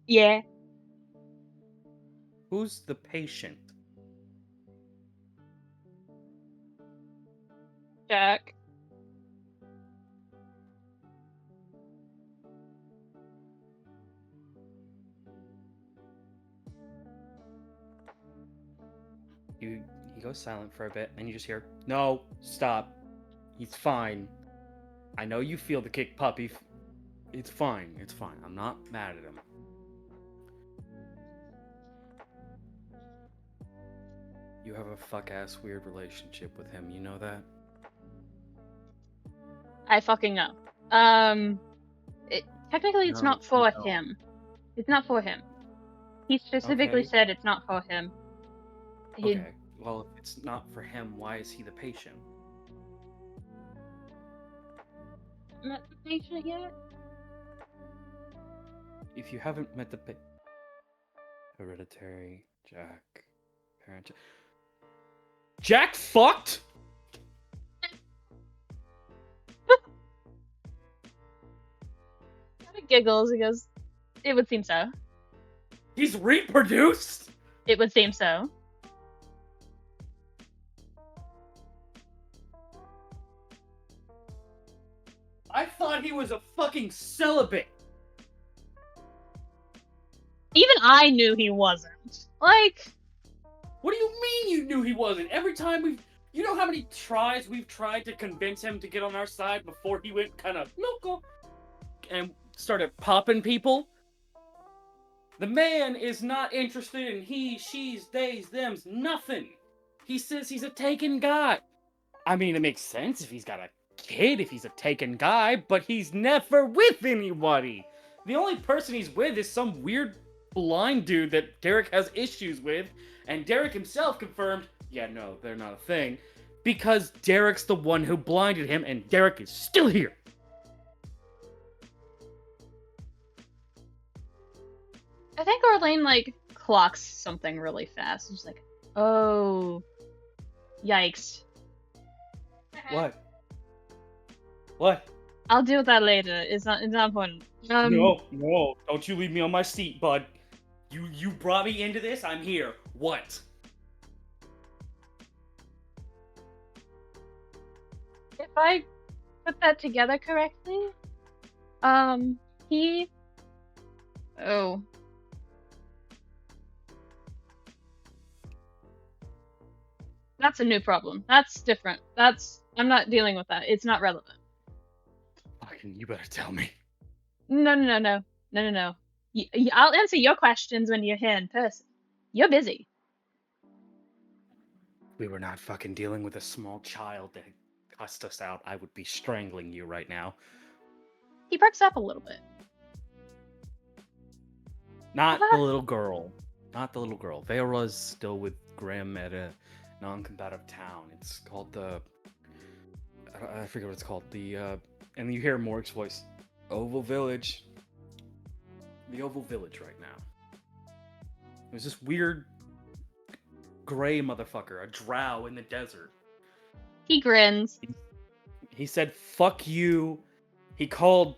Yeah. Who's the patient? Jack. He he goes silent for a bit, and you just hear, "No, stop. He's fine. I know you feel the kick puppy. It's fine. It's fine. I'm not mad at him." You have a fuck-ass weird relationship with him, you know that? I fucking know. Technically, it's No, not for no. him. It's not for him. He specifically Okay. said it's not for him. He Okay, well, if it's not for him, why is he the patient? met the patient yet? If you haven't met the Hereditary, Jack, parent... Jack fucked? He giggles. He goes, "It would seem so. He's reproduced? It would seem so." I thought he was a fucking celibate. Even I knew he wasn't. Like, What do you mean you knew he wasn't? Every time you know how many tries we've tried to convince him to get on our side before he went kind of loco and started popping people? The man is not interested in he, she's, theys, thems, nothing. He says he's a taken guy. I mean, it makes sense if he's got a kid, if he's a taken guy, but he's never with anybody. The only person he's with is some weird blind dude that Derek has issues with, and Derek himself confirmed, yeah, no, they're not a thing, because Derek's the one who blinded him, and Derek is still here. I think Orlain, like, clocks something really fast. He's like, "Oh, yikes. What? What? I'll deal with that later. It's not important." No, don't you leave me on my seat, bud. You brought me into this, I'm here. What? If I put that together correctly, he... Oh. That's a new problem. That's different. I'm not dealing with that. It's not relevant. Fucking, you better tell me. No. I'll answer your questions when you're here in person. You're busy. We were not fucking dealing with a small child that cussed us out. I would be strangling you right now. He perks up a little bit. Not the little girl. Not the little girl. Veora's still with Graham at a non-combative town. It's called the... I forget what it's called. And you hear Morg's voice. Oval Village. The Oval Village right now. There's this weird gray motherfucker, a drow in the desert. He grins. He said, "Fuck you." He called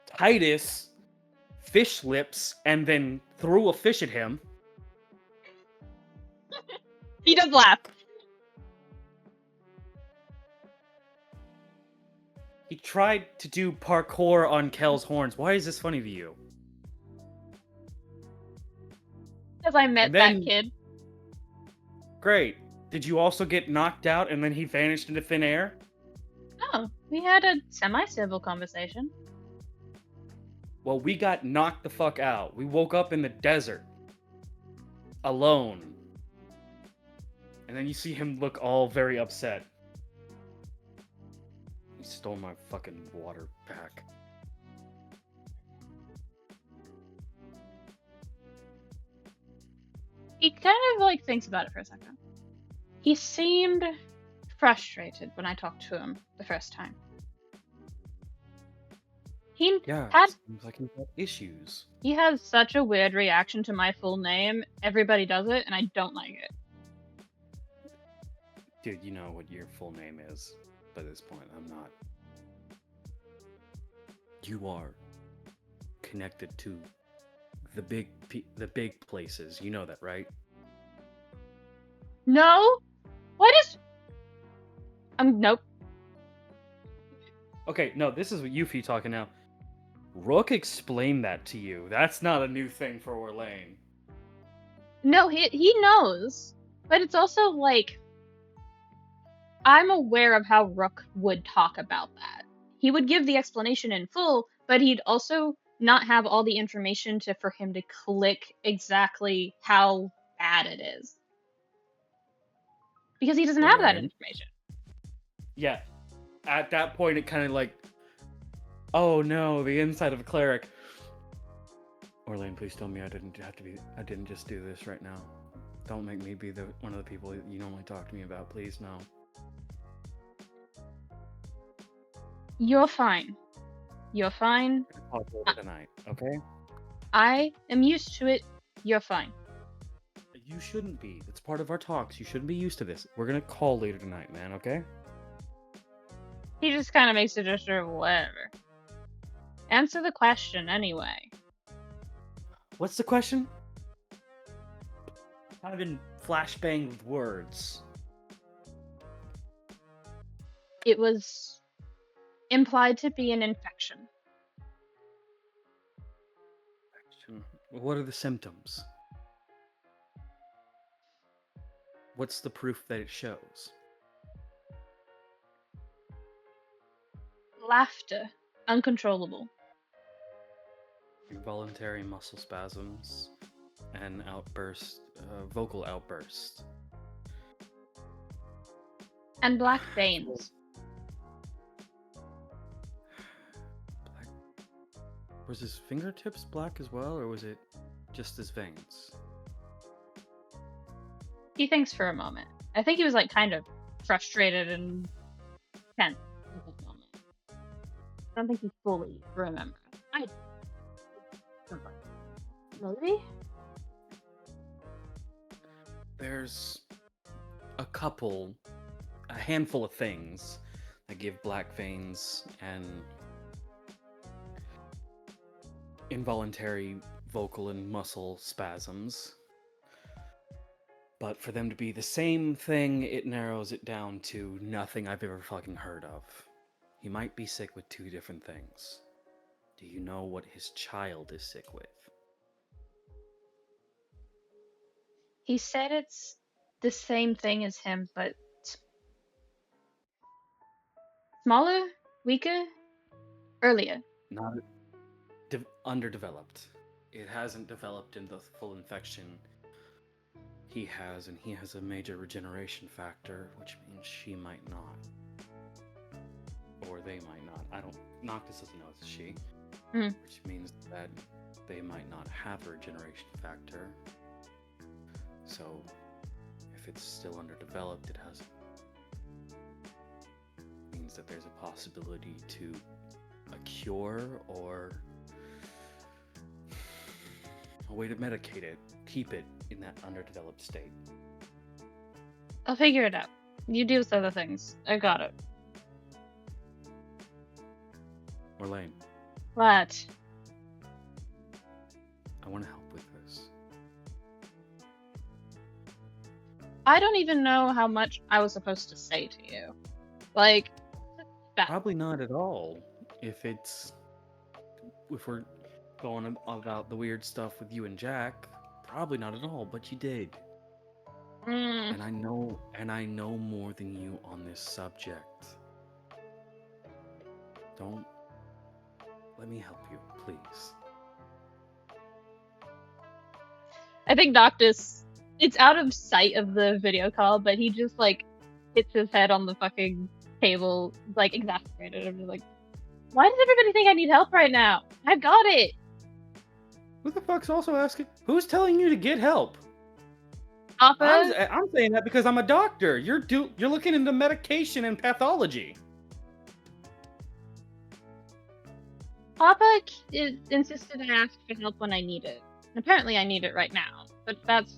Titus fish lips and then threw a fish at him. He does laugh. He tried to do parkour on Kel's horns. Why is this funny to you? Because I met And then- that kid. Great. Did you also get knocked out and then he vanished into thin air? Oh, we had a semi-civil conversation. Well, we got knocked the fuck out. We woke up in the desert. Alone. And then you see him look all very upset. He stole my fucking water pack. He kind of like thinks about it for a second. He seemed frustrated when I talked to him the first time. He Yeah, had seems like he's got issues. he has such a weird reaction to my full name. Everybody does it, and I don't like it. Dude, you know what your full name is by this point. I'm not. You are connected to the big places. You know that, right? No? What is... nope. Okay, no, this is what Yufi talking now. Rook explained that to you. That's not a new thing for Orlain. No, he knows. But it's also like... I'm aware of how Rook would talk about that. He would give the explanation in full, but he'd also not have all the information for him to click exactly how bad it is. Because he doesn't have that Orlain? information. Yeah. At that point, it kind of like, oh no, the inside of a cleric. Orlain, please tell me I didn't just do this right now. Don't make me be one of the people you normally talk to me about, please, no. You're fine. You're fine. I'll talk over tonight, okay? I am used to it. You're fine. You shouldn't be. It's part of our talks. You shouldn't be used to this. We're gonna call later tonight, man, okay? He just kind of makes a gesture of whatever. Answer the question anyway. What's the question? I've been flashbang with words. It was implied to be an infection. What are the symptoms? What's the proof that it shows? Laughter. Uncontrollable. Involuntary muscle spasms and vocal outbursts. And black veins. Was his fingertips black as well, or was it just his veins? He thinks for a moment. I think he was like kind of frustrated and tense at this moment. I don't think he fully remembers. Maybe? There's a handful of things that give black veins and involuntary vocal and muscle spasms. But for them to be the same thing, it narrows it down to nothing I've ever fucking heard of. He might be sick with two different things. Do you know what his child is sick with? He said it's the same thing as him, but smaller, weaker, earlier. Not underdeveloped. It hasn't developed into full infection. He has a major regeneration factor, which means she might not. Or they might not. Noctis doesn't know it's she. Which means that they might not have a regeneration factor. So, if it's still underdeveloped, means that there's a possibility to a cure or a way to medicate it, keep it in that underdeveloped state. I'll figure it out. You deal with other things. I got it. Orlain, What? I want to help with this. I don't even know how much I was supposed to say to you. Like, Probably not at all. If we're going about the weird stuff with you and Jack, probably not at all, but you did. And I know more than you on this subject. Let me help you, please. I think Noctis, it's out of sight of the video call, but he just like hits his head on the fucking table, like exasperated. I'm just like, why does everybody think I need help right now? I've got it. Who the fuck's also asking? Who's telling you to get help? Papa, I'm saying that because I'm a doctor. You're looking into medication and pathology. Papa insisted I ask for help when I need it. And apparently I need it right now, but that's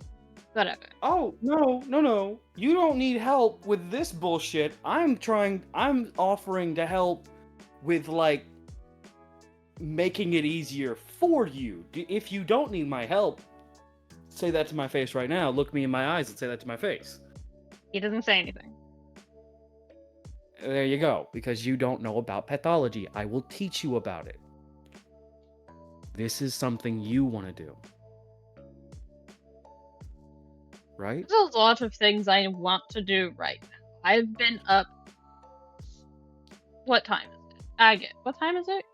whatever. Oh, no. You don't need help with this bullshit. I'm offering to help with, like, making it easier for you. If you don't need my help, say that to my face right now. Look me in my eyes and say that to my face. He doesn't say anything. There you go. Because you don't know about pathology. I will teach you about it. This is something you want to do. Right? There's a lot of things I want to do right now. I've been up. What time is it? Agate, what time is it?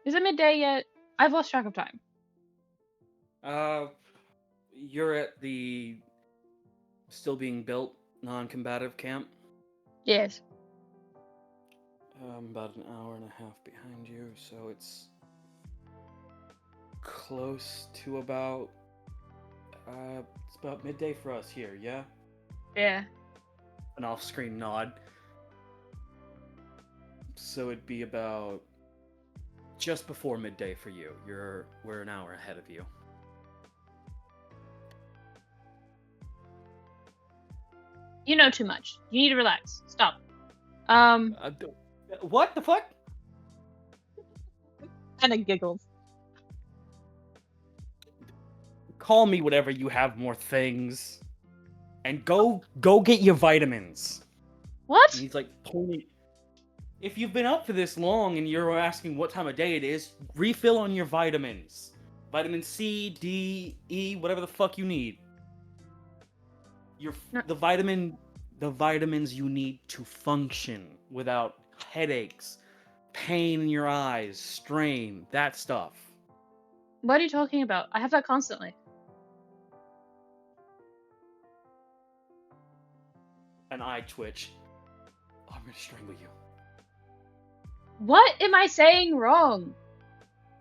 Is it midday yet? I've lost track of time. You're at the still being built non-combative camp. Yes. I'm about an hour and a half behind you, so it's close to about it's about midday for us here, yeah? Yeah. An off-screen nod. So it'd be about just before midday for you. We're an hour ahead of you. You know too much. You need to relax. Stop. What the fuck? Anna giggles. Call me whatever you have more things. And go get your vitamins. What? And he's like, Tony, if you've been up for this long and you're asking what time of day it is, refill on your vitamins. Vitamin C, D, E, whatever the fuck you need. The vitamins you need to function without headaches, pain in your eyes, strain, that stuff. What are you talking about? I have that constantly. An eye twitch. Oh, I'm gonna strangle you. What am I saying wrong?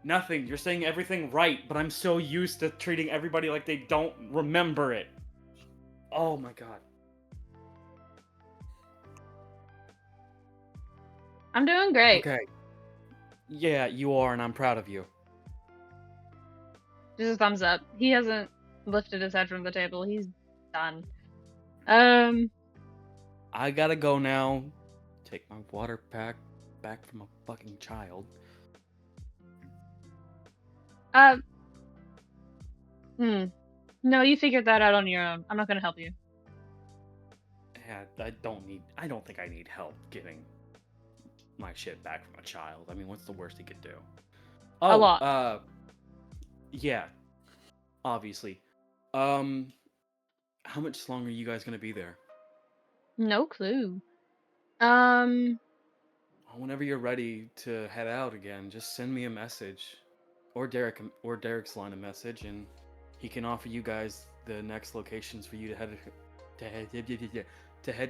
Nothing. You're saying everything right, but I'm so used to treating everybody like they don't remember it. Oh my god. I'm doing great. Okay. Yeah, you are, and I'm proud of you. Just a thumbs up. He hasn't lifted his head from the table. He's done. I gotta go now. Take my water pack back from a fucking child. No, you figured that out on your own. I'm not gonna help you. Yeah, I don't think I need help getting my shit back from a child. I mean, what's the worst he could do? A lot. Yeah. Obviously. How much longer are you guys gonna be there? No clue. Whenever you're ready to head out again, just send me a message. Or Derek's line a message, and he can offer you guys the next locations for you to head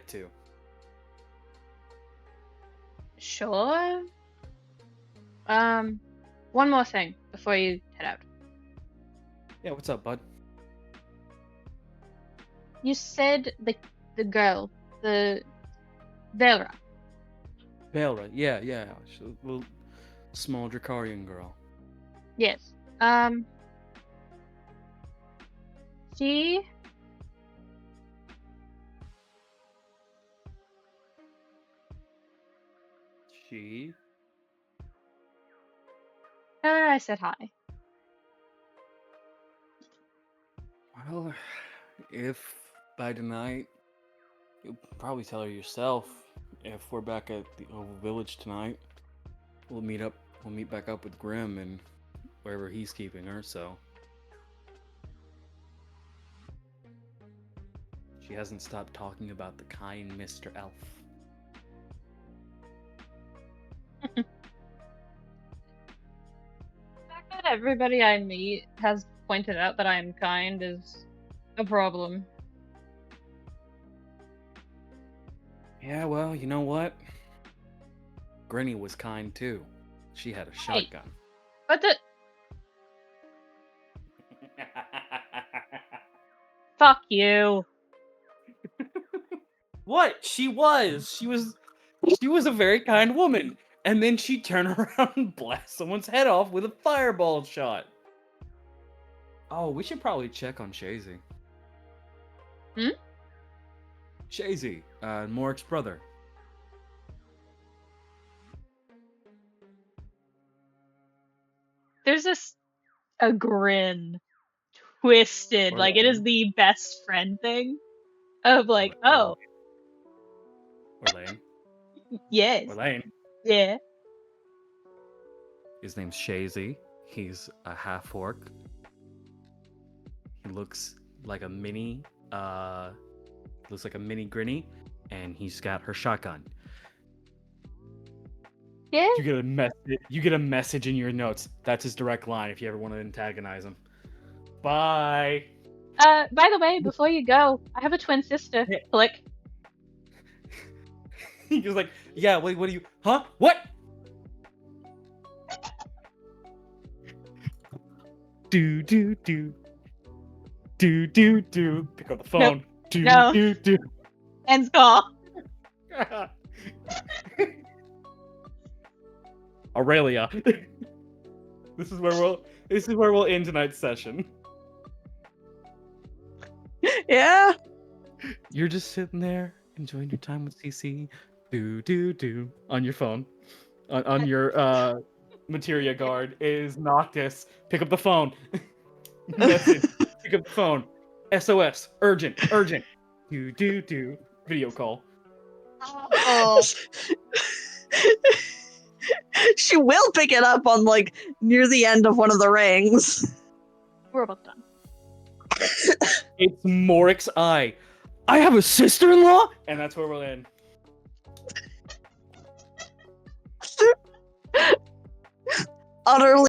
to. Sure. One more thing before you head out. Yeah, what's up, bud? You said the girl, the Velra. Belra, yeah. She's a little small Drakarian girl. Yes. She She? tell her I said hi. Well, if by tonight, you'll probably tell her yourself. If we're back at the Oval Village tonight, we'll meet back up with Grim and wherever he's keeping her, so. She hasn't stopped talking about the kind Mr. Elf. The fact that everybody I meet has pointed out that I'm kind is a problem. Yeah, well, you know what? Granny was kind too. She had a shotgun. But fuck you. What? She was a very kind woman. And then she turned around and blast someone's head off with a fireball shot. Oh, we should probably check on Shazy. Shazy, Morik's brother. There's a grin twisted, like it is the best friend thing of like, oh, Orlain. yes, Orlain. yeah. His name's Shazy. He's a half orc. He looks like a mini Grinny, and he's got her shotgun. Yeah. You get a message. You get a message in your notes. That's his direct line if you ever want to antagonize him. Bye. By the way, before you go, I have a twin sister. Yeah. Click. He was like, "Yeah, wait, what do you? Huh? What?" Do. Pick up the phone. No. Do. Ends call. Aurelia. This is where we'll end tonight's session. Yeah. You're just sitting there enjoying your time with CC. Do on your phone. On your materia guard is Noctis. Pick up the phone. Message. Pick up the phone. SOS. Urgent. Do. Video call. Oh. She will pick it up on like near the end of one of the rings. We're almost done. It's Morik's eye. I have a sister-in-law, and that's where we'll end. Utterly